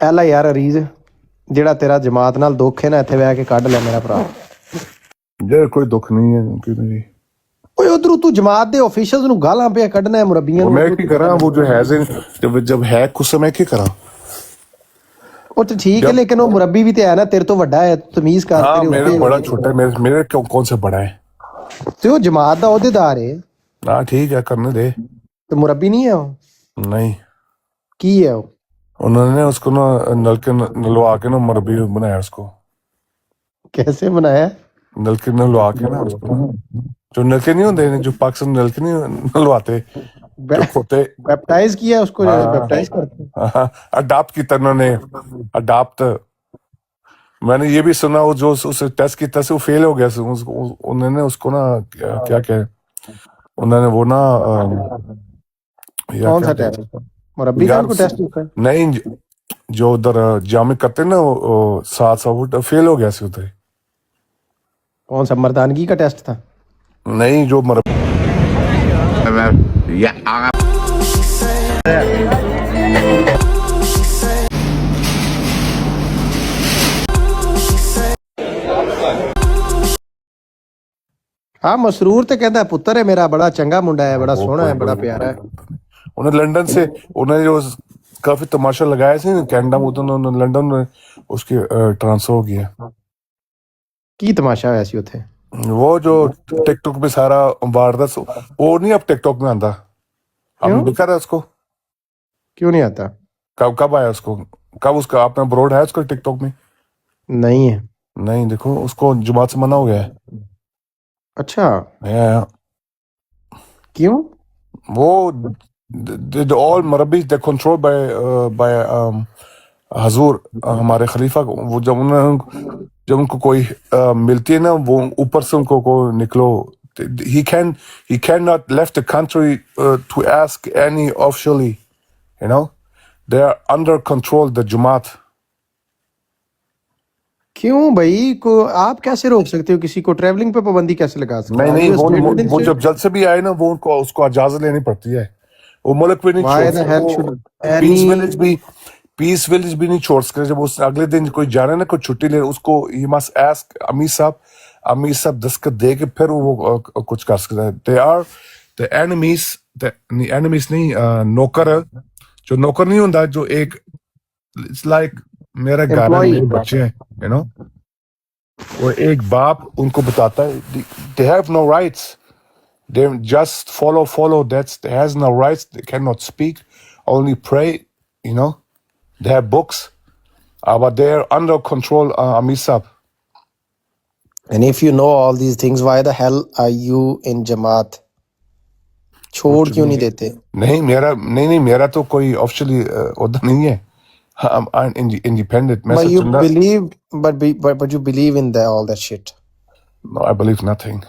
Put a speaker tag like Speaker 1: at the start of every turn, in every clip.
Speaker 1: ਐਲਾ ਯਾਰ ਅਰੀਜ਼ ਜਿਹੜਾ ਤੇਰਾ ਜਮਾਤ ਨਾਲ ਦੁੱਖ ਹੈ ਨਾ ਇੱਥੇ ਬਹਿ ਕੇ ਕੱਢ ਲੈ ਮੇਰਾ ਭਰਾ।
Speaker 2: यार कोई दुख नहीं है कि नहीं।
Speaker 1: ਓਏ ਉਧਰੋਂ ਤੂੰ ਜਮਾਤ ਦੇ ਆਫੀਸ਼ੀਅਲਸ ਨੂੰ ਗਾਲਾਂ ਪਿਆ ਕੱਢਣਾ ਹੈ ਮੁਰੱਬੀਆਂ
Speaker 2: वो
Speaker 1: ਨੂੰ
Speaker 2: मैं
Speaker 1: ਉਧਰੋਂ
Speaker 2: की
Speaker 1: ਤੂੰ
Speaker 2: करा वो जो है जब जब है कुछ समय की करा।
Speaker 1: ਉਹ ਤੇ ਠੀਕ ਹੈ
Speaker 2: जब
Speaker 1: ਲੇਕਿਨ ਉਹ ਮੁਰੱਬੀ ਵੀ ਤੇ ਹੈ ਨਾ ਤੇਰੇ ਤੋਂ ਵੱਡਾ ਹੈ ਤਮੀਜ਼ ਕਰ
Speaker 2: हाँ
Speaker 1: ਤੇਰੇ
Speaker 2: मेरे
Speaker 1: ਉੱਤੇ
Speaker 2: बड़ा छोटा है मेरे कौन से बड़ा है।
Speaker 1: ਤੇ ਉਹ ਜਮਾਤ ਦਾ ਅਹੁਦੇਦਾਰ ਹੈ
Speaker 2: हाँ ठीक है करने दे।
Speaker 1: ਤੇ ਮੁਰੱਬੀ ਨਹੀਂ ਹੈ ਉਹ
Speaker 2: नहीं
Speaker 1: ਕੀ ਹੈ ਉਹ
Speaker 2: उन्होंने उसको ना नलके नलवा के ना मरबी बनाया उसको।
Speaker 1: कैसे बनाया
Speaker 2: नलके नलवा के ना उसको जो नलके नहीं होते जो पाकिस्तान नलके नहीं नलवाते जो खोते।
Speaker 1: बैप्टाइज किया उसको
Speaker 2: हाँ
Speaker 1: बैप्टाइज करते हैं।
Speaker 2: हाँ अडाप्ट किया उन्होंने अडाप्ट। मैंने ये भी सुना वो जो उसे टेस्ट किया था वो फेल हो गया उन्होंने उसको ना क्या क्या उन्होंने वो ना या
Speaker 1: कौन
Speaker 2: क्या
Speaker 1: सा टेस्ट मुरब्बी का
Speaker 2: यार
Speaker 1: को टेस्ट होता है
Speaker 2: नहीं जो उधर जामे करते ना वो 700 फेल हो गया सी उधर।
Speaker 1: कौन सा मर्दानगी का टेस्ट था
Speaker 2: नहीं जो मर
Speaker 1: हाँ मसरूर तो कहता पुत्र है मेरा बड़ा चंगा मुंडा है बड़ा
Speaker 2: वो
Speaker 1: सोहना
Speaker 2: कोई
Speaker 1: है बड़ा
Speaker 2: कोई
Speaker 1: प्यारा है।
Speaker 2: उन्हें लंदन से उन्हें जो काफी तमाशा लगाया थे कनाडा में उन्होंने लंदन में उसकी ट्रांसफर हो गया।
Speaker 1: की तमाशा है ऐसी उथे
Speaker 2: वो जो टिकटॉक पे सारा वारदात वो नहीं अब टिकटॉक में आता।
Speaker 1: क्यों
Speaker 2: अब दिखा रहा है उसको
Speaker 1: क्यों नहीं आता
Speaker 2: कब कब आया उसको कब उसका आपने ब्रॉड है उसका टिकटॉक में।
Speaker 1: नहीं है
Speaker 2: नहीं देखो उसको जुमात से मना हो गया है।
Speaker 1: अच्छा
Speaker 2: या,
Speaker 1: क्यों
Speaker 2: वो ऑल मरबी दे कंट्रोल बाय हजूर हमारे खलीफा को वो जब उनको कोई मिलती है ना वो ऊपर से उनको को निकलो he cannot left the country to ask any officially you know they are under control the Jamaat।
Speaker 1: क्यों भाई को आप कैसे रोक सकते हो किसी को ट्रैवलिंग पे पाबंदी कैसे लगा सकते
Speaker 2: नहीं
Speaker 1: हो
Speaker 2: नहीं
Speaker 1: यू स्टेट
Speaker 2: वो जब जल्द से भी आए ना वो उनको उसको इजाजत लेनी पड़ती है। वो मुल्क भी नहीं
Speaker 1: व्हाई द हेल
Speaker 2: छोड़
Speaker 1: शुड
Speaker 2: पीस विलेज भी नहीं छोड़ सकते। जब उस अगले दिन कोई जा रहा है ना कोई छुट्टी ले उसको ही मस्ट आस्क अमीर साहब दस्तखत दे के फिर वो कुछ कर सकता है। दे आर द एनिमीज नहीं नौकर जो नौकर नहीं होता जो एक इट्स लाइक मेरा घर है
Speaker 1: एम्प्लॉय
Speaker 2: मेरे बच्चे हैं यू नो वो एक बाप उनको बताता है they have no rights they just follow that's they has no rights they cannot speak only pray you know they have books but they're under control amisab।
Speaker 1: and if you know all these things why the hell are you in जमात छोड़ क्यों नहीं देते
Speaker 2: नहीं मेरा तो कोई officially उधर नहीं है। I'm independent मैं
Speaker 1: but
Speaker 2: सब
Speaker 1: you
Speaker 2: चंदा
Speaker 1: believe but you believe in all that shit
Speaker 2: no I believe nothing।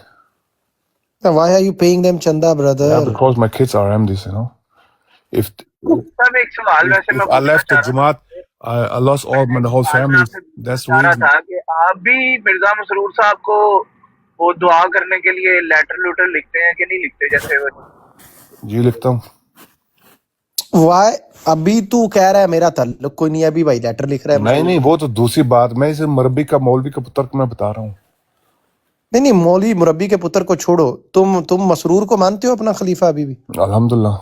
Speaker 1: then why are you paying them chanda brother
Speaker 2: yeah because my kids are MDs you know if
Speaker 3: सब एक सवाल वैसे मैं
Speaker 2: I
Speaker 3: पूछना
Speaker 2: left the
Speaker 3: चाह रहा
Speaker 2: Jamaat I lost all my whole family
Speaker 3: था
Speaker 2: that's the
Speaker 3: चाह रहा
Speaker 2: reason।
Speaker 3: था कि आप भी मिर्जा मसरूर साहब को वो दुआ करने के लिए लेटर लूटर लिखते हैं कि नहीं लिखते जैसे वो
Speaker 2: जी लिखता हूँ।
Speaker 1: why अभी तू कह रहा है मेरा ताल्लुक कोई नहीं अभी भाई लेटर लिख रहा है
Speaker 2: नहीं
Speaker 1: मसरूर
Speaker 2: नहीं वो तो दूसरी बात मैं इसे मरबी का मौलवी का पुत्र को मैं बता रहा हूँ।
Speaker 1: नहीं मौलवी मुरब्बी के पुत्र को छोड़ो तुम मसरूर को मानते हो अपना खलीफा अभी भी
Speaker 2: अल्हम्दुलिल्लाह।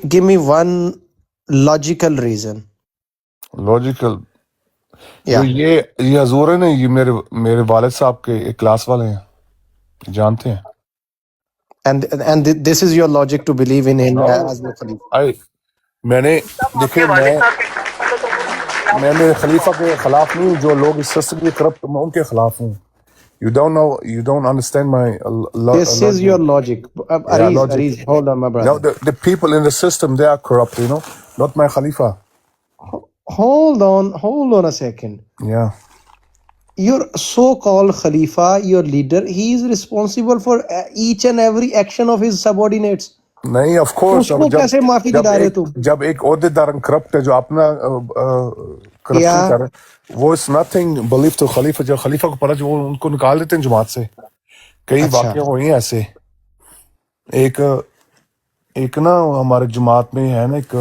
Speaker 1: Give me one logical reason
Speaker 2: logical
Speaker 1: या
Speaker 2: तो ये हजूर है ना ये मेरे वालिद साहब के एक क्लास वाले हैं जानते हैं।
Speaker 1: and this is your logic to believe in him as your खलीफा
Speaker 2: मैंने
Speaker 3: आपके
Speaker 2: देखिए
Speaker 3: वालिद साहब के
Speaker 2: मैं मेरे खलीफा के खिलाफ नहीं हूँ जो लोग इस सिस्टम के करप्ट मैं उनके खिलाफ हूँ। You don't understand my
Speaker 1: this is your logic Aris hold on my brother
Speaker 2: No, the people in the system they are corrupt, you know, not my Khalifa.
Speaker 1: hold on a second
Speaker 2: Yeah.
Speaker 1: your so-called khalifa your leader he is responsible for each and every action of his subordinates
Speaker 2: नहीं of course
Speaker 1: उसको कैसे माफी दिला रहे हो तुम
Speaker 2: जब एक ओहदेदार करप्ट है जो अपना करप्शन
Speaker 1: या
Speaker 2: कर रहा है वो इज नथिंग बिलीव तो खलीफा जो खलीफा को पता जो उनको निकाल देते हैं जमात से। कई
Speaker 1: अच्छा
Speaker 2: वाकया हुए हैं ऐसे। एक ना हमारे जमात में है ना एक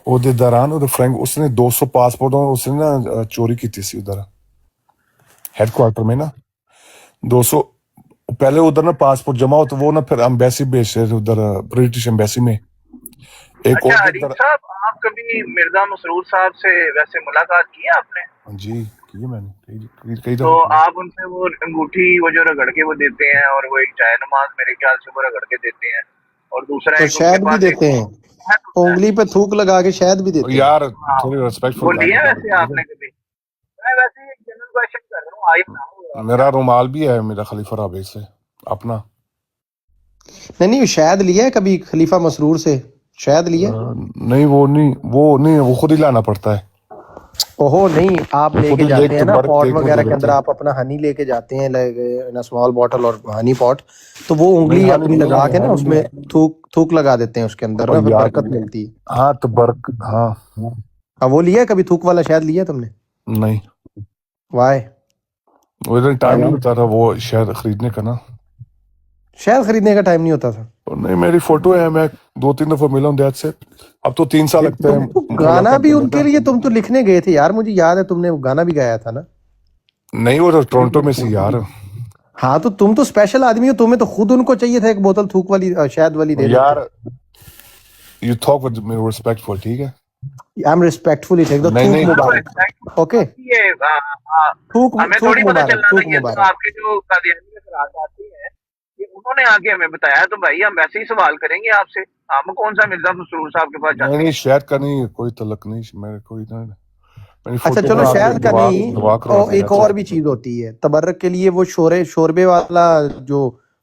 Speaker 2: ਉਹਦੇ ਦੌਰਾਨ ਉਹਦੇ ਫਰੈਂਕ ਉਸਨੇ 200 ਪਾਸਪੋਰਟ ਉਸਨੇ ਨਾ ਚੋਰੀ ਕੀਤੀ ਸੀ उधर हेडक्वार्टर में ना 200 पहले उधर ना पासपोर्ट जमा हो तो वो ना फिर एम्बेसी भेजते थे उधर ब्रिटिश एम्बेसी में एक
Speaker 3: अच्छा
Speaker 2: और
Speaker 3: हरीफ साहब, आप कभी मिर्जा मसरूर साहब से वैसे मुलाकात की है आपने?
Speaker 2: जी की मैंने कई
Speaker 3: तो
Speaker 2: दफा
Speaker 3: आप उनसे वो अंगूठी वो जो रगड़ के वो देते हैं, और वो एक जाय नमाज मेरे ख्याल से वो रगड़ के देते हैं, और दूसरा
Speaker 1: तो
Speaker 3: एक उनके
Speaker 1: शहद भी
Speaker 3: पास एक
Speaker 1: देते हैं,
Speaker 3: शहद होता है।
Speaker 1: उंगली पे थूक लगा के शहद भी देते हैं।
Speaker 2: यार
Speaker 3: हाँ,
Speaker 2: थोड़ी
Speaker 3: वो
Speaker 2: रेस्पेक्टफुल
Speaker 3: लिया वैसे आपने कभी? मैं वैसे एक जनरल क्वेश्चन कर रहा हूँ, आई ना हो
Speaker 2: मेरा रुमाल भी है मेरा खलीफा राबे से अपना
Speaker 1: नहीं, शहद लिया है कभी खलीफा मसरूर से? शहद लिया है?
Speaker 2: नहीं वो खुद ही लाना पड़ता है
Speaker 1: ओहो नहीं, आप
Speaker 2: वो खुद
Speaker 1: लेके
Speaker 2: ही
Speaker 1: जाते
Speaker 2: देख
Speaker 1: हैं
Speaker 2: के
Speaker 1: ना
Speaker 2: बर्फ
Speaker 1: पॉट
Speaker 2: देख के
Speaker 1: वगैरह के
Speaker 2: देते
Speaker 1: अंदर,
Speaker 2: हैं
Speaker 1: आप अपना हनी लेके जाते हैं इन स्मॉल बॉटल और हनी पॉट, तो वो
Speaker 2: नहीं
Speaker 1: उंगली
Speaker 2: हाँ
Speaker 1: अपनी
Speaker 2: नहीं
Speaker 1: लगा के ना
Speaker 2: हाँ
Speaker 1: उसमें थूक लगा देते हैं उसके अंदर ना, फिर
Speaker 2: यार
Speaker 1: बरकत मिलती है।
Speaker 2: हाँ तो बर्क हाँ
Speaker 1: हाँ, वो लिया है कभी थूक वाला शहद लिया तुमने?
Speaker 2: नहीं
Speaker 1: वाह,
Speaker 2: वो इधर टाइम नहीं होता था वो शहद खरीदने का ना
Speaker 1: शहद खरीदने का टाइम नहीं होता था।
Speaker 2: और नहीं मेरी फोटो है मैं 2-3 दफा मिला हूँ डैड से अब तो 3 साल लगते हैं
Speaker 1: तुम गाना भी उनके लिए तुम तो लिखने गए थे यार, मुझे याद है तुमने वो गाना भी गाया था ना।
Speaker 2: नहीं वो तो टोरंटो में सी यार
Speaker 1: हाँ, तो तुम तो स्पेशल आदमी हो, तुम्हें तो खुद उनको चाहिए था एक बोतल थूक वाली शहद वाली दे
Speaker 2: यार you talk with me respectful ठीक है
Speaker 1: आई एम रिस्पेक्टफुल, थूक
Speaker 2: नहीं
Speaker 1: मुबारक। ओके,
Speaker 3: ये
Speaker 1: थूक
Speaker 3: हमें
Speaker 1: थूक
Speaker 3: थोड़ी पता
Speaker 1: मुबारक,
Speaker 3: चलना
Speaker 1: थूक
Speaker 3: था, ये तो
Speaker 1: मुबारक।
Speaker 3: आपके जो कादियानी असरात आती हैं ये उन्होंने आके हमें बताया, तो भाई हम वैसे ही सवाल करेंगे आपसे, हम कौन सा मिर्जा मसरूर साहब के पास जाते
Speaker 2: नहीं
Speaker 3: हैं?
Speaker 2: शहद का नहीं कोई तलक नहीं मेरे कोई ना मेरी
Speaker 1: अच्छा
Speaker 2: फोटो
Speaker 1: चलो,
Speaker 2: में
Speaker 1: शहद का
Speaker 2: दुआ
Speaker 1: नहीं,
Speaker 2: दुआ
Speaker 1: और
Speaker 2: करवाते
Speaker 1: एक और भी चीज होती है तबर्रक के लिए, वो शोरबे वाला जो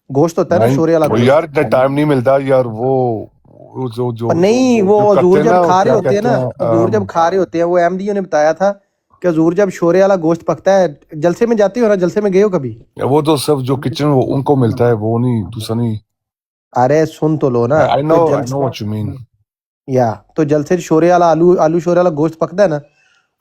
Speaker 1: गोश्त होता है ना, शोरे वाला
Speaker 2: वो
Speaker 1: गोश्त।
Speaker 2: यार इतना टाइम नहीं मिलता यार वो जो जो
Speaker 1: और नहीं, वो
Speaker 2: जो
Speaker 1: हजूर
Speaker 2: करते हैं
Speaker 1: जब
Speaker 2: ना
Speaker 1: खा रहे
Speaker 2: क्या
Speaker 1: होते हैं
Speaker 2: कहते
Speaker 1: ना,
Speaker 2: हैं
Speaker 1: हजूर जब खा रहे होते हैं, वो अहमदियों ने बताया था कि हजूर जब शोरे वाला गोश्त पकता है, जलसे में जाते हो ना, जलसे में गए हो कभी?
Speaker 2: वो तो सब जो किचन वो उनको मिलता है वो नहीं दूसरा नहीं
Speaker 1: अरे सुन तो लो ना,
Speaker 2: I know what you mean
Speaker 1: तो जलसे शोरे वाला आलू शोरे वाला गोश्त पकदा है ना,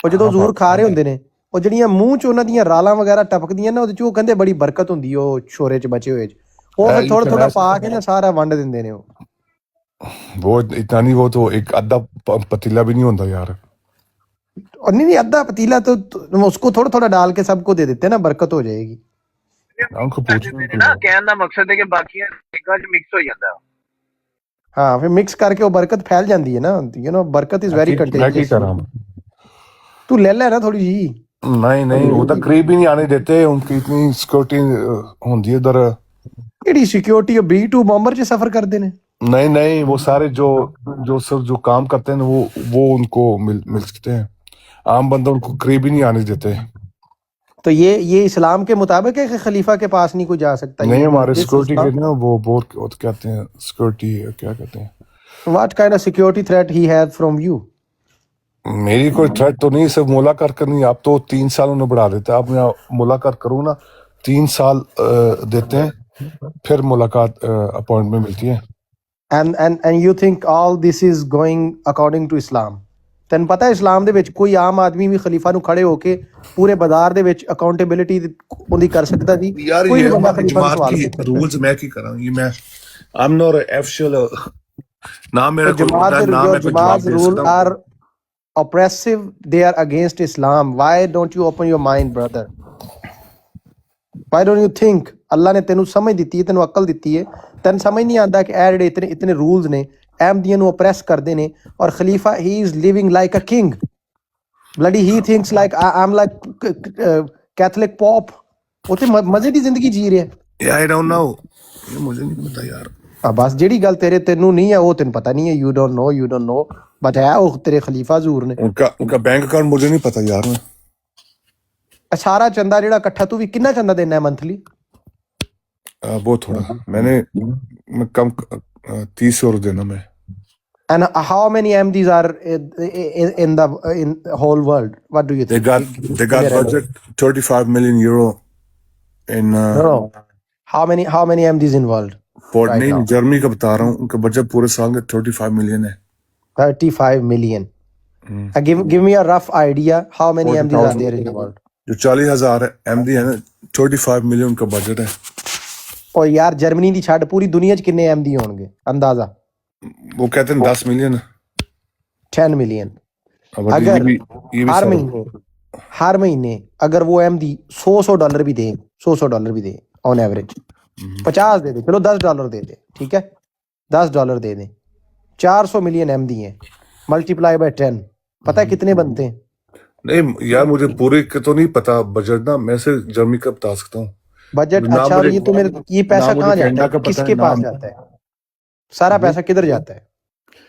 Speaker 1: ਉਹ ਜਦੋਂ ਹਜ਼ੂਰ ਖਾ ਰਹੇ ਹੁੰਦੇ ਨੇ, ਉਹ ਜਿਹੜੀਆਂ ਮੂੰਹ ਚ ਉਹਨਾਂ ਦੀਆਂ ਰਾਲਾਂ ਵਗੈਰਾ ਟਪਕਦੀਆਂ ਨਾ, ਉਹਦੇ ਚ ਉਹ ਕਹਿੰਦੇ ਬੜੀ ਬਰਕਤ ਹੁੰਦੀ ਉਹ ਸ਼ੋਰੇ ਚ ਬਚੇ ਹੋਏ ਚ, ਉਹ ਫਿਰ ਥੋੜਾ ਥੋੜਾ ਪਾ ਕੇ ਨਾ ਸਾਰਾ ਵੰਡ ਦਿੰਦੇ ਨੇ ਉਹ।
Speaker 2: वो इतना नहीं वो तो एक आधा पतीला भी नहीं होता यार
Speaker 1: और नहीं अद्धा पतीला तो उसको थोड़ा थोड़ा डाल के सबको दे देते हैं ना, बरकत हो जाएगी।
Speaker 2: उनको पूछना
Speaker 3: ना कहने ਦਾ ਮਕਸਦ ਹੈ ਕਿ ਬਾਕੀਆਂ ਚੀਜ਼ਾਂ ਚ ਮਿਕਸ ਹੋ ਜਾਂਦਾ।
Speaker 1: हाँ, फिर मिक्स करके वो बरकत फैल जाती है ना, यू नो बरकत इज वेरी कंटेजियस। तू ले ले ना थोड़ी जी।
Speaker 2: नहीं वो तो करीब ही नहीं आने देते उनकी इतनी सिक्योरिटी होती है उधर
Speaker 1: केड़ी सिक्योरिटी B2 बॉम्बर च सफर करते ने?
Speaker 2: नहीं वो सारे जो सब जो काम करते हैं वो उनको मिल सकते हैं आम बंदा उनको करीब ही नहीं आने देते।
Speaker 1: तो ये इस्लाम के मुताबिक है कि खलीफा के पास नहीं कोई जा सकता?
Speaker 2: नहीं हमारे सिक्योरिटी के ना वो बहुत कहते हैं सिक्योरिटी क्या कहते हैं,
Speaker 1: what kind of security threat he has from you?
Speaker 2: मेरी कोई थ्रेट तो नहीं, सिर्फ मुलाकात करनी। आप तो 3 साल उन्हें बढ़ा देते हैं, आप मैं मुलाकात करूँ ना 3 साल देते हैं फिर मुलाकात अपॉइंटमेंट मिलती है।
Speaker 1: and you think all this is going according to Islam? ਤੈਨੂੰ ਪਤਾ ਹੈ ਇਸਲਾਮ ਦੇ ਵਿੱਚ ਕੋਈ ਆਮ ਆਦਮੀ ਵੀ ਖਲੀਫਾ ਨੂੰ ਖੜੇ ਹੋ ਕੇ ਪੂਰੇ ਬਾਜ਼ਾਰ ਦੇ ਵਿੱਚ ਅਕਾਊਂਟੇਬਿਲਿਟੀ ਉਹਦੀ ਕਰ ਸਕਦਾ ਸੀ?
Speaker 2: यार
Speaker 1: ਕੋਈ
Speaker 2: ये
Speaker 1: ਵੀ ਬੰਦਾ ਖਲੀਫਾ ਨੂੰ
Speaker 2: जमात
Speaker 1: ਸਵਾਲ
Speaker 2: की
Speaker 1: कर सकता है।
Speaker 2: रूल्स मैं की करूँ ये मैं आई एम नॉट ऑफिशियल ना मेरा
Speaker 1: तो
Speaker 2: कोई होता है ना मैं कोई जवाब
Speaker 1: जमात
Speaker 2: दे
Speaker 1: रूल
Speaker 2: सकता हूँ।
Speaker 1: Are oppressive, they are against Islam. Why don't you open your mind, brother? Why don't you think? ਅੱਲਾ ਨੇ ਤੈਨੂੰ ਸਮਝ ਦਿੱਤੀ ਹੈ, ਤੈਨੂੰ ਅਕਲ ਦਿੱਤੀ ਹੈ, ਤੈਨੂੰ ਸਮਝ ਨਹੀਂ ਆਉਂਦਾ ਕਿ ਇਹ ਜਿਹੜੇ ਇਤਨੇ ਰੂਲਸ ਨੇ ਅਹਿਮਦੀਆਂ ਨੂੰ oppress ਕਰਦੇ ਨੇ, ਔਰ Khalifa he is living like a king. Bloody he thinks like I'm like Catholic Pope. ਉਹ ਤੇ ਮਜ਼ੇ ਦੀ ਜ਼ਿੰਦਗੀ ਜੀ ਰਿਹਾ ਹੈ।
Speaker 2: I don't know ये मुझे नहीं पता यार।
Speaker 1: ਬਸ ਜਿਹੜੀ ਗੱਲ ਤੈਨੂੰ ਨਹੀਂ ਹੈ ਉਹ ਤੈਨੂੰ ਪਤਾ ਨਹੀਂ ਹੈ, you don't know but ਹੈ ਉਹ ਤੇਰੇ ਖਲੀਫਾ ਹਜ਼ੂਰ ਨੇ।
Speaker 2: उनका बैंक अकाउंट मुझे नहीं पता यार।
Speaker 1: ਸਾਰਾ ਚੰਦਾ ਜਿਹੜਾ ਇਕੱਠਾ ਤੂੰ ਵੀ ਕਿੰਨਾ ਚੰਦਾ ਦੇਣਾ ਹੈ ਮੰਥਲੀ?
Speaker 2: वो थोड़ा मैं कम 30 और देना मैं।
Speaker 1: And how many MDs are in the whole world? What do you
Speaker 2: They
Speaker 1: think?
Speaker 2: got budget 35 million euro in
Speaker 1: No. How many MDs in world?
Speaker 2: Port
Speaker 1: right
Speaker 2: नहीं
Speaker 1: now?
Speaker 2: जर्मनी का बता रहा हूँ, उनका बजट पूरे साल का 35 मिलियन है।
Speaker 1: 35 million. Give me a rough idea. How many MDs are there in the world?
Speaker 2: जो 40,000 MD है ना 35 मिलियन उनका बजट है।
Speaker 1: और यार जर्मनी ਦੀ ਛੱਡ ਪੂਰੀ ਦੁਨੀਆ 'ਚ ਕਿੰਨੇ MD ਹੋਣਗੇ ਅੰਦਾਜ਼ਾ?
Speaker 2: वो कहते हैं 10 मिलियन।
Speaker 1: 10 मिलियन।
Speaker 2: अब ये
Speaker 1: अगर
Speaker 2: भी
Speaker 1: हर
Speaker 2: सारा
Speaker 1: महीने अगर वो एमडी $100 भी दे, $100 भी दे ऑन एवरेज, 50 दे दे, चलो $10 दे दे, ठीक है, $10 दे दे, 400 मिलियन एमडी है, मल्टीप्लाई बाय 10, पता है कितने बनते हैं?
Speaker 2: नहीं यार, मुझे पूरे का तो नहीं पता बजट ना, मैं सिर्फ जर्मनी का बता सकता हूँ।
Speaker 1: बजट।
Speaker 2: ना
Speaker 1: अच्छा, और
Speaker 2: मुझे
Speaker 1: ये पैसा
Speaker 2: ना मुझे
Speaker 1: कहाँ जाता
Speaker 2: कनाडा
Speaker 1: है,
Speaker 2: का पता है
Speaker 1: किसके
Speaker 2: ना।
Speaker 1: पास जाता है, सारा पैसा किधर जाता है?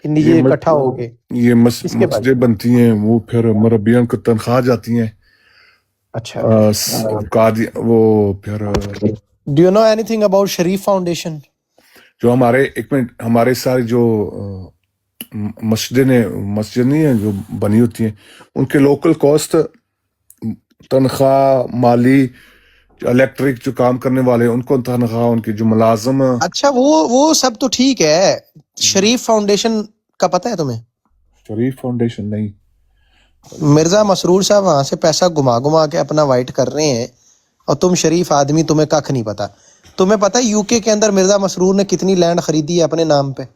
Speaker 2: ये
Speaker 1: ये इकट्ठा हो के
Speaker 2: ये
Speaker 1: किसके पास?
Speaker 2: मस्जिदें बनती हैं, वो फिर मुरब्बियां को तनख्वाह जाती हैं।
Speaker 1: अच्छा,
Speaker 2: कादी वो फिर
Speaker 1: do you know anything about Sharif foundation?
Speaker 2: जो हमारे एक मिनट हमारे सारे जो मस्जिद नहीं है जो बनी होती हैं, उनके लोकल कॉस्ट, तनख्वाह, माली, इलेक्ट्रिक जो काम करने वाले उनको तनख्वाह, उनके जो मुलाजिम।
Speaker 1: अच्छा, वो सब तो ठीक है। शरीफ फाउंडेशन का पता है तुम्हें?
Speaker 2: शरीफ फाउंडेशन नहीं।
Speaker 1: मिर्जा मसरूर साहब वहां से पैसा घुमा घुमा के अपना वाइट कर रहे हैं, और तुम शरीफ आदमी, तुम्हें कख नहीं पता। तुम्हें पता है यूके के अंदर मिर्जा मसरूर ने कितनी लैंड खरीदी है अपने नाम पे?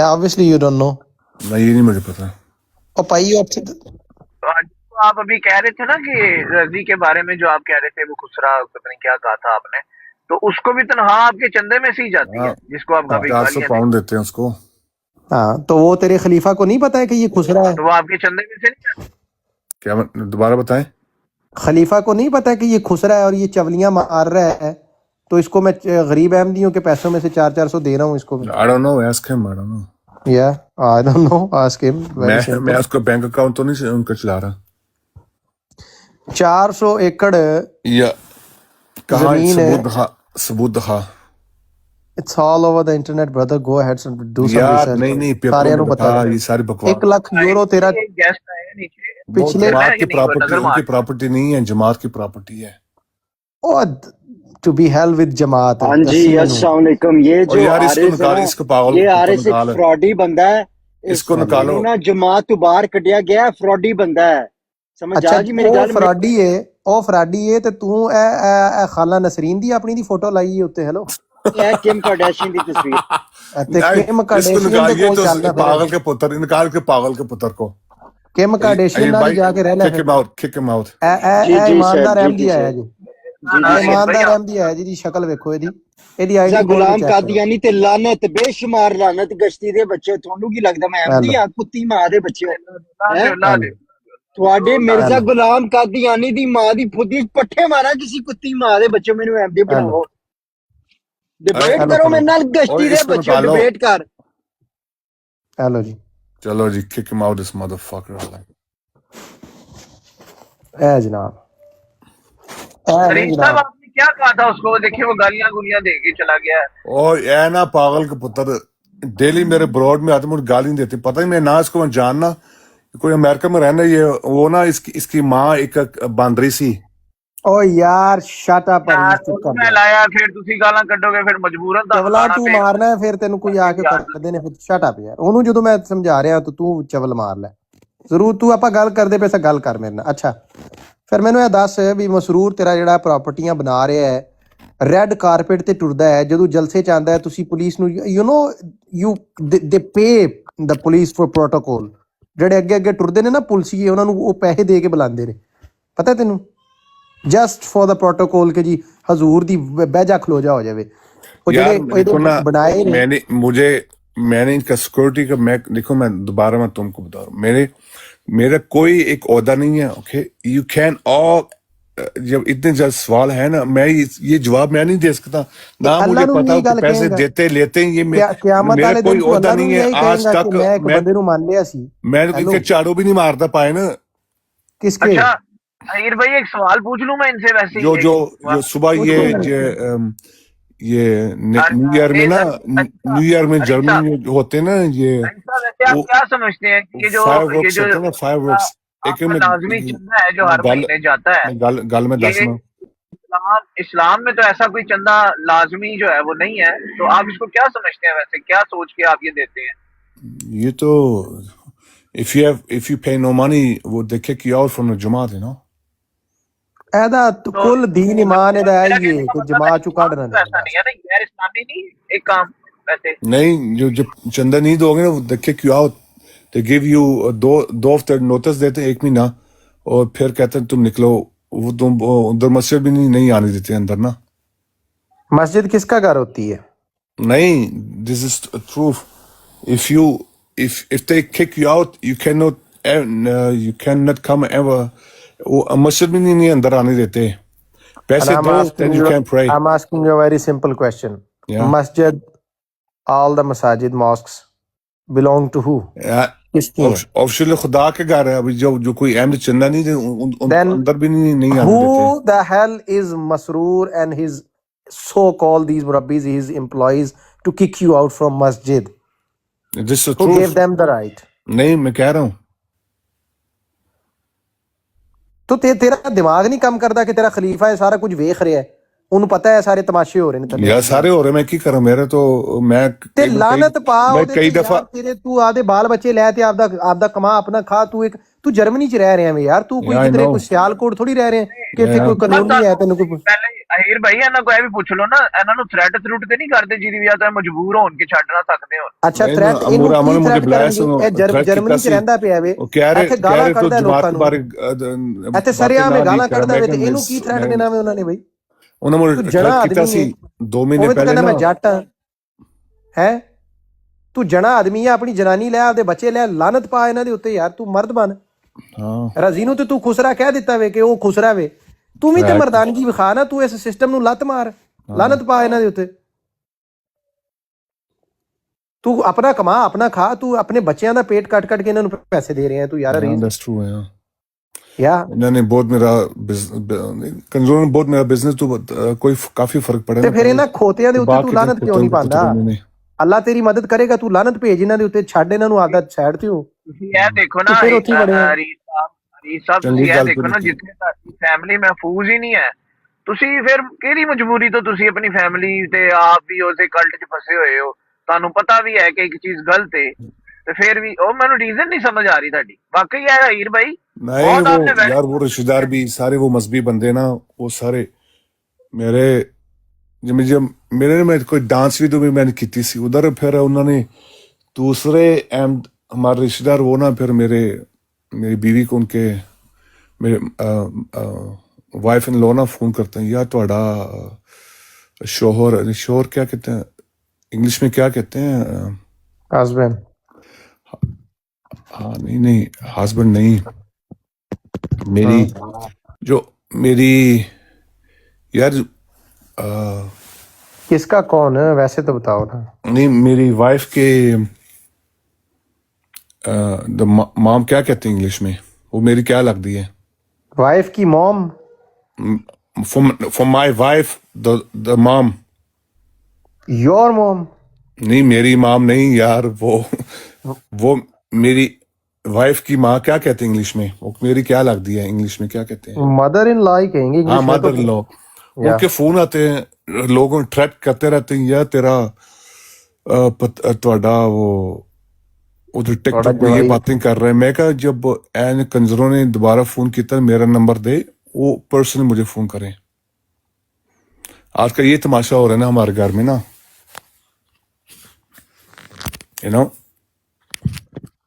Speaker 1: Obviously you don't know.
Speaker 2: नहीं, ये नहीं मुझे पता।
Speaker 1: और पाई
Speaker 3: तो आज तो आप अभी कह रहे थे ना कि रजी के बारे में, जो आप कह रहे थे वो खुसरा, पता नहीं क्या कहा था आपने, तो उसको भी तनख्वाह आपके चंदे में से ही जाती है, जिसको आप अभी
Speaker 2: 400
Speaker 3: गालियां
Speaker 2: पाउंड देते हैं उसको।
Speaker 1: हाँ, तो वो तेरे खलीफा को नहीं पता है कि ये खुसरा है?
Speaker 3: तो वो आपके चंदे में से नहीं जाती?
Speaker 2: क्या दोबारा बताएं?
Speaker 1: खलीफा को नहीं पता है कि ये खुसरा है और ये चवलियां मार रहा है, तो इसको मैं गरीब अहमदियों के पैसों में से 400 दे रहा हूँ इसको।
Speaker 2: I don't know, ask him, I don't know.
Speaker 1: या I don't know, ask him.
Speaker 2: मैं उसका बैंक अकाउंट तो नहीं उनका चला रहा।
Speaker 1: 400 एकड़
Speaker 2: या कहाँ
Speaker 1: जमीन है।
Speaker 2: सबूत दिखा।
Speaker 1: It's all over the internet brother, go ahead and do some
Speaker 2: यार
Speaker 1: रिसर्च।
Speaker 2: नहीं
Speaker 1: सारे नु
Speaker 2: बता, ये सारी बकवास।
Speaker 1: 1 लाख यूरो तेरा
Speaker 3: गेस्ट आए नीचे,
Speaker 1: पिछले
Speaker 2: जमात की
Speaker 3: नहीं, वो
Speaker 2: प्रॉपर्टी,
Speaker 3: नजर
Speaker 2: उनकी
Speaker 3: मार।
Speaker 2: प्रॉपर्टी नहीं है, जमात की प्रॉपर्टी है।
Speaker 1: टू बी हेल विद जमात।
Speaker 4: हाँ जी, अस्सलाम वालेकुम। ये
Speaker 2: और
Speaker 4: जो
Speaker 2: यार इसको
Speaker 4: आरिफ है
Speaker 2: निकाल,
Speaker 4: ना,
Speaker 2: इसको पागल
Speaker 4: ये
Speaker 2: को
Speaker 4: आरिफ
Speaker 2: निकाल,
Speaker 4: एक फ्रॉडी बंदा है।
Speaker 2: इसको निकालो।
Speaker 4: ਇਹਨੂੰ ਨਾ जमात तो बाहर कढ़िया गया, फ्रॉडी बंदा है। समझ
Speaker 1: अच्छा,
Speaker 4: आ गई मेरी
Speaker 1: ਉਹ
Speaker 4: गल?
Speaker 1: ਫਰਾਡੀ ਏ, ਉਹ ਫਰਾਡੀ ਏ, ਤੇ ਤੂੰ ਇਹ ਖਾਲਾ ਨਸਰੀਨ ਦੀ ਆਪਣੀ ਦੀ ਫੋਟੋ ਲਾਈ ਏ ਉੱਤੇ। ਹੈਲੋ,
Speaker 4: है किम कार्दाशियन की तस्वीर।
Speaker 1: ਤੇ ਕਿਮ
Speaker 2: इसको
Speaker 1: कार्डेशियन ਦੇ
Speaker 2: निकालिए
Speaker 1: ਕੋਲ
Speaker 2: तो
Speaker 1: ਚੱਲਦਾ ਫਿਰ।
Speaker 2: पागल के पुत्र, निकाल के पागल के पुत्र को।
Speaker 1: ਕਿਮ कार्डेशियन ਨਾਲ ਹੀ ਜਾ ਕੇ ਰਹਿਣਾ
Speaker 2: kick him out, kick him out।
Speaker 4: जी जी
Speaker 1: ਇਮਾਨਦਾਰ
Speaker 4: सर, जी
Speaker 1: ਅਹਿਮਦੀ
Speaker 4: जी
Speaker 1: ਆਇਆ
Speaker 4: सर।
Speaker 1: ਜੀ,
Speaker 4: जी जी सर।
Speaker 1: ਇਮਾਨਦਾਰ ਅਹਿਮਦੀ ਆਇਆ ਜੀ। ਸ਼ਕਲ ਵੇਖੋ ਇਹਦੀ
Speaker 4: जा
Speaker 1: ਆਈਡੀ
Speaker 4: गुलाम कादियानी ते लानत, बेशुमार लानत गश्ती दे बच्चे। ਤੁਹਾਨੂੰ ਕੀ ਲੱਗਦਾ ਮੈਂ ਅਹਿਮਦੀ ਆ? ਕੁੱਤੀ ਮਾਂ ਦੇ ਬੱਚੇ
Speaker 3: ला
Speaker 4: ਤੁਹਾਡੇ ਮਿਰਜ਼ਾ ਗੁਲਾਮ ਕਾਦੀਆਨੀ ਦੀ ਮਾਂ ਦੀ ਫੁੱਦੀ ਪੱਠੇ ਮਾਰਾ ਕਿਸੇ ਕੁੱਤੀ ਮਾਂ ਦੇ ਬੱਚੇ। ਮੈਨੂੰ ਅਹਿਮਦੀ ਬਣਾਓ, डिबेट करो मेरे नाल गश्ती दे बच्चे, डिबेट कर।
Speaker 1: हेलो जी,
Speaker 2: चलो जी, kick him out, this motherfucker।
Speaker 1: ए जनाब,
Speaker 3: शरीफ साहब आपने क्या कहा था उसको? देखिए वो गालियां गुलियां दे के चला गया है।
Speaker 2: और ये ना पागल के पुत्र डेली मेरे ब्रॉड में आते, मुझे गाली नहीं देते। पता ही मैं ना इसको मैं जानना, कोई अमेरिका में रहना, ये वो ना इसकी माँ एक बांदरी सी।
Speaker 1: ओ यार शट अप।
Speaker 3: मैं लाया, फिर ਤੁਸੀਂ ਗਾਲਾਂ ਕੱਢੋਗੇ, ਫਿਰ ਮਜਬੂਰਨ ਦਾ
Speaker 1: ਚਵਲਾ ਤੂੰ ਮਾਰਨਾ ਹੈ, ਫਿਰ ਤੈਨੂੰ ਕੋਈ ਆ ਕੇ ਕਰਦੇ ਨੇ। ਫਿਰ ਸ਼ਟ ਅਪ ਯਾਰ, ਉਹਨੂੰ ਜਦੋਂ ਮੈਂ ਸਮਝਾ ਰਿਹਾ ਤਾਂ ਤੂੰ ਚਵਲ ਮਾਰ ਲੈ। ਜ਼ਰੂਰ ਤੂੰ ਆਪਾਂ ਗੱਲ ਕਰਦੇ ਪਏ ਸਾਂ, ਗੱਲ ਕਰ ਮੇਰੇ ਨਾਲ। ਅੱਛਾ, ਫਿਰ ਮੈਨੂੰ ਇਹ ਦੱਸ ਵੀ ਮਸਰੂਰ ਤੇਰਾ ਜਿਹੜਾ ਪ੍ਰਾਪਰਟੀਆਂ ਬਣਾ ਰਿਹਾ ਹੈ, ਰੈੱਡ ਕਾਰਪੇਟ ਤੇ ਟੁਰਦਾ ਹੈ, ਜਦੋਂ ਜਲਸੇ ਚ ਆਉਂਦਾ ਹੈ, ਤੁਸੀਂ ਪੁਲਿਸ ਨੂੰ ਯੂ ਨੋ ਦੇ ਪੇ ਦ ਪੁਲਿਸ ਫॉर ਪ੍ਰੋਟੋਕੋਲ। ਜਿਹੜੇ ਅੱਗੇ ਅੱਗੇ ਟੁਰਦੇ ਨੇ ਨਾ ਪੁਲਿਸੀਏ, ਉਹਨਾਂ ਨੂੰ ਉਹ ਪੈਸੇ ਦੇ ਕੇ ਬੁਲਾਉਂਦੇ ਨੇ, ਪਤਾ ਤੈਨੂੰ? जस्ट फॉर द प्रोटोकॉल के जी हजूर दी बैजा खलो जा हो जावे।
Speaker 2: मैंने इनका सिक्योरिटी का, मैं देखो, मैं दोबारा मैं तुमको बता रहा हूँ, मेरा कोई एक ओहदा नहीं है। ओके, यू कैन ऑल, जब इतने ज्यादा सवाल है ना, मैं ये जवाब मैं नहीं दे सकता ना। मुझे पता है पैसे देते लेते हैं, ये मेरा कोई ओहदा नहीं है। आज तक मैं इनके झाड़ू भी नहीं मारता पाए ना।
Speaker 1: किसके?
Speaker 3: अहीर भाई, एक सवाल पूछ लूं मैं इनसे? वैसे
Speaker 2: जो सुबह ये न्यू ईयर में ना, न्यू ईयर में जर्मनी में होते ना, ये
Speaker 3: आप क्या समझते हैं कि जो
Speaker 2: फायरवर्क्स एक में
Speaker 3: लाजमी चंदा है जो हर महीने जाता है,
Speaker 2: गल में दसना,
Speaker 3: इस्लाम में तो ऐसा कोई चंदा लाजमी जो है वो नहीं है, तो आप इसको क्या समझते हैं? वैसे क्या सोच के आप ये देते हैं?
Speaker 2: ये तो if you pay no money, वो they kick you out from the Jamaat, you know।
Speaker 1: ऐदा कुल दीन ईमान ਇਹਦਾ ਹੈ, ये तो जमात चु काढ़ना
Speaker 3: ऐसा नहीं है ना, गैर इस्लामी नहीं एक काम। पैसे?
Speaker 2: नहीं, जो जब चंदा नहीं दोगे ना, दे kick you out, they give you दो हफ्ते नोटिस देते हैं, 1 महीना, और फिर कहते हैं तुम निकलो। वो तुम उधर मस्जिद भी नहीं आने देते अंदर ना।
Speaker 1: मस्जिद किसका घर होती है?
Speaker 2: नहीं, this is true. If you if they kick you out, you cannot come ever. वो मस्जिद भी नहीं अंदर आने देते।
Speaker 1: And
Speaker 2: पैसे दो, then you can pray.
Speaker 1: I'm asking you a very simple question.
Speaker 2: Yeah.
Speaker 1: Masjid, all the masajid, mosques belong to who?
Speaker 2: Yeah.
Speaker 1: किसकी हैं?
Speaker 2: ऑफिशियल खुदा के घर है। अभी जो कोई अहमद चंदा नहीं दे,
Speaker 1: Then
Speaker 2: अंदर भी नहीं आने देते।
Speaker 1: who the hell is Masroor and his so-called these murabbis, his employees, to kick you out from masjid?
Speaker 2: This is
Speaker 1: Who
Speaker 2: true.
Speaker 1: gave them the right?
Speaker 2: नहीं, मैं कह रहा हूँ।
Speaker 1: तो तेरा दिमाग नहीं काम करता कि तेरा खलीफा है, सारा कुछ वेख रहा है, ਉਹਨੂੰ ਪਤਾ ਹੈ ਸਾਰੇ ਤਮਾਸ਼ੇ ਹੋ ਰਹੇ ਨੇ ਥੱਲੇ
Speaker 2: यार सारे हो रहे, मैं की करूं? मेरे तो मैं
Speaker 1: ਤੇ ਲਾਨਤ ਪਾ
Speaker 2: मैं
Speaker 1: ਉਹਦੇ
Speaker 2: कई
Speaker 1: ਤੇ
Speaker 2: दफा
Speaker 1: ਯਾਰ, ਤੇਰੇ ਤੂੰ ਆਦੇ ਬਾਲ ਬੱਚੇ ਲੈ ਤੇ ਆਪਦਾ ਕਮਾ ਆਪਣਾ ਖਾ। ਤੂੰ ਜਰਮਨੀ ਚ ਰਹਿ ਰਿਹਾ ਵੇ ਯਾਰ, ਤੂੰ ਕੋਈ
Speaker 2: Yeah, I
Speaker 1: ਕਿਧਰੇ
Speaker 2: know.
Speaker 1: ਕੋਈ ਸਿਆਲਕੋਟ ਥੋੜੀ ਰਹਿ ਰਿਹਾ ਕਿ ਇੱਥੇ
Speaker 2: Yeah.
Speaker 1: ਕੋਈ ਕਾਨੂੰਨ ਨਹੀਂ ਹੈ ਤੈਨੂੰ ਕੋਈ।
Speaker 3: ਪਹਿਲੇ ਅਹੀਰ ਭਾਈ ਇਹਨਾਂ ਕੋਲ ਇਹ ਵੀ ਪੁੱਛ ਲਓ ਨਾ, ਇਹਨਾਂ ਨੂੰ ਥ੍ਰੈਟ ਥਰੂਟ ਤੇ ਨਹੀਂ ਕਰਦੇ ਜਿਹਦੀ ਵਜ੍ਹਾ ਤੋਂ ਇਹ ਮਜਬੂਰ ਹੋਣ ਕੇ ਛੱਡ ਨਾ ਸਕਦੇ ਹੋਣ?
Speaker 1: ਅੱਛਾ
Speaker 2: नहीं,
Speaker 1: ਥ੍ਰੈਟ ਇਹਨੂੰ
Speaker 2: अमूर अमन
Speaker 1: ਕੀ
Speaker 2: मुझे
Speaker 1: ਥ੍ਰੈਟ
Speaker 2: बुलाया
Speaker 1: ਕਰਨਗੇ?
Speaker 2: सुनो,
Speaker 1: ਇਹ
Speaker 2: threat
Speaker 1: ਜਰਮਨੀ
Speaker 2: कितना
Speaker 1: ਚ
Speaker 2: सी,
Speaker 1: ਰਹਿੰਦਾ ਪਿਆ ਵੇ,
Speaker 2: वो कह
Speaker 1: ਇੱਥੇ
Speaker 2: रहे
Speaker 1: ਗਾਲਾਂ
Speaker 2: तो
Speaker 1: ਕੱਢਦਾ
Speaker 2: जमात
Speaker 1: ਲੋਕਾਂ
Speaker 2: के
Speaker 1: ਨੂੰ,
Speaker 2: बारे
Speaker 1: ਇੱਥੇ ਸਰਿਆਮ में ਗਾਲਾਂ ਕੱਢਦਾ ਵੇ, ਤੇ ਇਹਨੂੰ ਕੀ ਥ੍ਰੈਟ ਦੇਣਾ ਵੇ ਉਹਨਾਂ ਨੇ ਬਈ?
Speaker 2: उन्होंने
Speaker 1: ਤੂੰ
Speaker 2: मुझे
Speaker 1: ਜਣਾ
Speaker 2: थ्रेट किया
Speaker 1: ਆਦਮੀ
Speaker 2: सी
Speaker 1: ਹੈ,
Speaker 2: 2 महीने
Speaker 1: ਉਹ ਤਾਂ
Speaker 2: पहले
Speaker 1: ਕਹਿੰਦਾ
Speaker 2: ना।
Speaker 1: ਮੈਂ ਜੱਟ ਹਾਂ ਹੈ। ਤੂੰ ਜਣਾ ਆਦਮੀ ਆ, ਆਪਣੀ ਜਨਾਨੀ ਲੈ, ਆਪਦੇ ਬੱਚੇ ਲੈ, ਲਾਨਤ ਪਾ ਇਹਨਾਂ ਦੇ ਉੱਤੇ ਯਾਰ। ਤੂੰ ਮਰਦ ਬਣ।
Speaker 2: हाँ,
Speaker 1: ਰਜ਼ੀ ਨੂੰ ਤੇ ਤੂੰ ਖੁਸਰਾ ਕਹਿ ਦਿੱਤਾ ਵੇ ਕਿ ਉਹ ਖੁਸਰਾ ਵੇ, ਤੂੰ ਵੀ ਤੇ
Speaker 2: Right.
Speaker 1: ਮਰਦਾਨਗੀ ਵਿਖਾ ਨਾ। ਤੂੰ ਇਸ ਸਿਸਟਮ ਨੂੰ ਲੱਤ ਮਾਰ, ਲਾਨਤ ਪਾ ਇਹਨਾਂ ਦੇ ਉੱਤੇ। ਤੂੰ ਆਪਣਾ ਕਮਾ ਆਪਣਾ ਖਾ, ਤੂੰ ਆਪਣੇ ਬੱਚਿਆਂ ਦਾ ਪੇਟ ਕੱਟ ਕੇ ਇਹਨਾਂ ਨੂੰ ਪੈਸੇ ਦੇ ਰਿਹਾ ਤੂੰ ਯਾਰ।
Speaker 2: हाँ,
Speaker 1: ਰੀਜ਼
Speaker 2: that's true है।
Speaker 1: या
Speaker 2: इन्होंने बहुत मेरा कंजूर ने बहुत मेरा बिजनेस तो कोई काफी फर्क पड़ा
Speaker 1: ਤੇ ਫਿਰ ਇਹਨਾਂ ਖੋਤਿਆਂ ਦੇ ਉੱਤੇ ਤੂੰ ਲਾਨਤ ਕਿਉਂ ਨਹੀਂ ਪਾਉਂਦਾ? ਅੱਲਾ ਤੇਰੀ ਮਦਦ ਕਰੇਗਾ, ਤੂੰ ਲਾਨਤ ਭੇਜ ਇਹਨਾਂ ਦੇ ਉੱਤੇ, ਛੱਡ ਇਹਨਾਂ ਨੂੰ ਆਪਦਾ ਸਾਈਡ ਤੇ ਹੋ।
Speaker 3: ਤੁਸੀਂ ਇਹ ਦੇਖੋ ਨਾ
Speaker 1: ਫਿਰ ਉੱਥੇ ਹੀ ਬੜੇ ਆ।
Speaker 3: ਹਰੀਸ਼ ਸਾਹਿਬ, ਤੁਸੀਂ ਇਹ ਦੇਖੋ ਨਾ, ਜਿੱਥੇ ਤੁਹਾਡੀ ਫੈਮਿਲੀ ਮਹਿਫੂਜ਼ ਹੀ ਨਹੀਂ ਹੈ, ਤੁਸੀਂ ਫਿਰ ਕਿਹੜੀ ਮਜਬੂਰੀ ਤੋਂ ਤੁਸੀਂ ਆਪਣੀ ਫੈਮਿਲੀ ਤੇ ਆਪ ਵੀ ਉਸੇ ਕਲਟ 'ਚ ਫਸੇ ਹੋਏ ਹੋ? ਤੁਹਾਨੂੰ ਪਤਾ ਵੀ ਹੈ ਕਿ ਇੱਕ ਚੀਜ਼ ਗਲਤ ਹੈ, ਤੇ ਫਿਰ ਵੀ ਉਹ ਮੈਨੂੰ ਰੀਜ਼ਨ ਨਹੀਂ ਸਮਝ ਆ ਰਹੀ ਤੁਹਾਡੀ। ਵਾਕਈ ਹੈ ਹੀਰ भाई,
Speaker 2: नहीं, वो यार वो रिश्तेदार भी सारे वो मजहबी बंदे ना, वो सारे मेरे जब मेरे में कोई डांस भी तो भी मैंने की थी उधर। फिर उन्होंने दूसरे हमारे रिश्तेदार वो ना, फिर मेरी बीवी को उनके मेरे वाइफ इन लॉ ना फोन करते हैं, यार थोड़ा शोहर क्या कहते हैं इंग्लिश में, क्या कहते हैं?
Speaker 1: हस्बैंड।
Speaker 2: हाँ, नहीं हस्बैंड नहीं, मेरी यार
Speaker 1: किसका कौन है वैसे तो बताओ ना।
Speaker 2: नहीं, मेरी वाइफ के मॉम क्या कहते हैं इंग्लिश में? वो मेरी क्या लगती है?
Speaker 1: वाइफ की mom.
Speaker 2: For my wife the mom.
Speaker 1: Your mom?
Speaker 2: नहीं, मेरी मॉम नहीं यार, वो मेरी वाइफ की माँ क्या कहते हैं इंग्लिश में? वो मेरी क्या लगती है इंग्लिश में, क्या कहते हैं?
Speaker 1: मदर इन लॉ ही कहेंगे
Speaker 2: हाँ,
Speaker 1: इंग्लिश में तो।
Speaker 2: Mother in law. उनके फोन आते हैं, लोगों थ्रेट करते रहते हैं, यार तेरा ਤੁਹਾਡਾ वो जो टिकटॉक पे ये बातें कर रहे हैं। मैं कहा जब एन कंजरों ने दोबारा फोन किया, मेरा नंबर दे, वो पर्सन मुझे फोन करें। आज का ये तमाशा हो रहा है ना हमारे घर में ना, यू नो।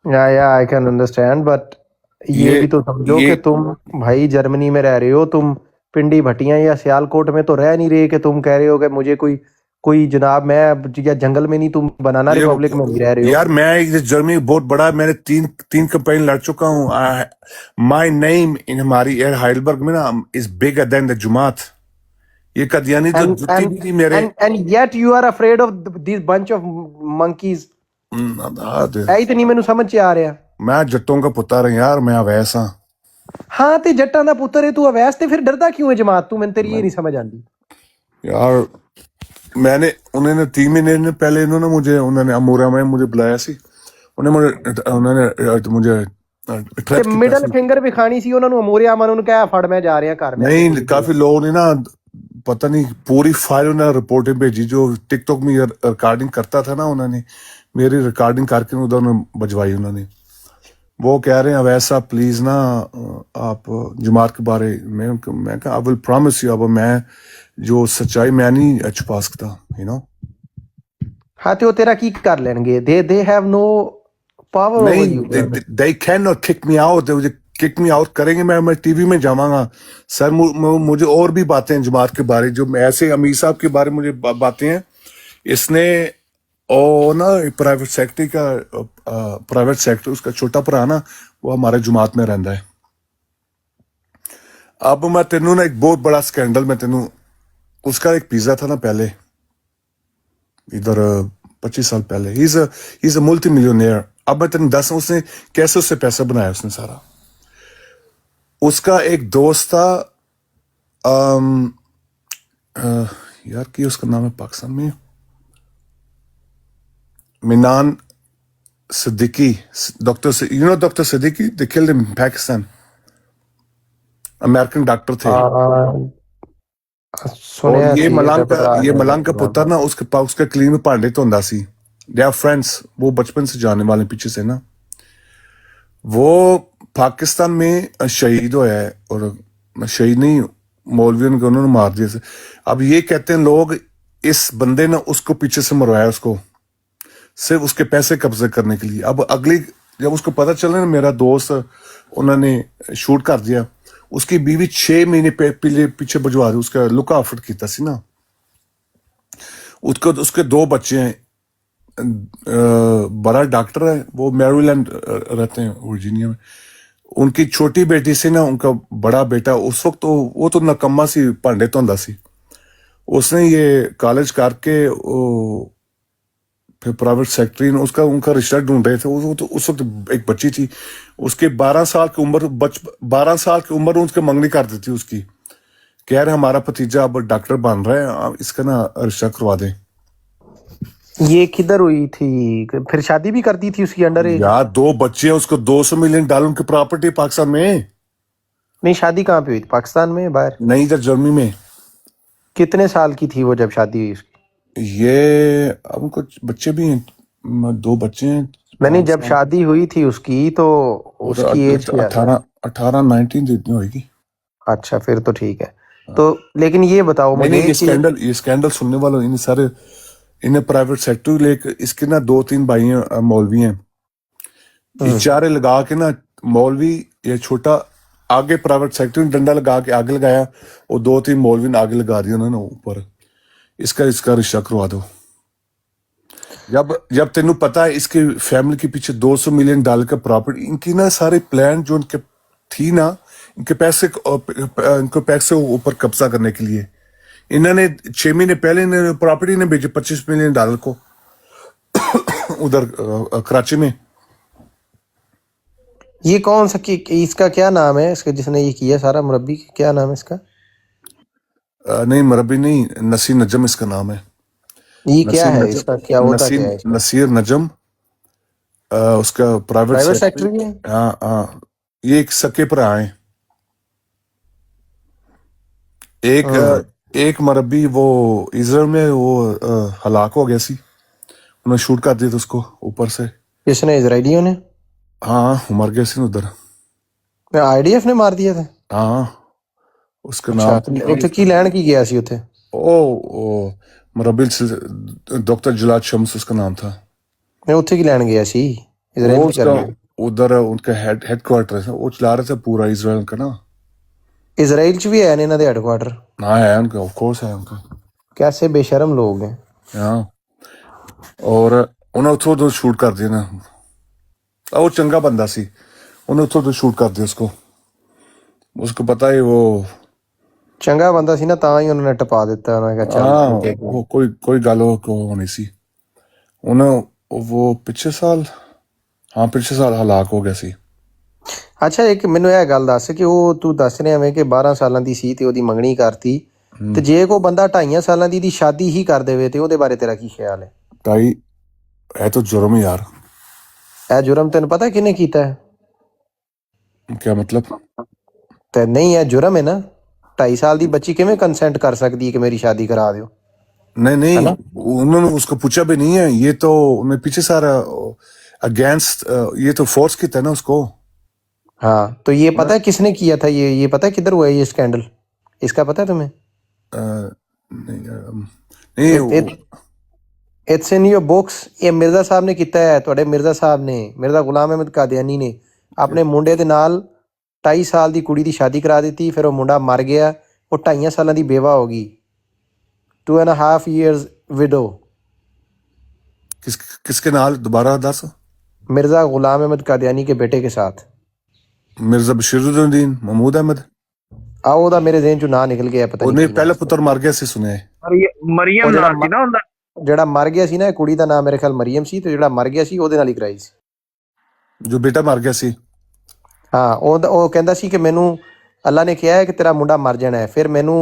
Speaker 1: या आई कैन अंडरस्टैंड, बट ये भी तो समझो कि तुम भाई जर्मनी में रह रहे हो, तुम पिंडी भटियां या सियालकोट में तो रह नहीं रहे कि तुम कह रहे हो कि मुझे कोई जनाब, मैं या जंगल में नहीं, तुम बनाना रिपब्लिक में नहीं रह रहे हो
Speaker 2: यार। मैं जर्मनी बहुत बड़ा, मैंने तीन कंपनी लड़ चुका हूँ। माय नेम इन हमारी एयर हाइडलबर्ग में ना is bigger than the Jamaat. ये कदियानी तो जुत्ती भी थी मेरे।
Speaker 1: and yet you are afraid of this bunch of monkeys। ऐ तो नहीं मैनू समझ च आ रहा।
Speaker 2: मैं जट्टों का पुत्र हूं यार, मैं अवैस हाँ।
Speaker 1: हाँ ते जट्टां दा पुत्तर है तू, अवैस ते फिर डरदा क्यों है जमात? तू मैंने तेरी ये नहीं समझ आती
Speaker 2: यार। मैंने उन्होंने 3 महीने पहले उन्होंने अमूरा में मुझे बुलाया सी, उन्होंने मुझे
Speaker 1: ਤੇ ਮਿਡਲ ਫਿੰਗਰ ਵੀ ਖਾਣੀ ਸੀ ਉਹਨਾਂ ਨੂੰ, ਅਮੋਰਿਆ ਮਨ ਉਹਨੂੰ ਕਹਿਆ ਫੜ ਮੈਂ ਜਾ ਰਿਹਾ ਘਰ में।
Speaker 2: नहीं, काफी लोगों ने ना पता नहीं पूरी फाइल उन्होंने रिपोर्टें भेजी, जो टिकटॉक में रिकॉर्डिंग करता था ना, उन्होंने मेरी रिकॉर्डिंग करके उधर बजवाई उन्होंने। वो कह रहे हैं वैसा प्लीज ना आप जमात के बारे में, मैं कहा आई विल प्रॉमिस यू, अब मैं जो सच्चाई मैं नहीं छुपा सकता, यू नो।
Speaker 1: हाँ तो वो तेरा की कर लेंगे, they have no power over
Speaker 2: नहीं,
Speaker 1: you brother.
Speaker 2: they cannot kick me out. they मुझे किक मी आउट करेंगे, मैं टीवी में जावांगा सर। मुझे और भी बातें हैं जमात के बारे, जो ऐसे अमीर साहब के बारे में मुझे बातें हैं। इसने और ना प्राइवेट सेक्टर उसका छोटा भरा ना, वो हमारे जमात में रहता है। अब मैं तेनू ना एक बहुत बड़ा स्कैंडल में तेनू, उसका एक पिज्जा था ना पहले इधर 25 साल पहले, he is a multi millionaire. अब मैं तेन दस उसने कैसे उससे पैसा बनाया उसने सारा। उसका एक दोस्त था, यार की उसका नाम है पाकिस्तान में, मिनान Siddiqui, doctor Siddiqui, they killed in Pakistan, American doctor थे। और
Speaker 1: सुनिया
Speaker 2: ये
Speaker 1: सी
Speaker 2: मलंग
Speaker 1: बड़ा
Speaker 2: ये
Speaker 1: है
Speaker 2: मलंग का पुत्र ना, उसके क्लीन में भांडे धोंदा सी। दे आर फ्रेंड्स, वो बचपन से जाने वाले पीछे से ना। वो पाकिस्तान में शहीद हुआ है, और शहीद नहीं, मौलवियों ने उन्होंने मार दिया से। अब ये कहते हैं लोग, इस बंदे ने उसको पीछे से मरवाया, उसको सिर्फ उसके पैसे कब्जे करने के लिए। अब अगली जब उसको पता चला ना मेरा दोस्त उन्होंने शूट कर दिया, उसकी बीवी 6 महीने पीछे भिजवा दी, उसका लुक आउट किया सी ना। उसके 2 बच्चे हैं, बड़ा डॉक्टर है, वो मैरीलैंड रहते हैं वर्जीनिया में। उनकी छोटी बेटी से ना, उनका बड़ा बेटा उस वक्त तो वो तो नकम्मा सी भांडे धोंदा सी। उसने ये कॉलेज करके फिर प्राइवेट सेक्रेटरी ने उनका रिश्ता ढूंढ रहे थे। तो उस वक्त एक बच्ची थी, उसके 12 साल की उम्र 12 साल की उम्र उसके मंगनी कर दी थी उसकी। कह रहे हमारा भतीजा अब डॉक्टर बन रहा है, आप इसका ना रिश्ता करवा दें।
Speaker 1: ये किधर हुई थी? फिर शादी भी कर दी थी उसकी अंडर एज?
Speaker 2: यार 2 बच्चे हैं, उसको $200 मिलियन की प्रॉपर्टी पाकिस्तान में।
Speaker 1: नहीं, शादी कहाँ पे हुई थी? पाकिस्तान में, बाहर?
Speaker 2: नहीं, इधर जर्मनी में।
Speaker 1: कितने साल की थी वो जब शादी हुई उसकी?
Speaker 2: ये अब कुछ बच्चे भी हैं, 2 बच्चे हैं।
Speaker 1: नहीं, जब शादी हुई थी उसकी तो उसकी एज क्या?
Speaker 2: 18-19 जितनी होगी।
Speaker 1: अच्छा, फिर तो ठीक है। तो लेकिन ये बताओ मुझे,
Speaker 2: ये स्कैंडल सुनने वालों, इन सारे इन्हें प्राइवेट सेक्टर लेके, इसके ना 2-3 भाई हैं, मौलवी हैं। ये चारे लगा के ना, मौलवी ये छोटा आगे प्राइवेट सेक्टर में डंडा लगा के आगे लगाया, और 2-3 मौलवी ने आगे लगा दिया उन्होंने ऊपर। इसका रिश्ता करवा दो। जब तेनू पता है इसके फैमिली के पीछे $200 मिलियन का प्रॉपर्टी, इनकी ना सारे प्लान जो इनके थी ना, इनके पैसे ऊपर कब्जा करने के लिए, इन्होंने 6 महीने पहले प्रॉपर्टी ने भेजे $25 मिलियन को उधर कराची में।
Speaker 1: ये कौन सा इसका क्या नाम है, इसका जिसने ये किया सारा, मुरब्बी क्या नाम है इसका?
Speaker 2: नहीं, मुरब्बी नहीं, नसीर नजम इसका नाम है।
Speaker 1: ये क्या है इसका, क्या होता क्या है इसका?
Speaker 2: नसीर नजम उसका प्राइवेट
Speaker 1: सेक्रेटरी है।
Speaker 2: हाँ, ये एक सके पर आए। एक मरबी वो इजराइल में वो हलाक हो गया सी, उन्होंने शूट कर दिया था उसको ऊपर से।
Speaker 1: किसने? इजराइलियों ने?
Speaker 2: हाँ, मर गया सी उधर।
Speaker 1: आईडीएफ ने मार दिया था?
Speaker 2: हाँ, उसका
Speaker 1: अच्छा,
Speaker 2: नाम
Speaker 1: उत्थे की लैंड की गया सी उत्थे?
Speaker 2: ओ मरबिल डॉक्टर जलाद शम्स उसका नाम था।
Speaker 1: मैं उत्थे की लैंड गया सी, इजराइल की कर गया।
Speaker 2: उधर उनका हेडक्वार्टर है, वो चला रहे थे पूरा इजराइल का ना।
Speaker 1: इजराइल च भी है ना इन्हां दे हेडक्वार्टर?
Speaker 2: हाँ है उनका, ऑफ कोर्स है उनका।
Speaker 1: कैसे बेशर्म लोग हैं।
Speaker 2: हाँ, और उन्हें उतो शूट कर दिया ना। वो चंगा बंदा सी, उन्हें उतो शूट कर दिया उसको पता है वो
Speaker 1: चंगा बंदा सी ना, तां ही उन्होंने टपा दिता। उन्होंने कहा चल
Speaker 2: वो कोई गल होनी सी। उन्हें वो पिछले साल हलाक हो गया सी।
Speaker 1: अच्छा, एक ਮੈਨੂੰ ਇਹ ਗੱਲ ਦੱਸ ਕਿ ਉਹ ਤੂੰ ਦੱਸ ਰਿਹਾ ਐਵੇਂ ਕਿ 12 ਸਾਲਾਂ ਦੀ ਸੀ ਤੇ ਉਹਦੀ ਮੰਗਣੀ ਕਰਤੀ, ਤੇ ਜੇ ਕੋਈ ਬੰਦਾ 2.5 ਸਾਲਾਂ ਦੀ ਸ਼ਾਦੀ ਹੀ ਕਰ ਦੇਵੇ ਤੇ ਉਹਦੇ ਬਾਰੇ ਤੇਰਾ ਕੀ ਖਿਆਲ ਹੈ?
Speaker 2: ਤਾਈ ਇਹ ਤਾਂ ਜੁਰਮ ਹੈ ਯਾਰ।
Speaker 1: ਇਹ ਜੁਰਮ ਤੈਨੂੰ ਪਤਾ ਕਿਹਨੇ ਕੀਤਾ ਹੈ?
Speaker 2: क्या मतलब?
Speaker 1: ਤੇ ਨਹੀਂ, ਇਹ ਜੁਰਮ ਹੈ ਨਾ। 2.5 ਸਾਲ ਦੀ ਬੱਚੀ ਕਿਵੇਂ ਕੰਸੈਂਟ ਕਰ ਸਕਦੀ ਹੈ ਕਿ ਮੇਰੀ ਸ਼ਾਦੀ ਕਰਾ ਦਿਓ?
Speaker 2: नहीं, उन्होंने उसको पूछा भी नहीं है। ये तो मैं पीछे सारा अगेंस्ट, ये तो फोर्स किया ना उसको।
Speaker 1: हाँ, तो ये पता है किसने किया था? ये पता है किधर हुआ है ये स्कैंडल? इसका पता है तुम्हें?
Speaker 2: नहीं
Speaker 1: ਇਟਸ ਇਨ ਯੋਰ ਬੁక్స్। ਇਹ ਮਿਰਜ਼ਾ ਸਾਹਿਬ ਨੇ ਕੀਤਾ ਹੈ, ਤੁਹਾਡੇ ਮਿਰਜ਼ਾ ਸਾਹਿਬ ਨੇ, ਮਿਰਜ਼ਾ ਗੁਲਾਮ ਅਹਿਮਦ ਕਾਦੀਆਨੀ ਨੇ ਆਪਣੇ ਮੁੰਡੇ ਦੇ ਨਾਲ 22 ਸਾਲ ਦੀ ਕੁੜੀ ਦੀ ਸ਼ਾਦੀ ਕਰਾ ਦਿੱਤੀ। ਫਿਰ ਉਹ ਮੁੰਡਾ ਮਰ ਗਿਆ, ਉਹ 2.5 ਸਾਲਾਂ ਦੀ ਬੇਵਾ ਹੋ ਗਈ, 2.5 years widow।
Speaker 2: किसके नाल दोबारा दस?
Speaker 1: मिर्जा गुलाम अहमद कादियानी के बेटे के साथ।
Speaker 2: मिर्जा बशीरुद्दीन महमूद अहमद।
Speaker 1: आओ ਉਹਦਾ ਮੇਰੇ ਜ਼ਿਹਨ ਚੋਂ ਨਾਂ ਨਿਕਲ ਗਿਆ, ਪਤਾ
Speaker 2: ਉਹਨੇ
Speaker 1: ਨਹੀਂ
Speaker 2: ਪਹਿਲਾ ਪੁੱਤਰ ਮਰ ਗਿਆ ਸੀ ਸੁਣਿਆ ਹੈ।
Speaker 3: ਮਰੀਮ ਨਾਮ ਸੀ ਨਾ ਉਹਦਾ।
Speaker 1: ਜਿਹੜਾ ਮਰ ਗਿਆ ਸੀ ਨਾ, ਕੁੜੀ ਦਾ ਨਾਮ ਮੇਰੇ ਖਿਆਲ ਮਰੀਮ ਸੀ, ਤੇ ਜਿਹੜਾ ਮਰ ਗਿਆ ਸੀ ਉਹਦੇ ਨਾਲ ਹੀ ਕਰਾਈ ਸੀ।
Speaker 2: ਜੋ ਬੇਟਾ ਮਰ ਗਿਆ ਸੀ,
Speaker 1: ਹਾਂ, ਉਹ ਕਹਿੰਦਾ ਸੀ ਕਿ ਮੈਨੂੰ ਅੱਲਾ ਨੇ ਕਿਹਾ ਹੈ ਕਿ ਤੇਰਾ ਮੁੰਡਾ ਮਰ ਜਾਣਾ ਹੈ। ਫਿਰ ਮੈਨੂੰ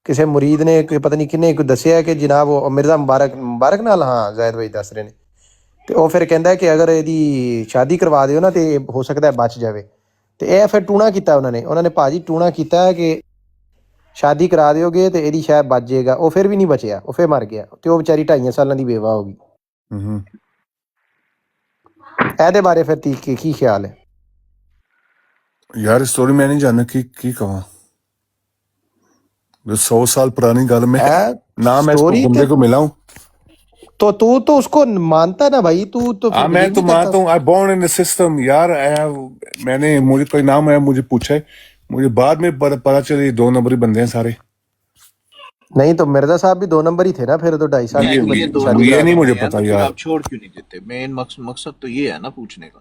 Speaker 1: ਕਿਸੇ ਮੁਰੀਦ ਨੇ ਪਤਾ ਨਹੀਂ ਕਿਹਨੇ ਦੱਸਿਆ ਕਿ ਜਨਾਬ ਉਹ ਮਿਰਜ਼ਾ ਮੁਬਾਰਕ ਨਾਲ, ਹਾਂ ਜ਼ਾਇਦ ਭਾਈ ਦੱਸ ਰਹੇ ਨੇ, ਤੇ ਉਹ ਫਿਰ ਕਹਿੰਦਾ ਕਿ ਅਗਰ ਇਹਦੀ ਸ਼ਾਦੀ ਕਰਵਾ ਦਿਓ ਨਾ ਤੇ ਹੋ ਸਕਦਾ ਹੈ ਬਚ ਜਾਵੇ। ਤੇ ਇਹ ਫਿਰ ਟੂਣਾ ਕੀਤਾ ਉਹਨਾਂ ਨੇ ਭਾਜੀ ਟੂਣਾ ਕੀਤਾ ਕਿ ਸ਼ਾਦੀ ਕਰਾ ਦਿਓਗੇ ਤੇ ਇਹਦੀ ਸ਼ਾਇਦ ਬਚ ਜਾਏਗਾ। ਉਹ ਫਿਰ ਵੀ ਨਹੀਂ ਬਚਿਆ, ਉਹ ਫਿਰ ਮਰ ਗਿਆ, ਤੇ ਉਹ ਵਿਚਾਰੀ 2.5 ਸਾਲਾਂ ਦੀ ਬੇਵਾ ਹੋ ਗਈ। ਇਹਦੇ ਬਾਰੇ ਫਿਰ ਕੀ ਖਿਆਲ ਹੈ?
Speaker 2: यार स्टोरी मैं नहीं जानना की कहा। 100 साल पुरानी गल में ना मैं इसको बंदे को मिला हूँ।
Speaker 1: तो तू तो उसको मानता ना भाई, तू तो
Speaker 2: हाँ मैं तो मानता हूँ। I born in the system यार। मैंने मुझे कोई नाम है मुझे पूछा है, मुझे बाद में पता चले 2 नंबरी बंदे हैं सारे।
Speaker 1: नहीं तो मिर्जा साहब भी 2 नंबर ही थे ना फिर, तो 2.5 साल
Speaker 2: ये नहीं मुझे पता यार।
Speaker 5: आप छोड़ क्यों नहीं देते? मेन मकसद तो ये है ना पूछने का।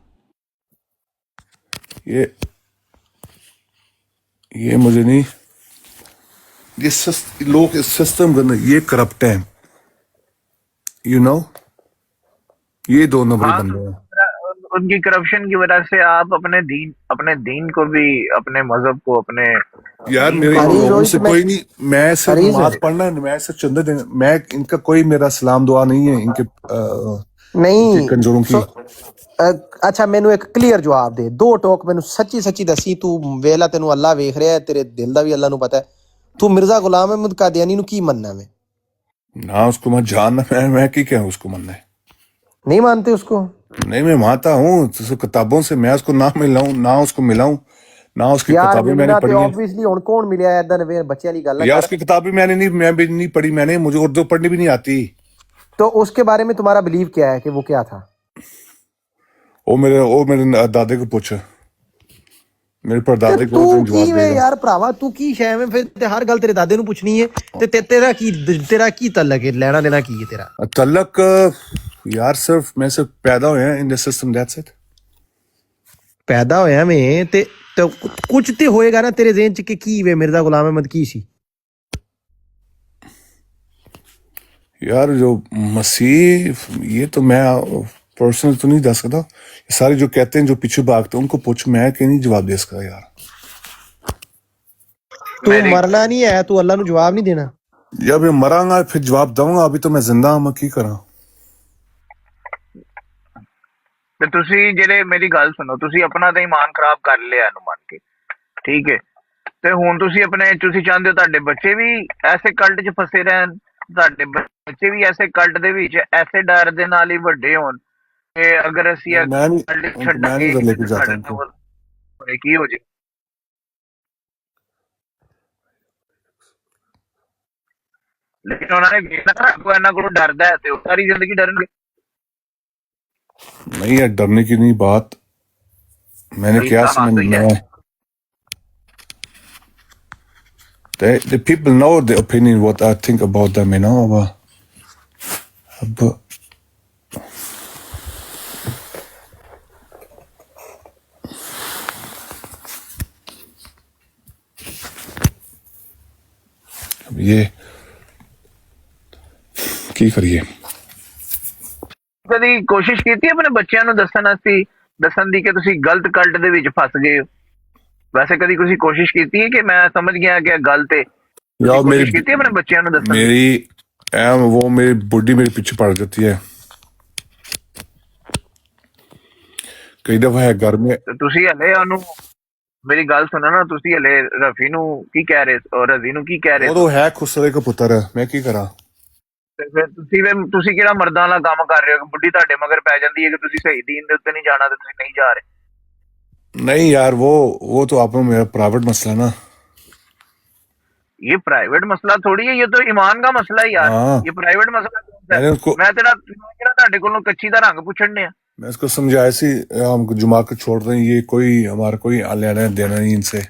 Speaker 2: ये मुझे नहीं, ये लोग इस सिस्टम करना ये करप्ट है, यू नो, ये 2 नंबरी बंदे हैं।
Speaker 3: उनकी करप्शन की वजह से आप अपने दीन को भी, अपने मजहब को, अपने
Speaker 2: यार मेरे लोगों से कोई नहीं, मैं सिर्फ नमाज पढ़ना, मैं सिर्फ चंदा देना, मैं इनका कोई मेरा सलाम दुआ नहीं है इनके
Speaker 1: नहीं
Speaker 2: कंजरों की।
Speaker 1: अच्छा मैनू एक क्लीयर जवाब दे, 2 टोक मैनू सच्ची दसी। तू वेला तेनू अल्लाह वेख रहा है, तेरे दिल दा भी अल्लाह नू पता है। तू मिर्जा गुलाम अहमद कादियानी नू की मनना है?
Speaker 2: ना उसको मैं जानना, मैं की क्या उसको मनना है?
Speaker 1: नहीं मानते उसको?
Speaker 2: नहीं मैं मानता हूँ किताबों से, मैं उसको ना मिला हूँ, ना उसको मिला हूँ, ना उसकी किताबें मैंने पढ़ी हैं।
Speaker 1: ऑब्वियसली हुन कौन मिलिया ऐदा ने बच्चे वाली गल
Speaker 2: या उसकी किताबें मैं भी नहीं पढ़ी, मैंने, मुझे उर्दू पढ़नी भी नहीं आती।
Speaker 1: तो उसके बारे में तुम्हारा बिलीव क्या है कि वो क्या था?
Speaker 2: वो मेरे दादे को पूछो, मेरे परदादे को
Speaker 1: तू
Speaker 2: जवाब
Speaker 1: की
Speaker 2: देगा।
Speaker 1: यार भरावा तू की शै में फिर ते हर गल तेरे दादे नू पुछनी है ते तेरा की तल्लक है, लेना देना की है तेरा?
Speaker 2: तल्लक यार सिर्फ मैं सिर्फ पैदा होया इन द सिस्टम, दैट्स इट।
Speaker 1: पैदा होया मैं ते तो कुछ ते होएगा ना तेरे ज़हन च कि की वे मिर्जा गुलाम अहमद की सी?
Speaker 2: यार जो मसीह, ये तो मैं पर्सनल तो नहीं दस सकता। सारे जो कहते हैं जो पीछे भागते हैं उनको पूछ, मैं कहीं नहीं जवाब दे सकता यार।
Speaker 1: तू मरना नहीं है, तू अल्लाह नू जवाब नहीं देना।
Speaker 2: जब मैं मरांगा फिर जवाब दूंगा, अभी तो मैं जिंदा हूं, मैं की करा।
Speaker 3: ਤੇ ਤੁਸੀਂ ਜਿਹੜੇ ਮੇਰੀ ਗੱਲ ਸੁਣੋ, ਤੁਸੀਂ ਆਪਣਾ ਤਾਂ ਈਮਾਨ ਖਰਾਬ ਕਰ ਲਿਆ ਇਹਨੂੰ ਮੰਨ ਕੇ, ਠੀਕ ਹੈ, ਤੇ ਹੁਣ ਤੁਸੀਂ ਚਾਹੁੰਦੇ ਹੋ ਤੁਹਾਡੇ ਬੱਚੇ ਵੀ ਐਸੇ ਕਲਟ 'ਚ ਫਸੇ ਰਹਿਣ, ਤੁਹਾਡੇ ਬੱਚੇ ਵੀ ਐਸੇ ਕਲਟ ਦੇ ਵਿੱਚ ਐਸੇ ਡਰ ਦੇ ਨਾਲ ਹੀ ਵੱਡੇ ਹੋਣ ਕਿ ਅਗਰ ਅਸੀਂ ਛੱਡਾਂਗੇ ਕੀ ਹੋ ਜੇ। ਲੇਕਿਨ ਉਹਨਾਂ ਨੇ ਵੇਖਣਾ ਕੋਈ ਇਹਨਾਂ ਕੋਲੋਂ ਡਰਦਾ ਹੈ ਤੇ ਉਹ ਸਾਰੀ ਜ਼ਿੰਦਗੀ ਡਰਨਗੇ।
Speaker 2: नहीं यार डरने की नहीं बात, मैंने क्या समझ the people know the opinion what I think about them, you know। अब ये की करिए।
Speaker 3: ਕਦੀ ਕੋਸ਼ਿਸ਼ ਕੀਤੀ ਆਪਣੇ ਬੱਚਿਆਂ ਨੂੰ ਦੱਸਣ ਦੀ ਕਿ ਤੁਸੀਂ ਗਲਤ ਕਲਟ ਦੇ ਵਿੱਚ ਫਸ ਗਏ ਹੋ? ਵੈਸੇ ਕਦੀ ਤੁਸੀਂ ਕੋਸ਼ਿਸ਼ ਕੀਤੀ ਹੈ ਕਿ ਮੈਂ ਸਮਝ ਗਿਆ ਕਿ ਗਲਤ ਹੈ?
Speaker 2: यार मेरी
Speaker 3: ਕੀਤੀ ਆਪਣੇ ਬੱਚਿਆਂ ਨੂੰ ਦੱਸਣ ਦੀ?
Speaker 2: वो मेरी बुढ़ी मेरे पीछे पड़ जाती है कई दफा है घर में।
Speaker 3: ਤੁਸੀਂ ਹਲੇ ਉਹਨੂੰ ਮੇਰੀ ਗੱਲ ਸੁਣੋ ਨਾ, ਤੁਸੀਂ ਹਲੇ ਰਫੀ ਨੂੰ ਕੀ ਕਹਿ ਰਹੇ ਔਰ ਰਜ਼ੀ ਨੂੰ ਕੀ ਕਹਿ ਰਹੇ?
Speaker 2: वो तो है खुसरे का पुत्र है, मैं की करा।
Speaker 3: ਤੇ ਫਿਰ ਤੁਸੀਂ ਕਿਹੜਾ ਮਰਦਾਂ ਵਾਲਾ ਕੰਮ ਕਰ ਰਹੇ ਹੋ? ਬੁੱਢੀ ਤੁਹਾਡੇ ਮਗਰ ਪੈ ਜਾਂਦੀ ਹੈ ਕਿ ਤੁਸੀਂ ਸਹੀ ਦੀਨ ਦੇ ਉੱਤੇ ਨਹੀਂ ਜਾਣਾ ਤੇ ਤੁਸੀਂ ਨਹੀਂ ਜਾ ਰਹੇ।
Speaker 2: नहीं यार वो तो आप मेरा प्राइवेट मसला ना।
Speaker 3: ये प्राइवेट मसला थोड़ी है, ये तो ईमान का मसला है यार।
Speaker 2: हाँ
Speaker 3: ये प्राइवेट मसला कौन सा
Speaker 2: मैंने
Speaker 3: है?
Speaker 2: उसको
Speaker 3: मैं तेरा ਤੁਹਾਡੇ ਕੋਲੋਂ ਕੱਚੀ ਦਾ ਰੰਗ ਪੁੱਛਣ ਨੇ।
Speaker 2: मैं उसको समझाया सी हम जुमा को छोड़ रहे हैं, ये कोई हमारा कोई लेना देना नहीं इनसे,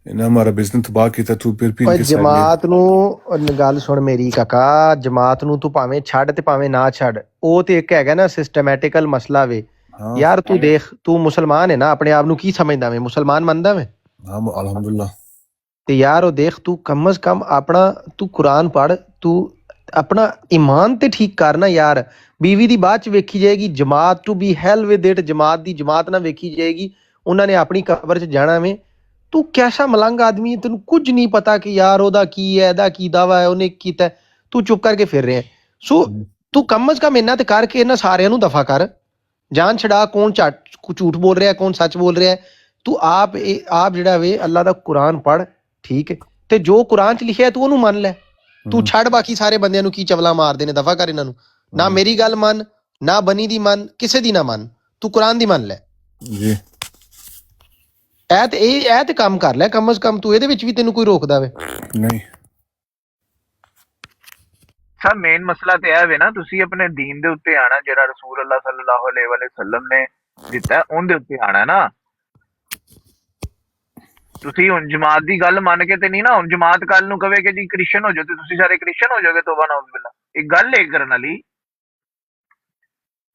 Speaker 2: इन्हें हमारा बिजनेस तबाह किया, तू फिर भी
Speaker 1: ਓਏ
Speaker 2: इनके साथ ले।
Speaker 1: ਜਮਾਤ ਨੂੰ ਗੱਲ ਸੁਣ ਮੇਰੀ ਕਾਕਾ, ਜਮਾਤ ਨੂੰ ਤੂੰ ਭਾਵੇਂ ਛੱਡ ਤੇ ਭਾਵੇਂ ਨਾ ਛੱਡ, ਉਹ ਤੇ ਇੱਕ ਹੈਗਾ ਨਾ ਸਿਸਟਮੈਟਿਕਲ ਮਸਲਾ ਵੇ
Speaker 2: हाँ
Speaker 1: ਯਾਰ। ਤੂੰ ਦੇਖ, ਤੂੰ ਮੁਸਲਮਾਨ ਹੈ ਨਾ, ਆਪਣੇ ਆਪ ਨੂੰ ਕੀ ਸਮਝਦਾ ਵੇ? ਮੁਸਲਮਾਨ ਮੰਨਦਾ ਵੇ?
Speaker 2: हाँ अल्हम्दुलिल्लाह।
Speaker 1: ਤੇ ਯਾਰ ਉਹ ਦੇਖ, ਤੂੰ ਕਮ ਸੇ ਕਮ ਆਪਣਾ ਤੂੰ ਕੁਰਾਨ ਪੜ੍ਹ, ਤੂੰ ਆਪਣਾ ਈਮਾਨ ਤੇ ਠੀਕ ਕਰ ਨਾ ਯਾਰ। ਬੀਵੀ ਦੀ ਬਾਅਦ ਚ ਵੇਖੀ ਜਾਏਗੀ, ਜਮਾਤ ਟੂ ਬੀ ਹੈਲ ਵਿਦ ਇਟ, ਜਮਾਤ ਦੀ ਜਮਾਤ ਨਾ ਵੇਖੀ ਜਾਏਗੀ, ਉਹਨਾਂ ਨੇ ਆਪਣੀ ਕਬਰ ਚ ਜਾਣਾ ਵੇ। ਤੂੰ ਕੈਸਾ ਮਲੰਗ ਆਦਮੀ ਹੈ, ਤੈਨੂੰ ਕੁਝ ਨਹੀਂ ਪਤਾ ਕਿ ਯਾਰ ਉਹਦਾ ਕੀ ਹੈ, ਇਹਦਾ ਕੀ ਦਾਵਾ ਹੈ, ਉਹਨੇ ਕੀਤਾ ਹੈ। ਤੂੰ ਚੁੱਪ ਕਰਕੇ ਫਿਰ ਰਿਹਾ। ਸੋ ਤੂੰ ਕਮ ਸੇ ਕਮ ਇਹਨਾਂ ਤੇ ਕਰਕੇ ਇਹਨਾਂ ਸਾਰਿਆਂ ਨੂੰ ਦਫਾ ਕਰ, ਜਾਨ ਛਡਾ। ਕੌਣ ਝੂਠ ਬੋਲ ਰਿਹਾ, ਕੌਣ ਸੱਚ ਬੋਲ ਰਿਹਾ? ਤੂੰ ਆਪ ਜਿਹੜਾ ਵੇ ਅੱਲਾ ਦਾ ਕੁਰਾਨ ਪੜ੍ਹ, ਠੀਕ ਹੈ, ਤੇ ਜੋ ਕੁਰਾਨ ਚ ਲਿਖਿਆ ਤੂੰ ਉਹਨੂੰ ਮੰਨ ਲੈ। ਤੂੰ ਛੱਡ ਬਾਕੀ ਸਾਰੇ ਬੰਦਿਆਂ ਨੂੰ ਕੀ ਚਵਲਾ ਮਾਰਦੇ ਨੇ, ਦਫਾ ਕਰ ਇਹਨਾਂ ਨੂੰ। ਨਾ ਮੇਰੀ ਗੱਲ ਮੰਨ, ਨਾ ਬਨੀ ਦੀ ਮੰਨ, ਕਿਸੇ ਦੀ ਨਾ ਮੰਨ, ਤੂੰ ਕੁਰਾਨ ਦੀ ਮੰਨ ਲੈ।
Speaker 2: जी
Speaker 1: ਇਹ ਤੇ ਕੰਮ ਕਰ ਲੈ ਕਮ ਸੇ ਕਮ। ਤੂੰ ਇਹਦੇ ਵਿੱਚ ਵੀ ਤੈਨੂੰ ਕੋਈ ਰੋਕਦਾ ਵੇ?
Speaker 2: नहीं
Speaker 3: ਸਰ ਮੇਨ ਮਸਲਾ ਤੇ ਇਹ ਵੇ ਨਾ, ਤੁਸੀਂ ਆਪਣੇ ਦੀਨ ਦੇ ਉੱਤੇ ਆਣਾ, ਜਿਹੜਾ ਰਸੂਲ ਅੱਲਾਹ ਸੱਲੱਲਾਹੁ ਅਲੈਹਿ ਵਸੱਲਮ ਨੇ ਦਿੱਤਾ ਉਹਦੇ ਉੱਤੇ ਆਣਾ ਨਾ। ਤੁਸੀਂ ਹੁਣ ਜਮਾਤ ਦੀ ਗੱਲ ਮੰਨ ਕੇ ਤੇ ਨਹੀਂ ਨਾ, ਹੁਣ ਜਮਾਤ ਕੱਲ ਨੂੰ ਕਵੇ ਕਿ ਜੀ ਕ੍ਰਿਸਚਨ ਹੋ ਜਾਓ ਤੇ ਤੁਸੀਂ ਸਾਰੇ ਕ੍ਰਿਸਚਨ ਹੋ ਜਾਓਗੇ, ਤੋਬਾ ਨਾਉਜ਼ ਬਿल्ला। ਇੱਕ ਗੱਲ ਏ ਕਰਨ ਵਾਲੀ,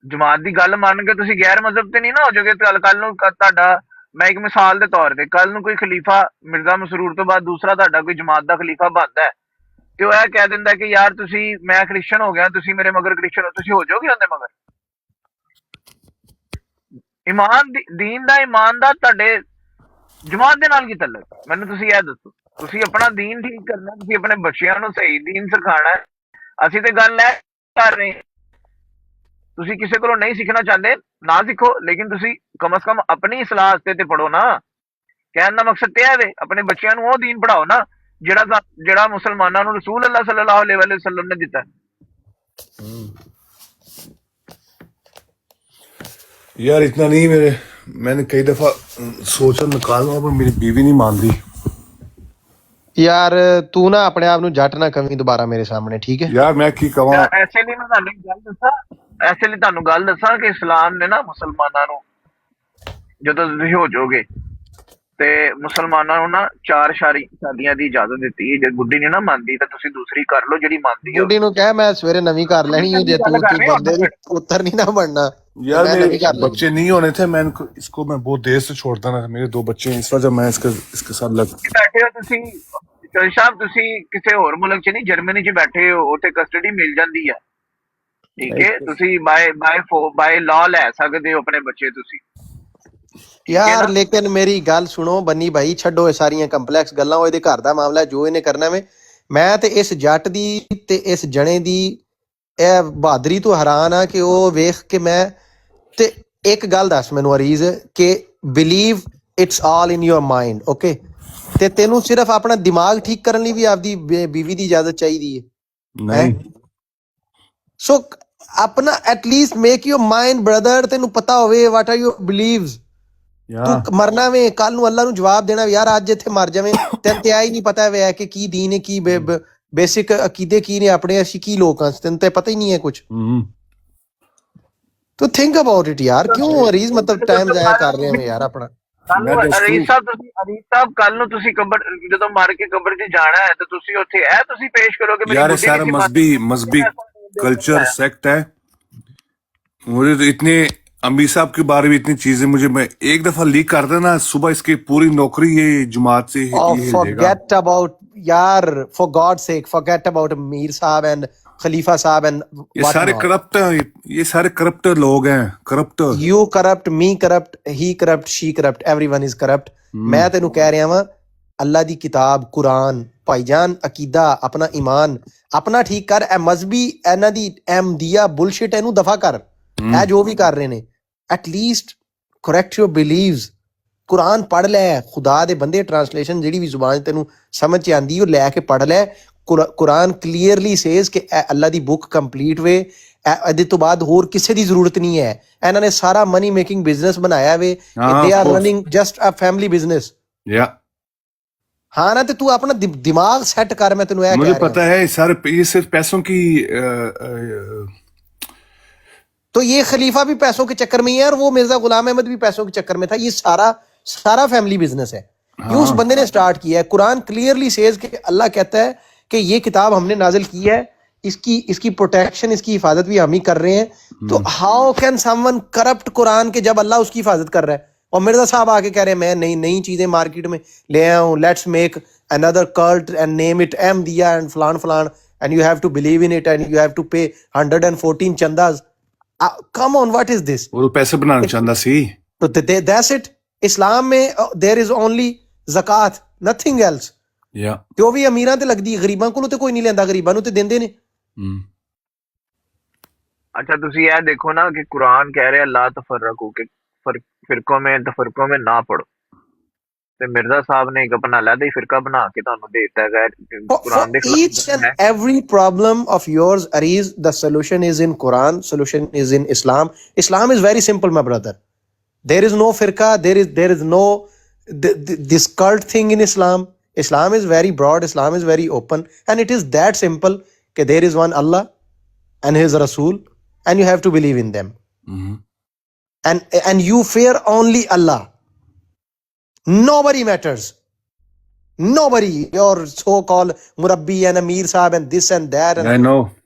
Speaker 3: ਜਮਾਤ ਦੀ ਗੱਲ ਮੰਨ ਕੇ ਤੁਸੀਂ ਗੈਰ ਮਜ਼ਹਬ ਤੇ ਨਹੀਂ ਨਾ ਹੋ ਜਾਓਗੇ। ਕੱਲ ਨੂੰ ਤੁਹਾਡਾ, ਮੈਂ ਇੱਕ ਮਿਸਾਲ ਦੇ ਤੌਰ ਤੇ, ਕੱਲ ਨੂੰ ਕੋਈ ਖਲੀਫਾ ਮਿਰਜ਼ਾ ਮਸਰੂਰ ਤੋਂ ਬਾਅਦ ਦੂਸਰਾ ਤੁਹਾਡਾ ਕੋਈ ਜਮਾਤ ਦਾ ਖਲੀਫਾ ਬਣਦਾ ਹੈ, ਤੇ ਉਹ ਇਹ ਕਹਿ ਦਿੰਦਾ ਕਿ ਯਾਰ ਤੁਸੀਂ, ਮੈਂ ਕ੍ਰਿਸਚਨ ਹੋ ਗਿਆ, ਤੁਸੀਂ ਮੇਰੇ ਮਗਰ ਕ੍ਰਿਸਚਨ ਹੋ, ਤੁਸੀਂ ਹੋ ਜਾਓਗੇ ਉਹਦੇ ਮਗਰ? ਦੀਨ ਦਾ ਈਮਾਨ ਦਾ ਤੁਹਾਡੇ ਜਮਾਤ ਦੇ ਨਾਲ ਕੀ ਤਲਕ? ਮੈਨੂੰ ਤੁਸੀਂ ਇਹ ਦੱਸੋ। ਤੁਸੀਂ ਆਪਣਾ ਦੀਨ ਠੀਕ ਕਰਨਾ, ਤੁਸੀਂ ਆਪਣੇ ਬੱਚਿਆਂ ਨੂੰ ਸਹੀ ਦੀਨ ਸਿਖਾਉਣਾ। ਅਸੀਂ ਤੇ ਗੱਲ ਇਹ ਕਰ ਰਹੇ, ਤੁਸੀਂ ਕਿਸੇ ਕੋਲੋਂ ਨਹੀਂ ਸਿੱਖਣਾ ਚਾਹੁੰਦੇ ਨਾ ਸਿੱਖੋ, ਲੇਕਿਨ ਤੁਸੀਂ ਕਮ ਸੇ ਕਮ ਆਪਣੀ ਇਸਲਾਹ ਵਾਸਤੇ ਤੇ ਪੜੋ ਨਾ। ਕਹਿਣ ਦਾ ਮਕਸਦ ਤੇ ਇਹ ਵੇ, ਆਪਣੇ ਬੱਚਿਆਂ ਨੂੰ ਉਹ ਦੀਨ ਪੜਾਓ ਨਾ ਜਿਹੜਾ ਮੁਸਲਮਾਨਾਂ ਨੂੰ ਰਸੂਲ ਅੱਲਾਹ ਸੱਲੱਲਾਹੁ ਅਲੈਹਿ ਵਸੱਲਮ ਨੇ ਦਿੱਤਾ।
Speaker 2: यार इतना नहीं, मैंने कई दफा सोचा निकालना, पर मेरी बीवी नहीं मान रही।
Speaker 1: ਯਾਰ ਤੂੰ ਨਾ ਆਪਣੇ ਆਪ ਨੂੰ ਜੱਟ ਨਾ ਕਵੀਂ ਦੁਬਾਰਾ ਮੇਰੇ ਸਾਹਮਣੇ, ਠੀਕ ਹੈ?
Speaker 2: यार मैं की कवा,
Speaker 3: ਐਸੇ ਲਈ ਮੈਂ ਤੁਹਾਨੂੰ ਗੱਲ ਦੱਸਾਂ, ਐਸੇ ਲਈ ਤੁਹਾਨੂੰ ਗੱਲ ਦੱਸਾਂ ਕਿ ਇਸਲਾਮ ਨੇ ਨਾ ਮੁਸਲਮਾਨਾਂ ਨੂੰ, ਜਦੋਂ ਤੁਸੀਂ ਹੋ ਜਾਓਗੇ ਤੇ ਮੁਸਲਮਾਨਾਂ ਨੂੰ ਨਾ 4 ਸ਼ਾਦੀਆਂ ਦੀ ਇਜਾਜ਼ਤ ਦਿੱਤੀ ਹੈ। ਜੇ ਗੁੱਡੀ ਨਹੀਂ ਨਾ ਮੰਨਦੀ ਤਾਂ ਤੁਸੀਂ ਦੂਸਰੀ ਕਰ ਲਓ ਜਿਹੜੀ ਮੰਨਦੀ ਹੈ।
Speaker 1: ਬੁੱਢੀ ਨੂੰ ਕਹਿ ਮੈਂ ਸਵੇਰੇ ਨਵੀਂ ਕਰ ਲੈਣੀ ਹੈ, ਜੇ ਤੂੰ ਬੰਦੇ ਦੇ ਉੱਤਰ ਨਹੀਂ ਨਾ ਬਣਨਾ।
Speaker 2: यार
Speaker 1: मैं
Speaker 2: मेरे
Speaker 1: नवी कर लूंगी।
Speaker 2: बच्चे नहीं होने थे, मैं इसको मैं बहुत देर से छोड़ता ना, मेरे 2 बच्चे हैं, इस वजह मैं इसके साथ लग।
Speaker 3: ਬੈਠੇ ਹੋ ਤੁਸੀਂ ਚੌਧਰੀ ਸਾਹਿਬ, ਤੁਸੀਂ ਕਿਸੇ ਹੋਰ ਮੁਲਕ 'ਚ ਨਹੀਂ, ਜਰਮਨੀ 'ਚ ਬੈਠੇ ਹੋ, ਉੱਥੇ ਕਸਟਡੀ ਮਿਲ ਜਾਂਦੀ ਹੈ, ਠੀਕ ਹੈ? ਤੁਸੀਂ ਬਾਏ ਲਾਅ ਲੈ ਸਕਦੇ ਹੋ ਆਪਣੇ ਬੱਚੇ ਤੁਸੀਂ।
Speaker 1: ਯਾਰ ਲੇਕਿਨ ਮੇਰੀ ਗੱਲ ਸੁਣੋ ਬੰਨੀ ਭਾਈ, ਛੱਡੋ ਇਹ ਸਾਰੀਆਂ ਕੰਪਲੈਕਸ ਗੱਲਾਂ, ਉਹ ਇਹਦੇ ਘਰ ਦਾ ਮਾਮਲਾ, ਜੋ ਇਹਨੇ ਕਰਨਾ ਵੇ। ਮੈਂ ਤੇ ਇਸ ਜੱਟ ਦੀ ਤੇ ਇਸ ਜਣੇ ਦੀ ਇਹ ਬਹਾਦਰੀ ਤੋਂ ਹੈਰਾਨ ਆ ਕਿ ਉਹ ਵੇਖ ਕੇ ਮੈਂ ਤੇ ਇੱਕ ਗੱਲ ਦੱਸ ਮੈਨੂੰ ਅਰੀਜ਼, ਕਿ believe it's all in your mind, okay? ਤੇ ਤੈਨੂੰ ਸਿਰਫ ਆਪਣਾ ਦਿਮਾਗ ਠੀਕ ਕਰਨ ਲਈ ਵੀ ਆਪਦੀ ਬੀਵੀ ਦੀ ਇਜਾਜ਼ਤ ਚਾਹੀਦੀ ਹੈ?
Speaker 2: नहीं
Speaker 1: ਸੋ ਆਪਣਾ at least make your mind brother, ਤੈਨੂੰ ਪਤਾ ਹੋਵੇ ਵਾਟ ਆਰ ਯੂਰ ਬਿਲੀਵਸ।
Speaker 2: यार
Speaker 1: ਤੂੰ ਮਰਨਾ ਵੇ, ਕੱਲ ਨੂੰ ਅੱਲਾ ਨੂੰ ਜਵਾਬ ਦੇਣਾ ਯਾਰ, ਅੱਜ ਇੱਥੇ ਮਰ ਜਾਵੇਂ ਤੈਨੂੰ ਤੇ ਆ ਹੀ ਨਹੀਂ ਪਤਾ ਵੇ ਕਿ ਕੀ ਦੀਨ ਹੈ, ਕੀ ਬੇਸਿਕ ਅਕੀਦੇ ਕੀ ਨੇ ਆਪਣੇ, ਅਸੀਂ ਕੀ ਲੋਕ ਹਾਂ, ਤੈਨੂੰ ਤੇ ਪਤਾ ਹੀ ਨਹੀਂ ਹੈ ਕੁਝ। ਤੂੰ ਥਿੰਕ ਅਬਾਊਟ ਇਟ ਯਾਰ, ਕਿਉਂ ਅਰੀਜ਼ ਮਤਲਬ ਟਾਈਮ ਜ਼ਾਇਆ ਕਰ ਰਹੇ ਹੋ ਯਾਰ ਆਪਣਾ?
Speaker 3: ਅਰੀਜ਼ ਸਾਹਿਬ ਕੱਲ ਨੂੰ ਤੁਸੀਂ ਕਬਰ, ਜਦੋਂ ਮਰ ਕੇ ਕਬਰ 'ਚ ਜਾਣਾ ਹੈ ਤਾਂ ਤੁਸੀਂ ਉੱਥੇ ਤੁਸੀਂ ਪੇਸ਼ ਕਰੋਗੇ ਮੇਰੀ
Speaker 2: यार
Speaker 3: ਬੁੱਢੀ
Speaker 2: सारा
Speaker 3: नहीं थी,
Speaker 2: मजहबी कल्चर सेक्ट है। मुझे तो इतने अमीर साहब के बारे में इतनी चीजें, मुझे मैं एक दफा लीक कर देना सुबह, इसकी पूरी नौकरी ये जमात से ही
Speaker 1: Oh,
Speaker 2: देगा।
Speaker 1: forget about यार, for God's sake, forget about Mir Sahab and Khalifa Sahab and
Speaker 2: ये सारे
Speaker 1: whatnot.
Speaker 2: करप्ट हैं, ये सारे करप्ट लोग हैं, corrupt.
Speaker 1: You corrupt, me corrupt, he corrupt, she corrupt, everyone is corrupt. ਮੈਂ ਤੈਨੂੰ ਕਹਿ ਰਿਹਾ ਵਾਂ, ਅੱਲਾ ਦੀ ਕਿਤਾਬ, ਕੁਰਾਨ, ਭਾਈਜਾਨ, ਅਕੀਦਾ, ਆਪਣਾ ਈਮਾਨ ਆਪਣਾ ਠੀਕ ਕਰ। ਇਹ ਮਜ਼ਹਬੀ ਇਹਨਾਂ ਦੀ ਅਹਿਮਦੀਆ ਬੁਲਸ਼ਿਟ, ਇਹਨੂੰ ਦਫਾ ਕਰ। ਇਹ ਜੋ ਵੀ ਕਰ ਰਹੇ ਨੇ, at least correct your believes. Quran ਪੜ੍ਹ ਲੈ, ਖੁਦਾ ਦੇ ਬੰਦੇ, ਟਰਾਂਸਲੇਸ਼ਨ ਜਿਹੜੀ ਵੀ ਜ਼ੁਬਾਨ ਤੈਨੂੰ ਸਮਝ ਚ ਆਂਦੀ ਉਹ ਲੈ ਕੇ ਪੜ੍ਹ ਲੈ। ਕੁਰਾਨ ਕਲੀਅਰਲੀ ਸੇਜ਼ ਕਿ ਇਹ ਅੱਲਾ ਦੀ ਬੁੱਕ ਕੰਪਲੀਟ ਵੇ, ਇਹਦੇ ਤੋਂ ਬਾਅਦ ਹੋਰ ਕਿਸੇ ਦੀ ਜ਼ਰੂਰਤ ਨਹੀਂ ਹੈ। ਇਹਨਾਂ ਨੇ ਸਾਰਾ ਮਨੀ ਮੇਕਿੰਗ ਬਿਜ਼ਨਸ ਬਣਾਇਆ ਵੇ, they are running just a family business.
Speaker 2: या
Speaker 1: हाँ ना, तो तू अपना दिमाग सेट कर, मैं तेन
Speaker 2: मुझे पता है सारे ये सिर्फ पैसों की
Speaker 1: तो ये खलीफा भी पैसों के चक्कर में ही है, और वो मिर्जा गुलाम अहमद भी पैसों के चक्कर में था। ये सारा फैमिली बिजनेस है। ये उस बंदे ने स्टार्ट किया है। कुरान क्लियरली सेज कि अल्लाह कहता है कि ये किताब हमने नाजिल की है, इसकी प्रोटेक्शन, इसकी हिफाजत भी हम ही कर रहे हैं। तो how can someone corrupt Quran के जब अल्लाह उसकी हिफाजत कर रहा है? और मिर्जा साहब आके कह रहे हैं मैं नई चीजें मार्केट में ले आया हूँ, let's make another cult and name it Ahmadiyya and फलान and you have to believe in it and you have to pay 114 चंदाज। Come on, what is this?
Speaker 2: वो पैसे बनाना चाहता सी।
Speaker 1: तो दैट्स इट। इस्लाम में देयर इज ओनली ज़कात, nothing else.
Speaker 2: या
Speaker 1: जो भी अमीरां ते लगदी, गरीबां कोलों ते कोई नहीं लेंदा, गरीबां ਨੂੰ ਤੇ ਦਿੰਦੇ ਨੇ।
Speaker 3: अच्छा ਤੁਸੀਂ ਇਹ ਦੇਖੋ ना कि कुरान कह रहे अल्लाह तफर्रकू के फिरकों में ना पढ़ो, ਤੇ मिर्जा साहब ने एक अपना अलग ही फिरका बना के ਤੁਹਾਨੂੰ ਦੇ ਦਿੱਤਾ है कुरान ਦੇ
Speaker 1: For each and every problem of yours, Aries, the solution is in Quran, solution is in Islam. Islam is very simple, my brother. There is no firqa, there is no this cult thing in Islam. Islam is very broad, Islam is very open, and it is that simple that there is one Allah and his Rasul, and you have to believe in them. And you fear only Allah. Nobody matters. Nobody. Your so-called Murabbi and Amir Saab and this and that and
Speaker 2: I know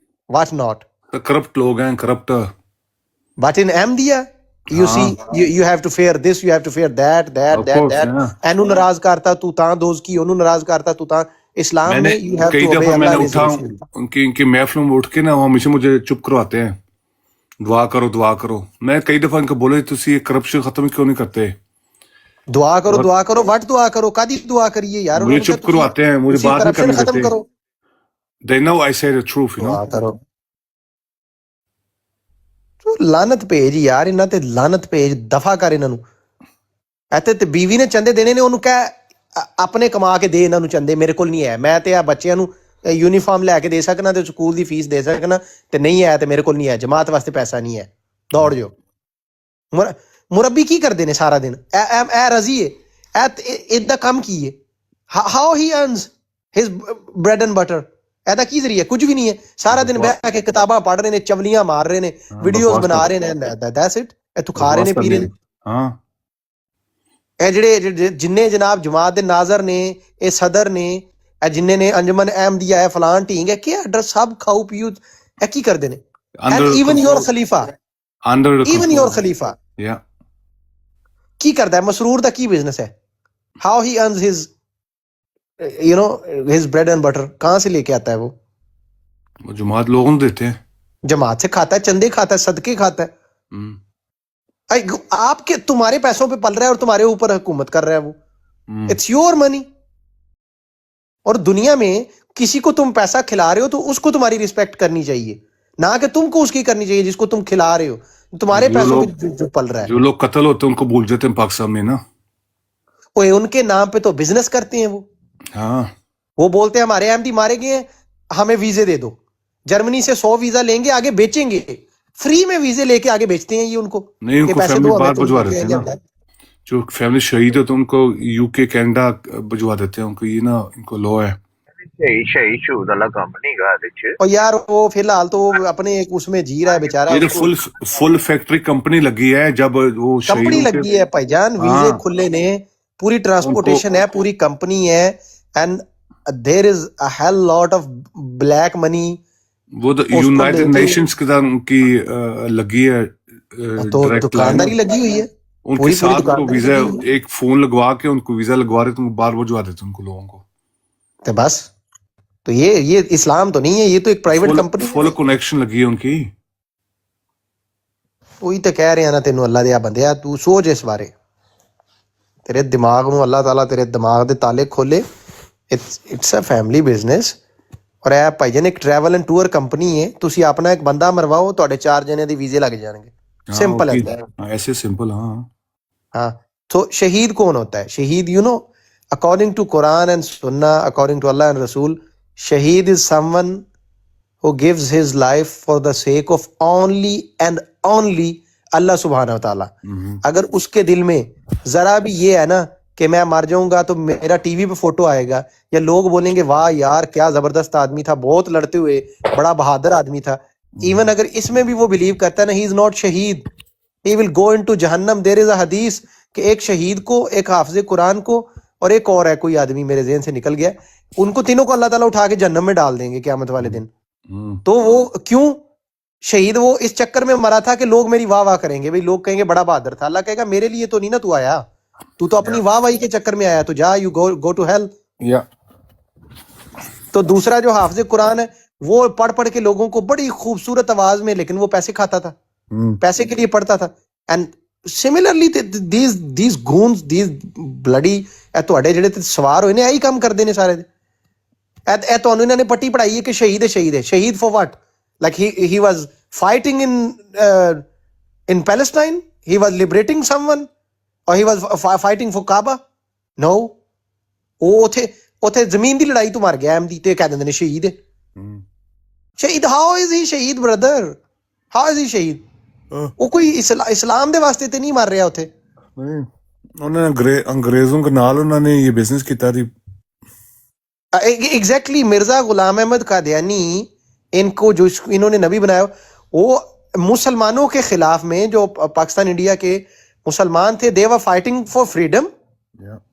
Speaker 1: what not.
Speaker 2: the corrupt लोग हैं, corrupt.
Speaker 1: But in Ahmadiyya, you see, you have to fear this, you have to fear that. And नाराज करता तू ता दोस्त की, ओनू नाराज करता तू ता। इस्लाम में you have
Speaker 2: कई
Speaker 1: to obey
Speaker 2: दफा मैंने
Speaker 1: Allah and
Speaker 2: उठा
Speaker 1: His Rasul.
Speaker 2: उनकी महफिलों में उठ के ना वो हमेशा मुझे चुप करवाते हैं, दुआ करो। मैं कई दफा इनको बोले तुसी ये करप्शन खत्म क्यों नहीं करते?
Speaker 1: दुआ करो, व्हाट दुआ करो, कादी दुआ करिए यार?
Speaker 2: मुझे चुप करवाते हैं, मुझे बात नहीं करने
Speaker 1: खत्म
Speaker 2: देते।
Speaker 1: करो,
Speaker 2: They know I say the truth, you know.
Speaker 1: दुआ करो। तो लानत भेज यार, इन्हां ते लानत भेज, दफा कर इन्हां नूं। ਇੱਥੇ ਤੇ ਬੀਵੀ ਨੇ ਚੰਦੇ ਦੇਣੇ ਨੇ, ਉਹਨੂੰ ਕਹਿ ਆਪਣੇ ਕਮਾ ਕੇ ਦੇ ਇਹਨਾਂ ਨੂੰ ਚੰਦੇ, ਮੇਰੇ ਕੋਲ ਨਹੀਂ ਹੈ। ਮੈਂ ਤੇ ਆ ਬੱਚਿਆਂ ਨੂੰ ਯੂਨੀਫਾਰਮ ਲੈ ਕੇ ਦੇ ਸਕਣਾ ਤੇ ਸਕੂਲ ਦੀ ਫੀਸ ਦੇ ਸਕਣਾ, ਤੇ ਨਹੀਂ ਹੈ ਤੇ ਮੇਰੇ ਕੋਲ ਨਹੀਂ ਹੈ, ਜਮਾਤ ਵਾਸਤੇ ਪੈਸਾ ਨਹੀਂ ਹੈ, ਦੌੜ ਜਾਓ। ਮੁਰੱਬੀ ਕੀ ਕਰਦੇ ਨੇ ਸਾਰਾ ਦਿਨ? ਇਹ ਰਜ਼ੀ ਹੈ, ਇਹਦਾ ਕੰਮ ਕੀ ਹੈ? How he earns his bread and butter? ਇਹਦਾ ਕੀ ਜ਼ਰੀਆ? ਕੁਝ ਵੀ ਨਹੀਂ ਹੈ। ਸਾਰਾ ਦਿਨ ਬਹਿ ਕੇ ਕਿਤਾਬਾਂ ਪੜ੍ਹ ਰਹੇ ਨੇ, ਚਵਲੀਆਂ ਮਾਰ ਰਹੇ ਨੇ, ਵੀਡੀਓਜ਼ ਬਣਾ ਰਹੇ ਨੇ, ਦੈਟਸ ਇਟ। ਇੱਥੋਂ ਖਾ ਰਹੇ ਨੇ, ਪੀ ਰਹੇ ਨੇ।
Speaker 2: ਹਾਂ,
Speaker 1: ਇਹ ਜਿਹੜੇ ਜਿੰਨੇ ਜਨਾਬ ਜਮਾਤ ਦੇ ਨਾਜ਼ਰ ਨੇ, ਇਹ ਸਦਰ ਨੇ, ਇਹ ਜਿੰਨੇ ਨੇ ਅੰਜਮਨ ਅਹਿਮਦੀਆ ਹੈ, ਫਲਾਨ ਢੀਂਗ ਹੈ, ਕੀ ਐਡਰੈਸ ਸਭ ਖਾਓ ਪੀਓ, ਇਹ ਕੀ ਕਰਦੇ ਨੇ? ਐਂਡ ਈਵਨ ਯੋਰ ਖਲੀਫਾ, ਈਵਨ ਯੋਰ ਖਲੀਫਾ ਕੀ ਕਰਦਾ ਹੈ? ਮਸਰੂਰ ਦਾ ਕੀ ਬਿਜ਼ਨਸ ਹੈ? How he earns his his bread and butter? कहाँ से लेके आता है वो?
Speaker 2: जमात लोगों को देते हैं,
Speaker 1: जमात से खाता है, चंदे खाता है, सदके खाता है। आपके तुम्हारे पैसों पे पल रहा है और तुम्हारे ऊपर हुकूमत कर रहा है वो। It's your money. और दुनिया में किसी को तुम पैसा खिला रहे हो तो उसको तुम्हारी रिस्पेक्ट करनी चाहिए, ना कि तुमको उसकी करनी चाहिए जिसको तुम खिला रहे हो। तुम्हारे पैसों पे जो पल रहा है।
Speaker 2: जो लोग कत्ल होते हैं उनको भूल जाते हैं पाकिस्तान में ना।
Speaker 1: ओए उनके नाम पे तो बिजनेस करते हैं वो।
Speaker 2: हाँ,
Speaker 1: वो बोलते हैं हमारे अहमदी मारे गए हैं, हमें वीजे दे दो। जर्मनी से 100 वीजा लेंगे, आगे बेचेंगे, फ्री में वीजे लेके आगे बेचते हैं ये उनको।
Speaker 2: नहीं, उनको फैमिली बाहर भिजवा देते हैं ना। जो फैमिली शहीद है तो उनको यूके कनाडा भिजवा देते हैं उनको। ये ना इनको लॉ है।
Speaker 3: शहीद शूद वाला काम नहीं गा दे।
Speaker 1: और यार वो फिलहाल तो अपने एक उसमें जी रहा है बेचारा।
Speaker 2: ये तो फुल फैक्ट्री कंपनी लगी है। जब वो
Speaker 1: कंपनी लगी है भाईजान, वीजे खुले ने, पूरी ट्रांसपोर्टेशन है, पूरी कंपनी है, and there is a hell lot of black money.
Speaker 2: वो तो यूनाइटेड नेशंस की लगी है,
Speaker 1: तो दुकानदारी लगी हुई है
Speaker 2: उनके साथ। उनको वीजा, एक फोन लगवा के उनको वीजा लगवा रहे, तुमको बार भिजवा देते उनको लोगों को।
Speaker 1: तो बस, तो ये इस्लाम तो नहीं है, ये तो एक प्राइवेट कंपनी।
Speaker 2: फुल कनेक्शन लगी है उनकी।
Speaker 1: वही तो कह रहे हैं ना तेनू अल्लाह दे बंदे, तू सोच इस बारे। तेरे दिमाग ਨੂੰ अल्लाह ताला तेरे दिमाग ਦੇ ਤਾਲੇ ਖੋਲੇ। It's a family business. और ਇਹ ਭਾਈਜਨ ਇੱਕ ਟਰੈਵਲ ਐਂਡ ਟੂਰ ਕੰਪਨੀ ਹੈ। ਤੁਸੀਂ ਆਪਣਾ ਇੱਕ ਬੰਦਾ ਮਰਵਾਓ, ਤੁਹਾਡੇ 4 ਜਣੇ ਦੇ ਵੀਜ਼ੇ ਲੱਗ जाएंगे। सिंपल है,
Speaker 2: ऐसे सिंपल।
Speaker 1: हाँ। तो शहीद कौन होता है? शहीद, according to Quran and Sunnah, according to Allah and Rasul, shaheed is someone who gives his life for the sake of only and only Allah subhanahu wa ta'ala। अगर उसके दिल में जरा भी ये है ना कि मैं मर जाऊंगा तो मेरा टीवी पे फोटो आएगा, या लोग बोलेंगे वाह यार क्या जबरदस्त आदमी था, बहुत लड़ते हुए, बड़ा बहादुर आदमी था, इवन अगर इसमें भी वो बिलीव करता है ना, ही इज नॉट शहीद, ही विल गो इनटू जहन्नम। देयर इज अ हदीस कि एक शहीद को, एक हाफिज कुरान को, और एक और है कोई आदमी, मेरे ज़हन से निकल गया, उनको तीनों को अल्लाह ताला उठा के जहन्नम में डाल देंगे क़यामत वाले दिन। तो वो क्यों शहीद, वो इस चक्कर में मरा था कि लोग मेरी वाह वाह करेंगे, भाई लोग कहेंगे बड़ा बहादुर था। अल्लाह कहेगा मेरे लिए तो नहीं ना तू आया, तू तो अपनी वाह वाही के चक्कर में आया, तो जा, यू गो टू हेल।
Speaker 2: या
Speaker 1: तो दूसरा जो हाफिज कुरान है वो पढ़ पढ़ के लोगों को बड़ी खूबसूरत आवाज में, लेकिन वो पैसे खाता था, पैसे के लिए पढ़ता था। And similarly these goons, these bloody ਤੁਹਾਡੇ ਜਿਹੜੇ ਤੇ ਸਵਾਰ ਹੋਏ ਨੇ ਇਹੀ ਕੰਮ ਕਰਦੇ ਨੇ ਸਾਰੇ ਦੇ। ਇਹ ਤੁਹਾਨੂੰ ਇਹਨਾਂ ਨੇ ਪੱਟੀ ਪੜਾਈ ਹੈ ਕਿ ਸ਼ਹੀਦ ਹੈ, ਸ਼ਹੀਦ ਹੈ, ਸ਼ਹੀਦ for what? Like he was fighting in Palestine, he was liberating someone, or he was fighting for Kaaba? No, ਉਹ ਉਥੇ ਜ਼ਮੀਨ ਦੀ ਲੜਾਈ ਤੋਂ ਮਰ ਗਿਆ ਐਮਦੀ, ਤੇ ਕਹਿ ਦਿੰਦੇ ਨੇ ਸ਼ਹੀਦ ਹੈ। ਸ਼ਹੀਦ, how is he ਸ਼ਹੀਦ brother? How is he ਸ਼ਹੀਦ? ਉਹ ਕੋਈ ਇਸਲਾਮ ਦੇ ਵਾਸਤੇ ਤੇ ਨਹੀਂ ਮਰ ਰਿਹਾ ਉਥੇ।
Speaker 2: नहीं, उन्होंने अंग्रेजों के नाल उन्होंने ये बिजनेस किया थी।
Speaker 1: एग्जैक्टली, मिर्जा गुलाम अहमद कादियानी, इनको जो इन्होंने नबी बनाया, वो मुसलमानों के खिलाफ में, जो पाकिस्तान इंडिया के मुसलमान थे, they were fighting for freedom.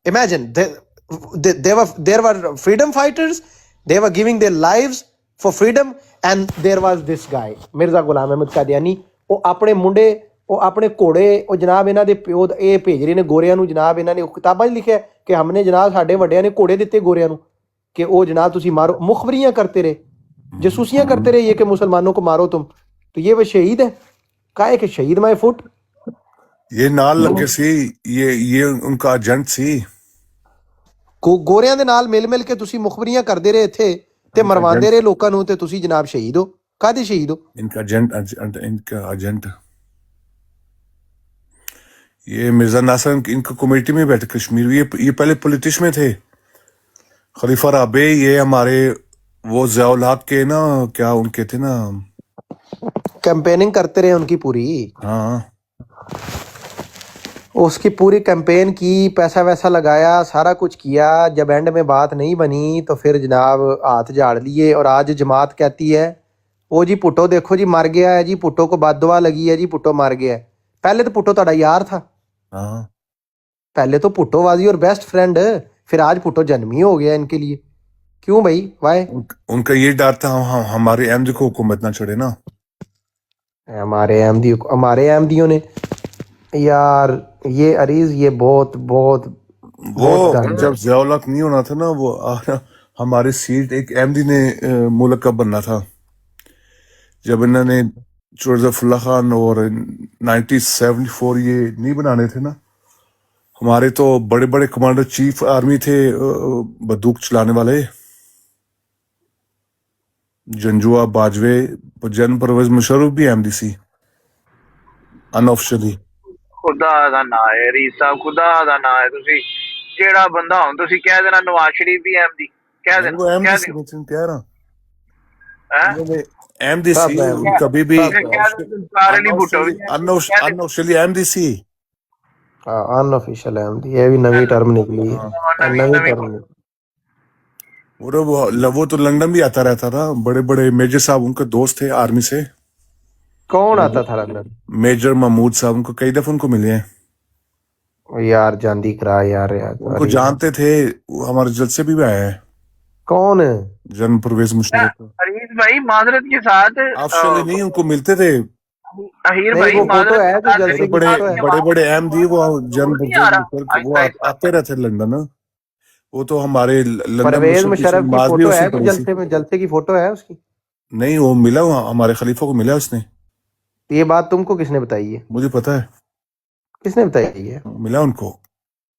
Speaker 1: Imagine, there were freedom fighters, they were giving their lives for freedom, and there was this guy Mirza Ghulam Ahmad Qadiani. ਉਹ ਆਪਣੇ ਮੁੰਡੇ, ਉਹ ਆਪਣੇ ਘੋੜੇ, ਉਹ ਜਨਾਬ ਇਹਨਾਂ ਦੇ ਪਿਓ ਇਹ ਭੇਜ ਰਹੇ ਨੇ ਗੋਰਿਆਂ ਨੂੰ। ਜਨਾਬ ਇਹਨਾਂ ਨੇ ਕਿਤਾਬਾਂ 'ਚ ਲਿਖਿਆ ਕਿ ਹਮਨੇ ਜਨਾਬ ਸਾਡੇ ਵੱਡਿਆਂ ਨੇ ਘੋੜੇ ਦਿੱਤੇ ਗੋਰਿਆਂ ਨੂੰ कि वो जनाब तुसी मारो, मुखबरियां करते रहे, जसूसियां करते रहे ये कि मुसलमानों को मारो तुम, तो ये वो शहीद है। काहे कि शहीद माय फुट,
Speaker 2: ये नाल लगे सी, ये उनका एजेंट सी।
Speaker 1: ਗੋਰਿਆਂ ਦੇ ਨਾਲ ਮਿਲ ਕੇ ਤੁਸੀਂ ਮੁਖਬਰੀਆਂ ਕਰਦੇ ਰਹੇ ਇੱਥੇ ਤੇ ਮਰਵਾਉਂਦੇ ਰਹੇ ਲੋਕਾਂ ਨੂੰ, ਤੇ ਤੁਸੀਂ ਜਨਾਬ ਸ਼ਹੀਦ ਹੋ। ਕਾਹਦੇ ਸ਼ਹੀਦ ਹੋ?
Speaker 2: इनका एजेंट ये मिर्जा नासिर इनका कमेटी में बैठे कश्मीर। ये पहले पॉलिटिशियन में थे। खलीफा राबे, ये हमारे वो ज़ियाउल हक के ना, क्या उनके थे ना,
Speaker 1: कैंपेनिंग करते रहे उनकी पूरी।
Speaker 2: हाँ,
Speaker 1: उसकी पूरी कैंपेन की, पैसा वैसा लगाया, सारा कुछ किया। जब एंड में बात नहीं बनी तो फिर जनाब हाथ झाड़ लिए। और आज जमात कहती है वो जी भुट्टो देखो जी मर गया है जी, भुट्टो को बददुआ लगी है जी, भुट्टो मर गया है। पहले तो भुट्टो तुम्हारा यार था,
Speaker 2: हाँ,
Speaker 1: पहले तो Bhutto was your best friend, फिर आज भुट्टो जन्मी हो गया इनके लिए। क्यों भाई, वाई?
Speaker 2: उनका ये डर था हमारे अहमदी को हुकूमत ना चढ़े ना।
Speaker 1: हमारे अहमदियों ने यार, ये अरीज, ये बहुत बहुत
Speaker 2: वो
Speaker 1: बहुत
Speaker 2: जब ज़ियाउल हक नहीं होना था ना, वो हमारी सीट एक अहमदी ने मुल्क का बनना था। जब इन्होंने जोसेफुल्लाह खान और 1974 ये नहीं बनाने थे ना, हमारे तो बड़े बड़े कमांडर चीफ आर्मी थे, बंदूक चलाने वाले, जंजुआ बाजवे, जनरल परवेज मुशर्रफ भी अहमदी सी अनऑफिशियली।
Speaker 3: खुदा ਦਾ ਨਾਂ ਹੈ ਰੀਸਾ, खुदा ਦਾ ਨਾਂ ਹੈ। ਤੁਸੀਂ ਜਿਹੜਾ ਬੰਦਾ ਹੁਣ ਤੁਸੀਂ ਕਹਿ ਦੇਣਾ ਨਵਾਜ਼ ਸ਼ਰੀਫ ਵੀ ਅਹਿਮਦੀ, ਕਹਿ ਦੇਣਾ,
Speaker 2: वो अहमदी
Speaker 3: ਕਹਿ
Speaker 2: सी,
Speaker 3: ਦਿਓ
Speaker 2: मैं कह रहा
Speaker 3: ਹੈ।
Speaker 2: अहमदी
Speaker 1: सब
Speaker 2: सी,
Speaker 1: अहमदी।
Speaker 2: कभी भी
Speaker 3: ਸਾਰੇ ਲਈ ਭੁੱਟੋ ਵੀ
Speaker 2: अनऑफिशियली अहमदी सी।
Speaker 1: अनऑफिशियल अहमदी, ये भी नवी टर्म निकली है, नवी टर्म निकली।
Speaker 2: वो तो लंदन भी आता रहता था। बड़े बड़े मेजर साहब उनके दोस्त थे आर्मी से।
Speaker 1: कौन आता था लंदन?
Speaker 2: मेजर महमूद साहब, उनको कई दफे उनको मिले हैं।
Speaker 1: यार जांदी करा यार,
Speaker 2: उनको
Speaker 1: अरे
Speaker 2: जानते थे, वो हमारे जलसे भी आए हैं।
Speaker 1: कौन है?
Speaker 2: जनरल परवेज मुशर्रफ
Speaker 3: अरीज भाई माजरत के साथ
Speaker 2: ऑफिशियली नहीं, उनको मिलते थे।
Speaker 3: अहीर
Speaker 1: नहीं,
Speaker 3: भाई
Speaker 1: वो फोटो है तो
Speaker 3: माजरत
Speaker 1: जलसे
Speaker 3: के
Speaker 1: की
Speaker 2: बड़े
Speaker 1: फोटो है।
Speaker 2: बड़े बड़े अहमदी, वो जनरल
Speaker 3: नहीं आ रहा,
Speaker 2: परवेज मुशर्रफ वो आते रहते लंदन। वो तो हमारे लंदन
Speaker 1: परवेज मुशर्रफ की
Speaker 2: नमाज भी
Speaker 1: फोटो
Speaker 2: उसी
Speaker 1: है, तो
Speaker 2: पढ़ी थी।
Speaker 1: जलसे की फोटो है उसकी।
Speaker 2: नहीं, वो मिला, हमारे खलीफा को मिला उसने।
Speaker 1: ये बात तुमको किसने बताई है?
Speaker 2: मुझे पता है,
Speaker 1: किसने बताई है?
Speaker 2: मिला उनको।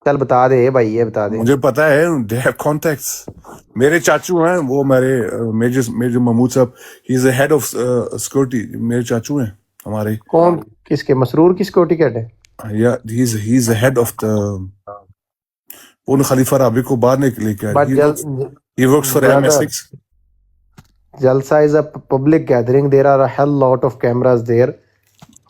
Speaker 1: चल बता दे भाई, ये बता दे।
Speaker 2: मुझे पता है, दे हैव कॉन्टेक्ट्स। मेरे चाचू हैं वो, मेरे मेजर महमूद साहब, he is the head of security. मेरे चाचू हैं हमारे।
Speaker 1: कौन? किसके? मसरूर की सिक्योरिटी गार्ड है?
Speaker 2: या he is the head of the, उन खलीफा राबी को बाहर लेके
Speaker 1: बट
Speaker 2: आए। He works for MI6।
Speaker 1: Jalsa is a public gathering. There are a hell lot of cameras there.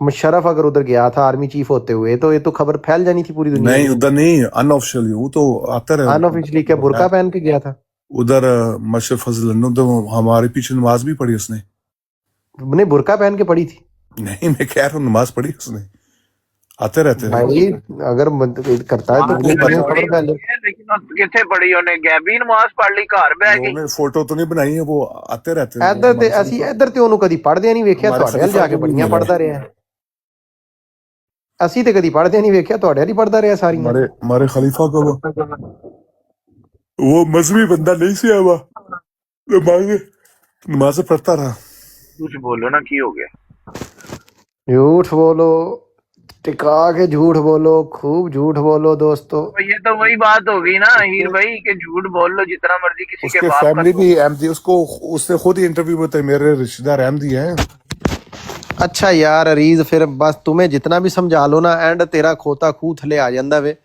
Speaker 1: Musharraf अगर उधर गया था आर्मी चीफ होते हुए तो ये तो खबर फैल जानी थी पूरी दुनिया
Speaker 2: नहीं
Speaker 1: में।
Speaker 2: उधर नहीं, अनऑफिशियली वो तो आता रहे।
Speaker 1: अनऑफिशियली क्या बुर्का पहन के गया था?
Speaker 2: उधर मशरफ फजल ने तो हमारे पीछे नमाज भी पढ़ी उसने।
Speaker 1: नहीं, बुर्का पहन के पड़ी थी।
Speaker 2: नहीं मैं कह रहा हूँ नमाज पढ़ी उसने, आते रहते हैं।
Speaker 1: भाई अगर करता है तो
Speaker 2: मुझे
Speaker 1: पूरी दुनिया
Speaker 2: पता
Speaker 1: खबर फैल जाए।
Speaker 3: लेकिन ਉਹ ਕਿੱਥੇ ਪੜੀ ਉਹਨੇ ਗੈਬੀ ਨਮਾਜ਼ ਪੜ ਲਈ ਘਰ ਬਹਿ ਕੇ।
Speaker 2: उन्होंने फोटो तो नहीं बनाई है, वो आते रहते हैं।
Speaker 1: ਇੱਧਰ ਤੇ ਅਸੀਂ ਇੱਧਰ ਤੇ ਉਹਨੂੰ ਕਦੀ ਪੜ੍ਹਦਿਆਂ ਨਹੀਂ ਵੇਖਿਆ,
Speaker 2: हमारे
Speaker 1: ਤੁਹਾਡੇ ਨਾਲ
Speaker 2: खलीफा
Speaker 1: ਜਾ ਕੇ
Speaker 2: को भी
Speaker 1: ਬੜੀਆਂ
Speaker 2: मिला है।
Speaker 1: ਪੜ੍ਹਦਾ ਰਿਹਾ। ਅਸੀਂ ਤੇ ਕਦੀ ਪੜ੍ਹਦਿਆਂ ਨਹੀਂ ਵੇਖਿਆ, ਤੁਹਾਡੇ ਨਾਲ ਹੀ ਪੜ੍ਹਦਾ ਰਿਹਾ ਸਾਰੀਆਂ।
Speaker 2: हमारे खलीफा को वो मजहबी बंदा नहीं सी हुआ, नमाज पढ़ता रहा।
Speaker 3: कुछ बोलो ना की हो गया।
Speaker 1: झूठ बोलो, टिका के झूठ बोलो, खूब झूठ बोलो दोस्तों।
Speaker 3: तो ये तो वही बात हो गई ना हीर भाई कि झूठ बोल लो जितना मर्जी किसी के
Speaker 2: उसके
Speaker 3: बाप का।
Speaker 2: फैमिली भी अहमदी, उसको उसने खुद ही इंटरव्यू में मेरे रिश्तेदार अहमदी हैं।
Speaker 1: अच्छा यार अरीज, फिर बस तुम्हें जितना भी समझा लो ना, एंड तेरा खोता खूह थले आ जाता वे।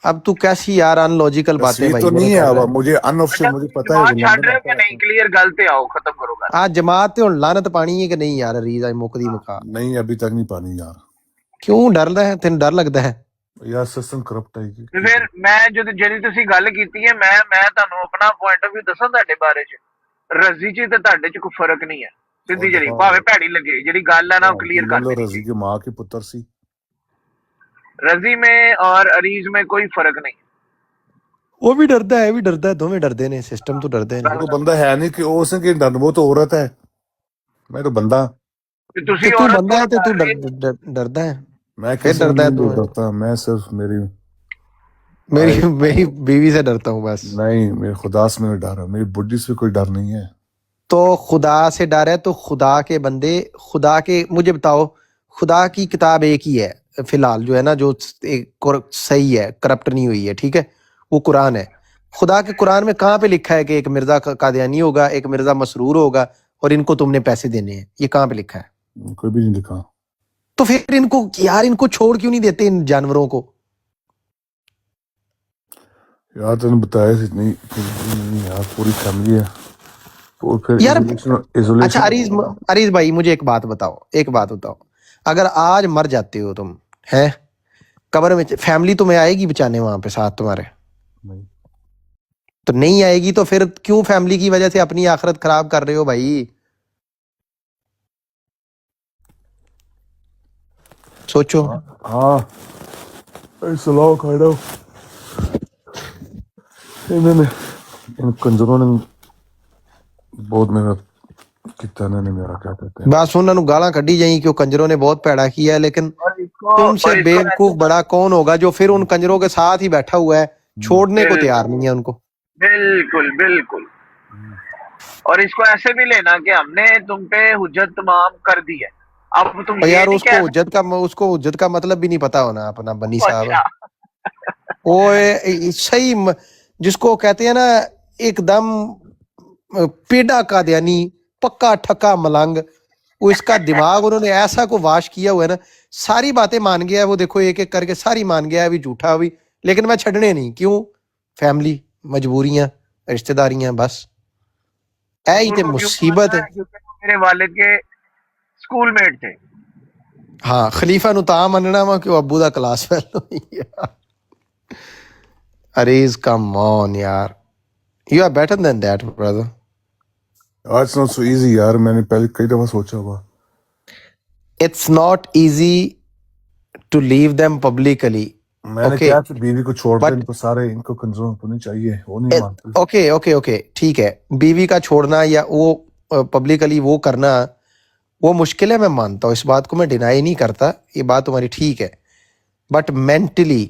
Speaker 1: अब तू कैसी यार अनलॉजिकल बातें
Speaker 2: तस्वीर
Speaker 1: भाई
Speaker 2: तो
Speaker 1: मेरे
Speaker 2: नहीं
Speaker 1: कर
Speaker 2: है,
Speaker 1: रहा
Speaker 2: अब मुझे अनऑफिशियल मुझे पता है।
Speaker 3: जमात छाड़ रहे हो कि नहीं, क्लियर गल पे आओ, खत्म करो गल।
Speaker 1: आज जमात ते हुण लानत पानी है कि नहीं यार अरीज? आज मुकदी मुका
Speaker 2: नहीं अभी तक नहीं पानी यार।
Speaker 1: क्यों डर रहा है? तेन डर लगता है?
Speaker 2: यार सिस्टम करप्ट है कि
Speaker 3: ਤੇ ਫਿਰ ਮੈਂ ਜਦੋਂ ਜਿਹੜੀ ਤੁਸੀਂ ਗੱਲ ਕੀਤੀ ਹੈ ਮੈਂ ਤੁਹਾਨੂੰ ਆਪਣਾ ਪੁਆਇੰਟ ਆਫ View ਦੱਸਾਂ ਤੁਹਾਡੇ ਬਾਰੇ ਚ। ਰਜ਼ੀ ਚ ਤੇ ਤੁਹਾਡੇ ਚ ਕੋਈ ਫਰਕ ਨਹੀਂ ਹੈ, ਸਿੱਧੀ ਜਿਹੜੀ ਭਾਵੇਂ ਭੈੜੀ ਲੱਗੇ ਜਿਹੜੀ ਗੱਲ ਹੈ ਨਾ ਉਹ ਕਲੀਅਰ ਕਰ
Speaker 2: मतलब
Speaker 3: ਦੇਣੀ
Speaker 2: रजी की माँ के पुत्र सी।
Speaker 3: रजी में और अरीज में कोई फर्क नहीं।
Speaker 1: वो भी डरता है, भी डरता है, दोवें डरते ने, सिस्टम तो डरते ने।
Speaker 2: वो तो बंदा है नहीं कि उसने कि डर, वो तो औरत है, मैं तो बंदा।
Speaker 3: ਤੇ
Speaker 1: तो
Speaker 3: ਤੁਸੀਂ
Speaker 1: तू
Speaker 3: औरत
Speaker 1: बंदा है तो तू
Speaker 3: को
Speaker 1: डरता है?
Speaker 2: मैं
Speaker 1: फिर
Speaker 2: किसी से
Speaker 1: डरता है
Speaker 2: नहीं
Speaker 1: तू?
Speaker 2: डरता, मैं सिर्फ मेरी
Speaker 1: मेरी मेरी बीवी से डरता हूँ बस।
Speaker 2: नहीं, मेरे खुदा से मेरा डर है, मेरी बुढ़ी से कोई डर नहीं है।
Speaker 1: तो खुदा से डर है तो खुदा के बंदे, खुदा के, मुझे बताओ, खुदा की किताब एक ही है फिलहाल जो है ना, जो सही है, करप्ट नहीं हुई है, ठीक है, वो कुरान है। खुदा के कुरान में कहाँ पे लिखा है कि एक मिर्जा कादियानी होगा, एक मिर्जा मसरूर होगा और इनको तुमने पैसे देने हैं? ये कहाँ पे लिखा है?
Speaker 2: कोई भी नहीं लिखा।
Speaker 1: तो फिर इनको यार, इनको छोड़ क्यों नहीं देते इन जानवरों को?
Speaker 2: यार तूने बताया इतनी यार, पूरी फैमिली है तो फिर
Speaker 1: यार
Speaker 2: isolation
Speaker 1: अच्छा अरीज भाई मुझे एक बात बताओ, अगर आज मर जाते हो तुम, हैं, कब्र में, फैमिली तुम्हें आएगी बचाने वहां पे साथ तुम्हारे?
Speaker 2: नहीं।
Speaker 1: तो नहीं आएगी तो फिर क्यों फैमिली की वजह से अपनी आखिरत खराब कर रहे हो भाई? सोचो।
Speaker 2: हाँ सलाह खाड़ा इन्होंने, इन कंजरों ने बहुत मेरा कितना ने मेरा क्या कहते हैं,
Speaker 1: बस उन्होंने गाला कढ़ी जाई कि कंजरों ने बहुत पैड़ा किया है, लेकिन तुमसे बेवकूफ बड़ा कौन होगा जो फिर उन कंजरों के साथ ही बैठा हुआ है, छोड़ने को तैयार नहीं है उनको।
Speaker 3: बिल्कुल बिल्कुल। और इसको ऐसे भी लेना कि हमने तुम पे हुज्जत तमाम कर दी है, अब तुम ये
Speaker 1: यार
Speaker 3: नहीं कह
Speaker 1: उसको हुज्जत का मतलब भी नहीं पता होना अपना बनी साहब।
Speaker 3: अच्छा।
Speaker 1: वो सही जिसको कहते हैं ना, एकदम पेड़ा कादियानी, पक्का ठक्का मलंग, वो इसका दिमाग उन्होंने ऐसा को वाश किया हुआ है ना, सारी बातें मान गया है वो, देखो एक एक करके सारी मान गया है, अभी झूठा अभी, लेकिन मैं छड़ने नहीं। क्यों? फैमिली, मजबूरियां, रिश्तेदारियां, बस ऐ ते मुसीबत है।
Speaker 3: मेरे वालिद के स्कूल मेट थे।
Speaker 1: हाँ खलीफा नु तां मनना वा कि अब्बू दा class fellow. Areej come on यार, you are better than that brother.
Speaker 2: It's not so easy यार, मैंने पहले कई दफा सोचा हुआ।
Speaker 1: It's not easy to leave them publicly.
Speaker 2: मैंने
Speaker 1: Okay.
Speaker 2: क्या कि बीवी को छोड़
Speaker 1: But-
Speaker 2: दे, इनको सारे इनको कंजरों को नहीं चाहिए, वो नहीं मानते।
Speaker 1: ओके ठीक है, बीवी का छोड़ना या वो पब्लिकली वो करना वो मुश्किल है, मैं मानता हूँ, इस बात को मैं डिनाई नहीं करता, ये बात तुम्हारी ठीक है। बट मेंटली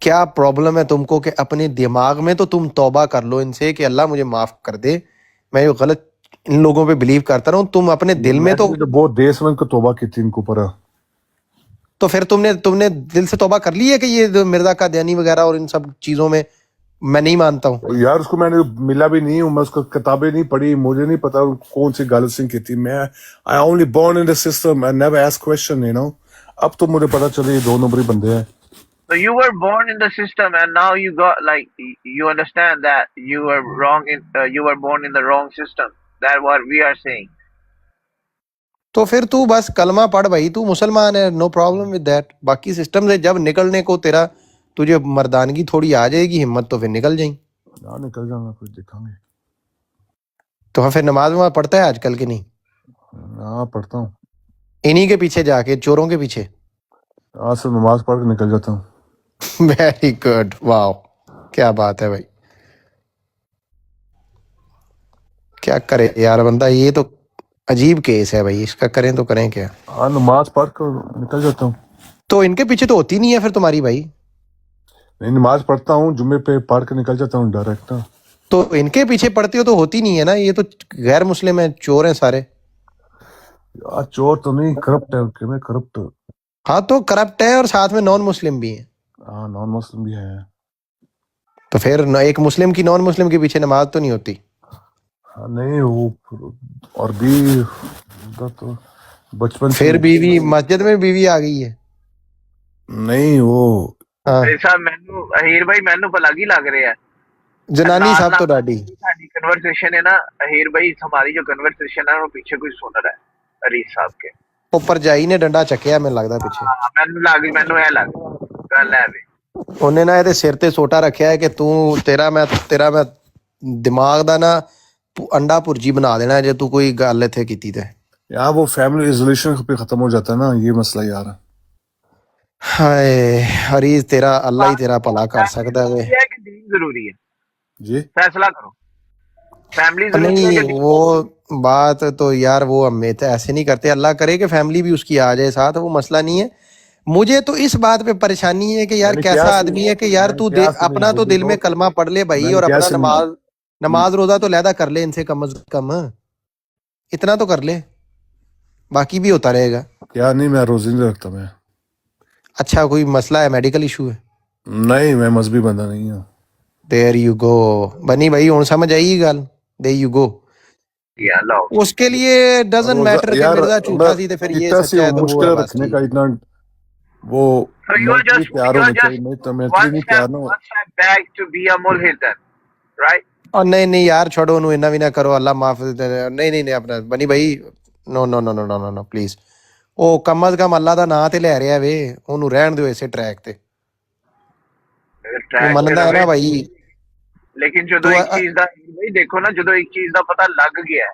Speaker 1: क्या प्रॉब्लम है तुमको कि अपने दिमाग में तो तुम तौबा कर लो इनसे कि अल्लाह मुझे माफ कर दे, मैं ये गलत इन लोगों पे बिलीव करता रहा हूँ, तुम अपने दिल में तो
Speaker 2: बहुत देश में इनको तौबा की थी इनको पर।
Speaker 1: तो फिर तुमने दिल से तौबा कर ली है कि ये मिर्जा कादियानी वगैरह और इन सब चीजों में मैं नहीं मानता हूँ?
Speaker 2: यार उसको मैंने मिला भी नहीं हूँ, मैं उसको किताबें नहीं पढ़ी, मुझे नहीं पता कौन सी गलत सिंह की थी। मैं I only born in the system, I never ask question, you know. अब तो मुझे पता चले ये दो नंबरी बंदे हैं।
Speaker 3: So you were born in the system and now you got like you understand that you were wrong in you were born in the wrong system. That's what we are saying.
Speaker 1: तो फिर तू बस कलमा पढ़ भाई, तू मुसलमान है, नो प्रॉब्लम विद दैट। बाकी सिस्टम से जब निकलने को तेरा तुझे मर्दानगी थोड़ी आ जाएगी, हिम्मत, तो फिर निकल जाएगी।
Speaker 2: ना निकल जाऊंगा, कुछ दिखाएंगे।
Speaker 1: तो हाँ, फिर नमाज वमाज पढ़ता है आजकल की नहीं?
Speaker 2: हाँ पढ़ता हूँ,
Speaker 1: इन्हीं के पीछे जाके, चोरों के पीछे?
Speaker 2: आज से नमाज पढ़ के निकल जाता हूँ।
Speaker 1: वेरी गुड, वाह, क्या बात है भाई। क्या करे यार बंदा, ये तो अजीब केस है भाई, इसका करें तो करें क्या।
Speaker 2: हाँ नमाज पढ़ कर निकल जाता हूँ।
Speaker 1: तो इनके पीछे तो होती नहीं है फिर तुम्हारी भाई?
Speaker 2: नहीं नमाज पढ़ता हूँ, जुम्मे पे पढ़ के निकल जाता हूँ डायरेक्ट ना।
Speaker 1: तो इनके पीछे पड़ते हो तो होती नहीं है ना, ये तो गैर मुस्लिम है, चोर हैं सारे।
Speaker 2: यार चोर तो नहीं, करप्ट है, उनके में करप्ट।
Speaker 1: हाँ तो करप्ट है और साथ में नॉन मुस्लिम भी है।
Speaker 2: हाँ नॉन मुस्लिम भी है।
Speaker 1: तो फिर एक मुस्लिम की नॉन मुस्लिम के पीछे नमाज तो नहीं होती?
Speaker 2: हाँ नहीं वो, और भी उनका तो बचपन से
Speaker 1: फिर बीवी, मस्जिद में बीवी आ गई है?
Speaker 2: नहीं वो
Speaker 1: हाँ,
Speaker 3: ਸਾਹਿਬ ਮੈਨੂੰ ਅਹੀਰ ਭਾਈ ਮੈਨੂੰ ਭਲਾ ਕੀ ਲੱਗ ਰਿਹਾ
Speaker 1: जनानी
Speaker 3: ਨਾਲ
Speaker 1: साहब
Speaker 3: ਨਾਲ
Speaker 1: तो डाडी।
Speaker 3: ਸਾਡੀ ਕਨਵਰਸੇਸ਼ਨ ਹੈ ਨਾ ਅਹੀਰ ਭਾਈ हमारी जो कन्वर्सेशन है वो पीछे कोई सुन रहा है अरीज साहब के
Speaker 1: ਉੱਪਰ ਜਾਈ ਨੇ ਡੰਡਾ ਚੱਕਿਆ ਮੈਨੂੰ ਲੱਗਦਾ ਪਿੱਛੇ।
Speaker 3: ਮੈਨੂੰ ਇਹ ਲੱਗ ਗੱਲ ਹੈ ਵੀ
Speaker 1: ਉਹਨੇ ਨਾ ਇਹਦੇ ਸਿਰ ਤੇ ਸੋਟਾ ਰੱਖਿਆ ਹੈ ਕਿ ਤੂੰ ਤੇਰਾ ਮੈਂ ਦਿਮਾਗ ਦਾ ਨਾ ਅੰਡਾ ਭੁਰਜੀ ਬਣਾ ਦੇਣਾ ਜੇ ਤੂੰ ਕੋਈ ਗੱਲ ਇੱਥੇ ਕੀਤੀ ਤੇ।
Speaker 2: यहाँ वो फैमिली रिजोल्यूशन पे खत्म हो जाता है ना, ये मसला यार।
Speaker 1: ਹਾਏ ਹਰੀਜ਼, ਤੇਰਾ ਅੱਲਾ ही तेरा भला कर सकता है।
Speaker 3: ये है कि दीन जरूरी है,
Speaker 2: जी
Speaker 3: फैसला करो। फैमिली जरूरी है
Speaker 1: नहीं
Speaker 3: कि दीन?
Speaker 1: वो बात तो यार वो हम तो ऐसे नहीं करते, अल्लाह करे कि फैमिली भी उसकी आ जाए साथ, वो मसला नहीं है। मुझे तो इस बात पे परेशानी है कि यार
Speaker 2: मैंने
Speaker 1: कैसा
Speaker 2: क्या
Speaker 1: आदमी है कि यार
Speaker 2: मैंने
Speaker 1: तू
Speaker 2: क्या सुनी
Speaker 1: अपना तो
Speaker 2: मुझे
Speaker 1: दिल में
Speaker 2: बहुत-
Speaker 1: कलमा पढ़ ले भाई,
Speaker 2: मैंने
Speaker 1: और
Speaker 2: क्या
Speaker 1: अपना
Speaker 2: सुनी?
Speaker 1: नमाज रोजा तो लहदा कर ले इनसे कम से कम, इतना तो कर ले, बाकी भी होता रहेगा।
Speaker 2: क्या नहीं, मैं रोजे नहीं रखता मैं।
Speaker 1: अच्छा कोई मसला है, मेडिकल इशू है?
Speaker 2: नहीं मैं मजहबी बंदा नहीं हूँ।
Speaker 1: देयर यू गो बनी भाई, हुण समझ आई गल, देयर यू गो।
Speaker 3: या लो
Speaker 1: उसके लिए डजंट
Speaker 2: रोजा-
Speaker 1: मैटर कि
Speaker 2: यार,
Speaker 1: मिर्जा झूठा
Speaker 2: मैं
Speaker 1: सी तो फिर ये
Speaker 2: इतना सी
Speaker 1: सच्चा है तो वो
Speaker 2: मुश्किल
Speaker 1: है, बस
Speaker 2: रखने
Speaker 1: ठीक।
Speaker 2: का इतना वो
Speaker 3: So you are
Speaker 2: mentally
Speaker 3: just
Speaker 2: तैयार होना चाहिए, नहीं तो mentally नहीं तैयार ना हो।
Speaker 3: one step back to be a mulhid then, right?
Speaker 1: और नहीं नहीं यार छोड़ो ਉਹਨੂੰ, ਇੰਨਾ ਵੀ ਨਾ ਕਰੋ, ਅੱਲਾ ਮਾਫ। ਨਹੀਂ ਨਹੀਂ ਨਹੀਂ ਆਪਣਾ ਬਣੀ ਭਾਈ, ਨੋ ਨੋ ਨੋ ਨੋ ਨੋ ਨੋ ਪਲੀਜ਼। ਉਹ ਕਮ ਅਜ਼ ਕਮ ਅੱਲਾ ਦਾ ਨਾਂ ਤੇ ਲੈ ਰਿਹਾ ਵੇ, ਉਹਨੂੰ ਰਹਿਣ ਦਿਓ ਇਸੇ ਟਰੈਕ ਤੇ। ਉਹ ਮੰਨਦਾ ਹੈ ਨਾ ਭਾਈ।
Speaker 3: लेकिन जो एक चीज का भाई देखो ना, जो एक चीज का पता लग गया,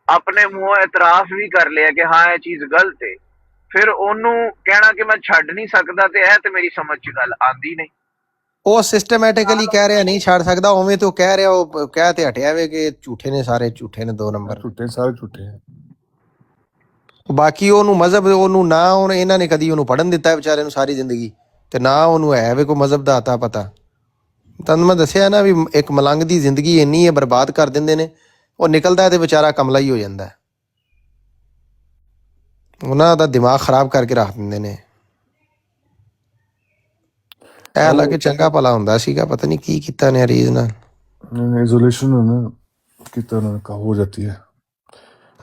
Speaker 3: अपने मुंह एतराफ भी कर लिया कि हाँ ये चीज गलत है, फिर ओनू कहना कि मैं छड़ नहीं सकता ते है ते मेरी समझ च गल आंदी नहीं।
Speaker 1: ਉਹ ਸਿਸਟਮੈਟਿਕਲੀ ਕਹਿ ਰਿਹਾ ਨਹੀਂ ਛੱਡ ਸਕਦਾ, ਉਵੇਂ ਤੇ ਉਹ ਕਹਿ ਰਿਹਾ, ਉਹ ਕਹਿ ਤੇ ਹਟਿਆ ਵੇ ਕਿ ਝੂਠੇ ਨੇ ਸਾਰੇ, ਝੂਠੇ ਨੇ 2 ਨੰਬਰ।
Speaker 2: झूठे सारे झूठे हैं।
Speaker 1: ਬਾਕੀ ਉਹਨੂੰ ਮਜ਼ਹਬ, ਉਹਨੂੰ ਨਾ ਹੁਣ ਇਹਨਾਂ ਨੇ ਕਦੀ ਉਹਨੂੰ ਪੜਨ ਦਿੱਤਾ ਵਿਚਾਰੇ ਨੂੰ ਸਾਰੀ ਜ਼ਿੰਦਗੀ, ਤੇ ਨਾ ਉਹਨੂੰ ਹੈ ਵੇ ਕੋਈ ਮਜ਼ਹਬ ਦਾ ਅਤਾ ਪਤਾ। ਤੁਹਾਨੂੰ ਮੈਂ ਦੱਸਿਆ ਨਾ ਵੀ ਇੱਕ ਮਲੰਗ ਦੀ ਜ਼ਿੰਦਗੀ ਇੰਨੀ ਹੈ, ਬਰਬਾਦ ਕਰ ਦਿੰਦੇ ਨੇ, ਉਹ ਨਿਕਲਦਾ ਤੇ ਵਿਚਾਰਾ ਕਮਲਾ ਹੀ ਹੋ ਜਾਂਦਾ ਹੈ। ਉਹਨਾਂ ਦਾ ਦਿਮਾਗ ਖਰਾਬ ਕਰਕੇ ਰੱਖ ਦਿੰਦੇ ਨੇ। ਇਹ ਹਾਲਾਂਕਿ ਚੰਗਾ ਭਲਾ ਹੁੰਦਾ ਸੀਗਾ, ਪਤਾ ਨਹੀਂ ਕੀ ਕੀਤਾ ਨੇ ਅਰੀਜ਼ ਨਾਲ।
Speaker 2: रेजोल्यूशन है ना की तरह का हो जाती है।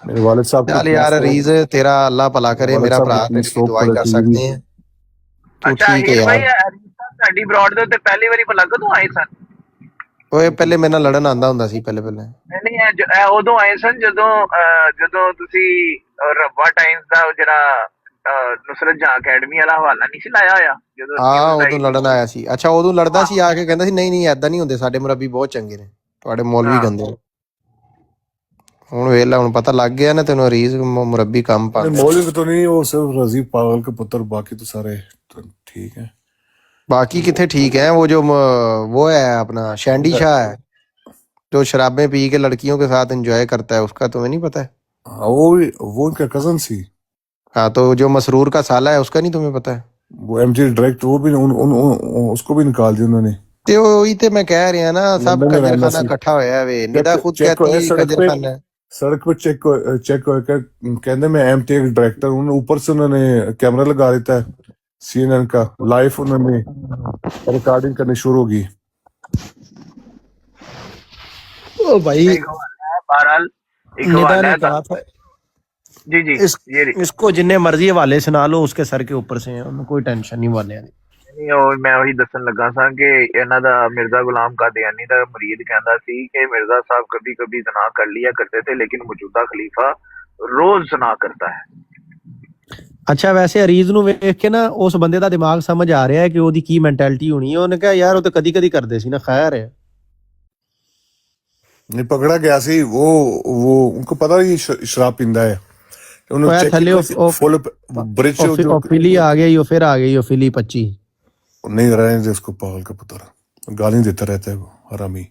Speaker 2: मेरे वालिद साहब
Speaker 1: ਚੱਲ ਯਾਰ ਅਰੀਜ਼, ਤੇਰਾ ਅੱਲਾ ਭਲਾ ਕਰੇ, ਮੇਰਾ ਭਰਾ ਤੇਰੀ ਲਈ ਦੁਆ ਹੀ ਕਰ ਸਕਦੇ ਆ। ਤੂੰ
Speaker 3: अच्छा
Speaker 1: ਠੀਕ ਹੈ
Speaker 3: हीर भाई
Speaker 1: ਯਾਰ।
Speaker 3: साडी ब्रॉड दे उत्ते पहली वारी भला कदों आए सन?
Speaker 1: ਓਏ ਪਹਿਲੇ ਮੇਰੇ ਨਾਲ ਲੜਨ ਆਂਦਾ ਹੁੰਦਾ ਸੀ ਪਹਿਲੇ।
Speaker 3: नहीं ਇਹ ਉਦੋਂ ਆਏ ਸਨ ਜਦੋਂ ਤੁਸੀਂ ਰੱਬਾ ਟਾਈਮਸ ਦਾ ਜਿਹੜਾ ਨੁਸਰਤ ਜਹਾਂ ਅਕੈਡਮੀ ਵਾਲਾ ਹਵਾਲਾ ਨਹੀਂ ਸੀ ਲਾਇਆ ਹੋਇਆ, ਜਦੋਂ
Speaker 1: ਹਾਂ
Speaker 3: news ਆਈ
Speaker 1: ਉਦੋਂ ਲੜਨ ਆਇਆ ਸੀ। ਅੱਛਾ ਉਦੋਂ ਲੜਦਾ ਸੀ ਆ ਕੇ, ਕਹਿੰਦਾ ਸੀ ਨਹੀਂ ਨਹੀਂ ਐਦਾਂ ਨਹੀਂ ਹੁੰਦੇ, ਸਾਡੇ ਮੁਰੱਬੀ ਬਹੁਤ ਚੰਗੇ ਨੇ, ਤੁਹਾਡੇ ਮੌਲਵੀ ਗੰਦੇ ਨੇ। ਹੁਣ ਵੇਖ ਲੈ, ਹੁਣ ਪਤਾ ਲੱਗ ਗਿਆ ਨਾ ਤੈਨੂੰ, ਅਰੀਜ਼ ਮੁਰੱਬੀ ਕੰਮ ਪਾ।
Speaker 2: मौलिक तो नहीं, वो सिर्फ रजीब पागल के पुत्र, बाकी तो सारे तो ठीक है।
Speaker 1: बाकी कितने ठीक है, वो जो वो है अपना शैंडी शाह है, जो शराबें पी के लड़कियों के साथ एंजॉय करता है, उसका तुम्हें नहीं पता है?
Speaker 2: हाँ वो उनका कजन सी,
Speaker 1: हाँ तो जो मसरूर का साला है उसका नहीं तुम्हें पता है?
Speaker 2: वो एमजी डायरेक्टर, वो भी उसको भी निकाल दिया उन्होंने।
Speaker 1: ਤੇ ਉਹੀ ਤੇ ਮੈਂ ਕਹਿ ਰਿਹਾ ਨਾ, ਸਭ
Speaker 2: ਲੰਡਨ में रहना
Speaker 1: ਕੰਜਰਖਾਨਾ
Speaker 2: सी।
Speaker 1: ਇਕੱਠਾ ਹੋਇਆ ਵੇ। ਨਿਦਾ ਖੁਦ
Speaker 2: चेक
Speaker 1: कहती है
Speaker 2: सड़क पे
Speaker 1: कंजरखाना है।
Speaker 2: सड़क पे चेक कहते मैं एमटी डायरेक्टर, उन्होंने ऊपर से उन्होंने कैमरा लगा देता है CNN का, लाइव उन्होंने रिकॉर्डिंग करनी शुरू होगी।
Speaker 1: ओ भाई
Speaker 3: एक हवाला है, बहरहाल एक
Speaker 1: निदा
Speaker 3: हवाला
Speaker 1: ने
Speaker 3: है।
Speaker 1: कहा था
Speaker 3: जी जी
Speaker 1: इसको जिन्ने मर्जी हवाले सुना लो, उसके सर के ऊपर से हैं, उन्हें कोई टेंशन नहीं वाले।
Speaker 3: ਨਹੀਂ ਉਹ ਮੈਂ ਉਹੀ ਦੱਸਣ ਲੱਗਾ ਸਾਂ ਕਿ ਇਹਨਾਂ ਦਾ ਮਿਰਜ਼ਾ ਗੁਲਾਮ ਕਾਦੀਆਨੀ ਦਾ ਮੁਰੀਦ ਕਹਿੰਦਾ ਸੀ ਕਿ ਮਿਰਜ਼ਾ ਸਾਹਿਬ कभी कभी जना कर लिया करते थे, लेकिन मौजूदा खलीफा रोज सुना करता है।
Speaker 1: ਅੱਛਾ ਵੈਸੇ ਅਰੀਜ਼ ਨੂੰ ਵੇਖ ਕੇ ਨਾ ਉਸ ਬੰਦੇ ਦਾ ਦਿਮਾਗ ਸਮਝ ਆ ਰਿਹਾ ਹੈ ਕਿ ਉਹਦੀ ਕੀ ਮੈਂਟੈਲਿਟੀ ਹੋਣੀ ਹੈ। ਉਹਨੇ ਕਿਹਾ ਯਾਰ ਉਹ ਤਾਂ ਕਦੀ ਕਦੀ ਕਰਦੇ ਸੀ ਨਾ, ਖੈਰ ਹੈ।
Speaker 2: नहीं पकड़ा गया सी वो उनको पता ही शराब पींदा है
Speaker 1: ਉਹ
Speaker 2: उन्होंने
Speaker 1: ਯਾਰ
Speaker 2: चेक
Speaker 1: ਥੱਲੇ
Speaker 2: फुल ब्रिज से जो
Speaker 1: ਫਿਲੀ ਆ ਗਿਆ ਹੀ, ਉਹ ਫਿਰ ਆ ਗਈ ਉਹ ਫਿਲੀ 25।
Speaker 2: नहीं रहने दे उसको, पागल का पुत्र गाली देता रहता है वो हरामी।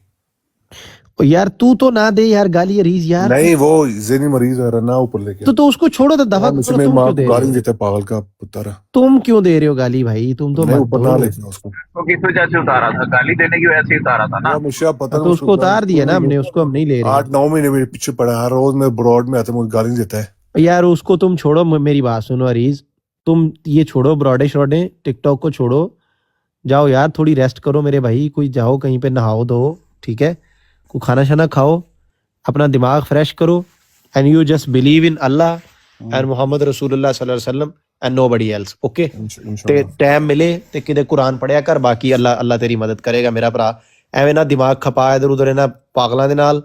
Speaker 1: ओ यार तू तो ना दे यार गाली अरीज यार।
Speaker 2: नहीं वो ज़हनी मरीज है ना, ऊपर लेके
Speaker 1: तो उसको छोड़ो तो दफा करो,
Speaker 2: मेरी
Speaker 1: तुम
Speaker 2: माँ
Speaker 1: क्यों दे
Speaker 2: को
Speaker 1: रहे
Speaker 2: गाली
Speaker 1: हो?
Speaker 2: देता है, पागल का पुत्र।
Speaker 1: तुम क्यों दे रहे हो गाली भाई? तुम तो
Speaker 2: नहीं
Speaker 1: मत
Speaker 2: ऊपर
Speaker 1: दो।
Speaker 2: ना लेके उसको,
Speaker 3: तो किस वजह से उतारा था? गाली देने की वजह से उतारा था ना।
Speaker 2: वो हमेशा पता
Speaker 1: तो उसको उतार दिया ना हमने, उसको हम नहीं ले रहे।
Speaker 2: 8-9 महीने मेरे पीछे पड़ा, हर रोज मैं ब्रॉड में आता, मुझे गाली देता है।
Speaker 1: यार उसको तुम छोड़ो, मेरी बात सुनो अरीज, तुम ये छोड़ो ब्रॉडे श्रॉडे, टिकटॉक को छोड़ो, जाओ यार थोड़ी रेस्ट करो मेरे भाई, कोई जाओ कहीं पे नहाओ दो, ठीक है, कोई खाना शाना खाओ, अपना दिमाग फ्रेश करो, and you just believe in Allah and Muhammad रसूलुल्लाह सल्लल्लाहु अलैहि वसल्लम एंड नोबडी एल्स, ओके। ਤੇ ਟਾਈਮ ਮਿਲੇ ਤੇ ਕਿਤੇ ਕੁਰਾਨ ਪੜਿਆ ਕਰ, ਬਾਕੀ ਅੱਲਾ ਤੇਰੀ ਮਦਦ ਕਰੇਗਾ ਮੇਰਾ ਭਰਾ। ਐਵੇਂ ਨਾ ਦਿਮਾਗ ਖਪਾ ਇਧਰ ਉਧਰ ਇਹਨਾਂ ਪਾਗਲਾਂ ਦੇ ਨਾਲ,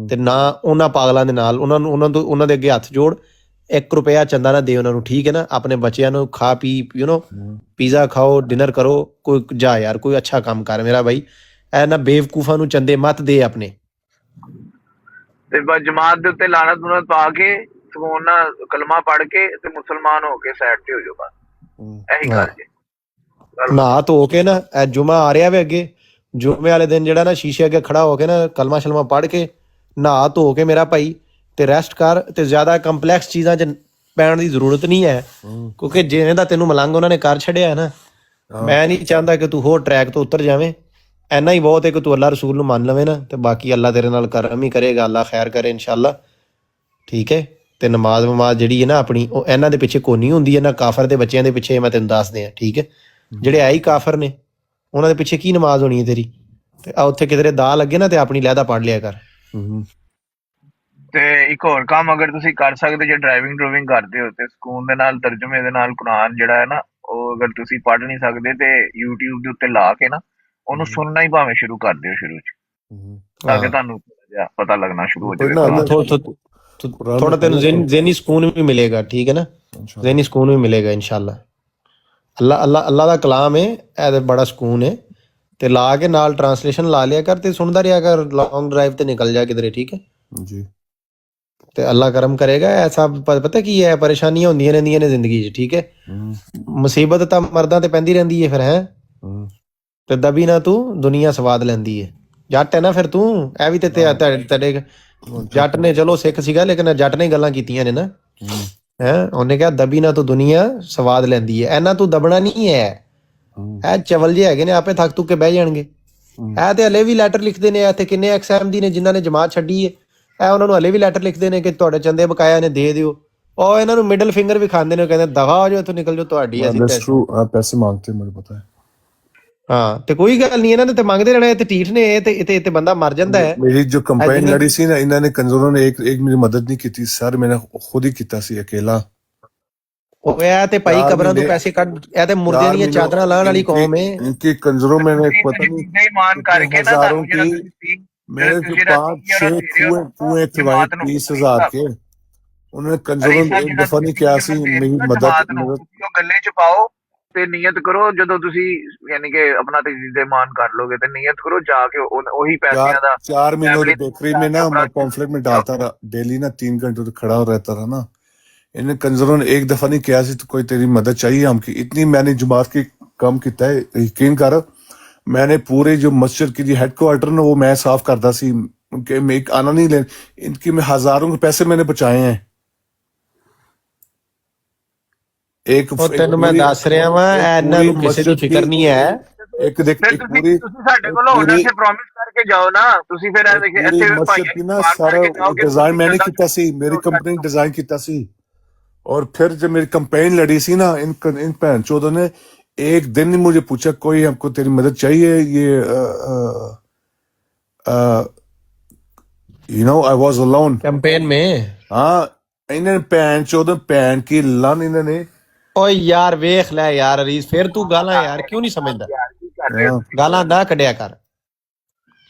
Speaker 1: ਤੇ ਨਾ ਉਹਨਾਂ ਪਾਗਲਾਂ ਦੇ ਨਾਲ। ਉਹਨਾਂ ਦੇ ਅੱਗੇ ਹੱਥ ਜੋੜ, 1 ਰੁਪਿਆ ਚੰਦਾ ਨਾ ਦੇ ਉਹਨਾਂ ਨੂੰ, ਠੀਕ ਹੈ ਨਾ। ਆਪਣੇ ਬੱਚਿਆਂ ਨੂੰ ਖਾ ਪੀ, ਯੂ نو ਪੀਜ਼ਾ ਖਾਓ, ਡਿਨਰ ਕਰੋ, ਕੋਈ ਜਾ ਯਾਰ ਕੋਈ ਅੱਛਾ ਕੰਮ ਕਰ ਮੇਰਾ ਭਾਈ। ਐ ਨਾ ਬੇਵਕੂਫਾਂ ਨੂੰ ਚੰਦੇ ਮਤ ਦੇ ਆਪਣੇ।
Speaker 3: ਤੇ ਬਸ ਜਮਾਤ ਦੇ ਉੱਤੇ ਲਾਨਤ ਲੂਨਤ ਪਾ ਕੇ ਸਕੂਨ ਨਾਲ ਕਲਮਾ ਪੜ ਕੇ ਤੇ ਮੁਸਲਮਾਨ ਹੋ ਕੇ ਸਾਈਡ ਤੇ ਹੋ ਜਾਓ, ਬਸ ਇਹੀ ਗੱਲ ਜੀ।
Speaker 1: ਨਹਾ ਧੋ ਕੇ ਨਾ, ਇਹ ਜੁਮਾ ਆ ਰਿਹਾ ਵੇ ਅੱਗੇ, ਜੁਮੇ ਵਾਲੇ ਦਿਨ ਜਿਹੜਾ ਨਾ ਸ਼ੀਸ਼ੇ ਅੱਗੇ ਖੜਾ ਹੋ ਕੇ ਨਾ ਕਲਮਾ ਸ਼ਲਮਾ ਪੜ ਕੇ ਨਹਾ ਧੋ ਕੇ ਮੇਰਾ ਭਾਈ ਤੇ ਰੈਸਟ ਕਰ। ਤੇ ਜ਼ਿਆਦਾ ਕੰਪਲੈਕਸ ਚੀਜ਼ਾਂ 'ਚ ਪੈਣ ਦੀ ਜ਼ਰੂਰਤ ਨਹੀਂ ਹੈ, ਕਿਉਂਕਿ ਜਿਵੇਂ ਦਾ ਤੈਨੂੰ ਮਲੰਗ ਉਹਨਾਂ ਨੇ ਕਰ ਛੱਡਿਆ ਹੈ ਨਾ, ਮੈਂ ਨਹੀਂ ਚਾਹੁੰਦਾ ਕਿ ਤੂੰ ਹੋਰ ਟਰੈਕ ਤੋਂ ਉਤਰ ਜਾਵੇਂ। ਇੰਨਾ ਹੀ ਬਹੁਤ ਹੈ ਕਿ ਤੂੰ ਅੱਲਾ ਰਸੂਲ ਨੂੰ ਮੰਨ ਲਵੇਂ ਨਾ, ਤੇ ਬਾਕੀ ਅੱਲਾ ਤੇਰੇ ਨਾਲ ਕਰਮ ਹੀ ਕਰੇਗਾ, ਅੱਲਾ ਖੈਰ ਕਰੇ ਇਨਸ਼ਾਅੱਲਾ, ਠੀਕ ਹੈ। ਤੇ ਨਮਾਜ਼ ਜਿਹੜੀ ਹੈ ਨਾ ਆਪਣੀ, ਉਹ ਇਹਨਾਂ ਦੇ ਪਿੱਛੇ ਕੋਨੀ ਹੁੰਦੀ ਹੈ ਨਾ, ਕਾਫਰ ਦੇ ਬੱਚਿਆਂ ਦੇ ਪਿੱਛੇ। ਮੈਂ ਤੈਨੂੰ ਦੱਸ ਦਿਆਂ, ਠੀਕ ਹੈ, ਜਿਹੜੇ ਆਈ ਕਾਫਰ ਨੇ ਉਹਨਾਂ ਦੇ ਪਿੱਛੇ ਕੀ ਨਮਾਜ਼ ਹੋਣੀ ਹੈ ਤੇਰੀ। ਤੇ ਆ ਉੱਥੇ ਕਿਧਰੇ ਦਾ ਲੱਗੇ ਨਾ ਤੇ ਆਪਣੀ ਲਹਿਦਾ ਪੜ ਲਿਆ ਕਰ।
Speaker 3: ਤੇ ਇੱਕ ਹੋਰ ਕੰਮ ਅਗਰ ਤੁਸੀਂ ਕਰ ਸਕਦੇ, ਜੇ ਡਰਾਈਵਿੰਗ ਕਰਦੇ ਹੋ ਤੇ ਸਕੂਨ ਦੇ ਨਾਲ ਤਰਜਮੇ ਦੇ ਨਾਲ ਕੁਰਾਨ ਜਿਹੜਾ ਹੈ ਨਾ, ਉਹ ਅਗਰ ਤੁਸੀਂ ਪੜ ਨਹੀਂ ਸਕਦੇ ਤੇ YouTube ਦੇ ਉੱਤੇ ਲਾ ਕੇ ਨਾ ਉਹਨੂੰ ਸੁਣਨਾ ਹੀ ਭਾਵੇਂ ਸ਼ੁਰੂ ਕਰ ਦਿਓ ਸ਼ੁਰੂ ਚ, ਤਾਂ ਕਿ ਤੁਹਾਨੂੰ ਪਤਾ ਲੱਗਣਾ ਸ਼ੁਰੂ ਹੋ ਜਾਵੇ।
Speaker 1: थोड़ा तेन ज़हनी सुकून भी मिलेगा, ठीक है ना, ज़हनी सुकून भी मिलेगा इंशाल्लाह। अल्लाह दा कलाम है, ए बड़ा सुकून है। ते ला के नाल ट्रांसलेशन ला लिया कर ते सुनदा रहा कर, लॉन्ग ड्राइव ते निकल जा किधरे, ठीक है
Speaker 2: जी।
Speaker 1: ते अल्लाह करम करेगा। ऐसा पता की है, परेशानियां होंदियां रहंदियां ने जिंदगी च, ठीक है, मुसीबत तां मर्दां ते पैंदी रहंदी है फिर, है ते दबी ना तू दुनिया स्वाद लैंदी है। जट है ना फिर तू, ए भी ते तेरे ਜੱਟ ਨੇ, ਚਲੋ ਸਿੱਖ ਸੀਗਾ ਲੇਕਿਨ ਜੱਟ ਨੇ ਗੱਲਾਂ ਕੀਤੀਆਂ ਨੇ ਨਾ, ਹੈ ਉਹਨੇ ਕਿਹਾ ਦਬੀ ਨਾ ਤੂੰ ਦੁਨੀਆ ਸਵਾਦ ਲੈਂਦੀ ਹੈ। ਇਹਨਾਂ ਤੂੰ ਦਬਣਾ ਨਹੀਂ ਹੈ, ਇਹ ਚਵਲ ਜੇ ਹੈਗੇ ਨੇ, ਆਪੇ ਥੱਕ ਤੁੱਕ ਕੇ ਬਹਿ ਜਾਣਗੇ। ਇਹ ਤੇ ਹਲੇ ਵੀ ਲੈਟਰ ਲਿਖਦੇ ਨੇ, ਇੱਥੇ ਕਿੰਨੇ ਐਕਸਐਮ ਦੀ ਨੇ ਜਿਨ੍ਹਾਂ ਨੇ ਜਮਾਤ ਛੱਡੀ ਹੈ, ਇਹ ਉਹਨਾਂ ਨੂੰ ਹਲੇ ਵੀ ਲੈਟਰ ਲਿਖਦੇ ਨੇ ਕਿ ਤੁਹਾਡੇ ਚੰਦੇ ਬਕਾਇਆ ਨੇ ਦੇ ਦਿਓ। ਉਹ ਇਹਨਾਂ ਨੂੰ ਮਿਡਲ ਫਿੰਗਰ ਵੀ ਖਾਂਦੇ ਨੇ, ਕਹਿੰਦੇ ਦਫਾ ਹੋ ਜਾਓ ਇੱਥੋਂ, ਨਿਕਲ ਜਾਓ, ਤੁਹਾਡੀ ਅਸੀਂ
Speaker 2: पैसे मांगते मुझे पता है।
Speaker 1: ਹਾਂ ਤੇ ਕੋਈ ਗੱਲ ਨਹੀਂ, ਇਹਨਾਂ ਨੇ ਤੇ ਮੰਗਦੇ ਰਹਿਣਾ। ਤੇ ਢੀਠ ਨੇ ਇਹ, ਤੇ ਬੰਦਾ ਮਰ ਜਾਂਦਾ ਹੈ।
Speaker 2: मेरी जो कंपेन लड़ी सी ना, इन्होंने कंजरों ने एक मेरी मदद नहीं की थी सर, मैंने खुद ही किया सी अकेला।
Speaker 1: ਉਹ ਇਹ ਤੇ ਭਾਈ ਕਬਰਾਂ ਤੋਂ ਪੈਸੇ ਕੱਢ, ਇਹ ਤੇ ਮੁਰਦੇ ਦੀਆਂ ਚਾਦਰਾਂ ਲਾਉਣ ਵਾਲੀ ਕੌਮ ਹੈ।
Speaker 2: इनके कंजरों में पता नहीं
Speaker 3: ईमान करके ना
Speaker 2: हजारों की, मेरे जो 5-6 कुएं करवाए 30,000 के, उन्होंने कंजरों ने एक दफा नहीं किया सी मेरी मदद।
Speaker 3: ਗੱਲੇ ਚ ਪਾਓ ਤੇ ਨੀਅਤ ਕਰੋ, ਜਦੋਂ ਤੁਸੀਂ ਯਾਨੀ ਕਿ ਆਪਣਾ ਤਜਦੀਦ ਈਮਾਨ ਕਰ ਲੋਗੇ ਤੇ ਨੀਅਤ ਕਰੋ ਜਾ ਕੇ ਉਹੀ ਪੈਸਿਆਂ ਦਾ
Speaker 2: 4 महीनों की बेकरी में ना मैं पॉम्फलेट में डालता रहा डेली ना, 3 घंटे तो खड़ा रहता रहा ना। इन्हें कंजरों ने एक दफा नहीं किया सी तो कोई तेरी मदद चाहिए हमकी, इतनी मैंने जमात की कम किया है, यकीन कर। मैंने पूरे जो मस्जिद की हेडक्वार्टर ना वो मैं साफ करता सी, उनके में एक आना नहीं ले, इनकी में हजारों के पैसे मैंने बचाए हैं।
Speaker 1: ਤੈਨੂੰ ਮੈਂ ਦੱਸ ਰਿਹਾ ਵਾਂ, ਇਹਨਾਂ ਨੂੰ ਕਿਸੇ ਦੀ ਫਿਕਰ ਨਹੀਂ ਹੈ।
Speaker 2: ਇੱਕ ਦੇਖ ਇੱਕ ਪੂਰੀ
Speaker 3: ਤੁਸੀਂ ਸਾਡੇ ਕੋਲੋਂ ਉਹਨਾਂ ਸੇ ਪ੍ਰੋਮਿਸ ਕਰਕੇ ਜਾਓ ਨਾ, ਤੁਸੀਂ ਫਿਰ ਇੱਥੇ
Speaker 2: ਮਸਜਿਦ ਦੀ ਨਾ ਸਾਰਾ ਡਿਜ਼ਾਈਨ मैंने ਕੀਤਾ ਸੀ, ਮੇਰੀ ਕੰਪਨੀ डिजाइन ਕੀਤਾ ਸੀ। और फिर जब मेरी कंपेन लड़ी सी ना, इन भैन चौधों ने एक दिन नहीं मुझे पूछा कोई हमको तेरी मदद चाहिए, ये you know I was alone
Speaker 1: campaign में।
Speaker 2: हाँ इन्होंने भैन चौधों भैन की लन इन्होंने।
Speaker 1: ਓਏ ਯਾਰ ਵੇਖ ਲੈ ਯਾਰ ਅਰੀਜ਼, ਫਿਰ ਤੂੰ ਗਾਲਾਂ ਯਾਰ ਕਿਉਂ ਨਹੀਂ ਸਮਝਦਾ? ਗਾਲਾਂ ਨਾ ਕੱਢਿਆ ਕਰ,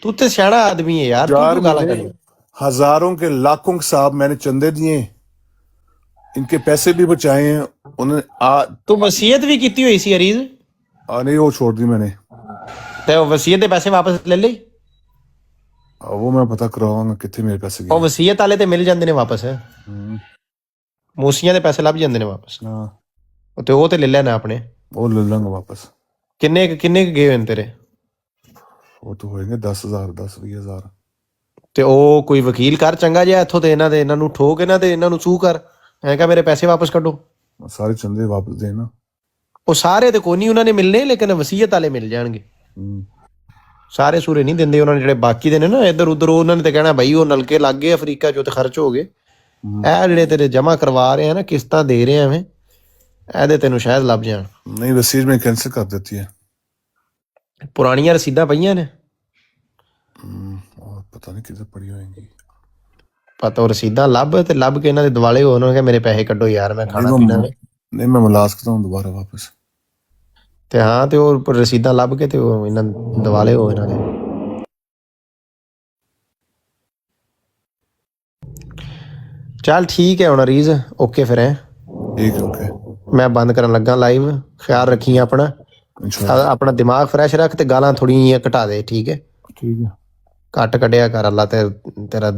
Speaker 1: ਤੂੰ ਤੇ ਸਿਆਣਾ ਆਦਮੀ ਹੈ ਯਾਰ, ਤੂੰ ਗਾਲਾਂ ਕੱਢ।
Speaker 2: हजारों के लाखों के साहब मैंने चंदे दिए इनके पैसे भी बचाए हैं उन्होंने।
Speaker 1: ਤੂੰ ਵਸੀਅਤ ਵੀ ਕੀਤੀ ਹੋਈ ਸੀ ਅਰੀਜ਼,
Speaker 2: नहीं वो छोड़ दी मैंने।
Speaker 1: ਤੇ ਉਹ ਵਸੀਅਤ ਦੇ ਪੈਸੇ ਵਾਪਸ ਲੈ ਲਈ।
Speaker 2: वो मैं पता करवाऊंगा कितने मेरे पैसे
Speaker 1: ਉਹ
Speaker 2: गए।
Speaker 1: ਵਸੀਅਤ ਵਾਲੇ ਤੇ ਮਿਲ ਜਾਂਦੇ ਨੇ ਵਾਪਸ,
Speaker 2: हम्म,
Speaker 1: ਮੂਸੀਆਂ ਦੇ ਪੈਸੇ ਲੱਭ ਜਾਂਦੇ ਨੇ ਵਾਪਸ,
Speaker 2: हाँ
Speaker 1: ਤੇ ਉਹ ਤੇ ਲੈ ਲੈਣਾ ਆਪਣੇ।
Speaker 2: वो ले लूंगा वापस।
Speaker 1: ਕਿੰਨੇ ਕੁ ਗਏ ਹੋਏ ਨੇ ਤੇਰੇ?
Speaker 2: वो तो होएंगे 10,000 10-20,000।
Speaker 1: ਤੇ ਉਹ ਕੋਈ ਵਕੀਲ ਕਰ ਚੰਗਾ ਜਿਹਾ ਇੱਥੋਂ ਤੇ ਇਹਨਾਂ ਨੂੰ ਠੋਕ ਇਹਨਾਂ ਤੇ ਇਹਨਾਂ ਨੂੰ ਸੂ ਕਰ, ਐਂ ਕਹ ਮੇਰੇ ਪੈਸੇ ਵਾਪਸ ਕੱਢੋ।
Speaker 2: सारे चंदे वापस देना।
Speaker 1: ਉਹ ਸਾਰੇ ਤੇ ਕੋਈ ਨਹੀਂ ਉਹਨਾਂ ਨੇ ਮਿਲਨੇ, ਲੇਕਿਨ ਵਸੀਅਤ ਵਾਲੇ ਮਿਲ ਜਾਣਗੇ।
Speaker 2: हम्म,
Speaker 1: ਸਾਰੇ ਸੂਰੇ ਨਹੀਂ ਦਿੰਦੇ ਉਹਨਾਂ ਨੇ, ਜਿਹੜੇ ਬਾਕੀ ਦੇ ਨੇ ਨਾ ਇੱਧਰ ਉੱਧਰ, ਉਹਨਾਂ ਨੇ ਤੇ ਕਹਿਣਾ ਬਈ ਉਹ ਨਲਕੇ ਲੱਗ ਗਏ ਅਫਰੀਕਾ ਚੋਂ ਤੇ ਖਰਚ ਹੋ ਗਏ। ਇਹ ਜਿਹੜੇ ਤੇਰੇ ਜਮਾ ਕਰਵਾ ਰਹੇ ਆ ਨਾ, ਕਿਸ਼ਤਾਂ ਦੇ ਰਹੇ ਆ ਐਵੇਂ, ਇਹਦੇ ਤੈਨੂੰ ਸ਼ਾਇਦ ਲੱਭ ਜਾਣ।
Speaker 2: नहीं वसीयत में कैंसिल कर देती है।
Speaker 1: ਪੁਰਾਣੀਆਂ ਰਸੀਦਾਂ ਪਈਆਂ ਨੇ,
Speaker 2: और पता नहीं किधर पड़ी होंगी।
Speaker 1: ਪਤਾ ਉਹ ਰਸੀਦਾਂ ਲੱਭ ਤੇ ਲੱਭ ਕੇ ਇਹਨਾਂ ਦੇ ਦਿਵਾਲੇ ਹੋ, ਉਹਨਾਂ ਨੇ ਕਿਹਾ ਮੇਰੇ ਪੈਸੇ ਕੱਢੋ ਯਾਰ, ਮੈਂ ਖਾਣਾ ਪੀਣਾ ਵੇ।
Speaker 2: नहीं मैं मुलाज करता हूँ दोबारा वापस।
Speaker 1: ਤੇ ਹਾਂ, ਤੇ ਉਹ ਰਸੀਦਾਂ ਲੱਭ ਕੇ ਤੇ ਉਹ ਇਹਨਾਂ ਦਿਵਾਲੇ ਹੋ ਇਹਨਾਂ ਦੇ। ਚੱਲ ਠੀਕ ਹੈ ਹੁਣ ਅਰੀਜ਼, ਓਕੇ ਫਿਰ ਹੈ,
Speaker 2: ठीक है ओके
Speaker 1: ਮੈਂ ਬੰਦ ਕਰਨ ਲੱਗਾ ਲਾਈਵ। ਖਿਆਲ ਰੱਖੀ ਆਪਣਾ,
Speaker 2: इंशाल्लाह।
Speaker 1: ਆਪਣਾ ਦਿਮਾਗ ਫਰੈਸ਼ ਰੱਖ ਤੇ ਗਾਲਾਂ ਥੋੜੀਆਂ ਜਿਹੀਆਂ ਘਟਾ ਦੇ, ਠੀਕ ਹੈ?
Speaker 2: ठीक है।
Speaker 1: ਘੱਟ ਕੱਢਿਆ ਕਰ, ਅੱਲਾ ਤੇ ਤੇਰਾ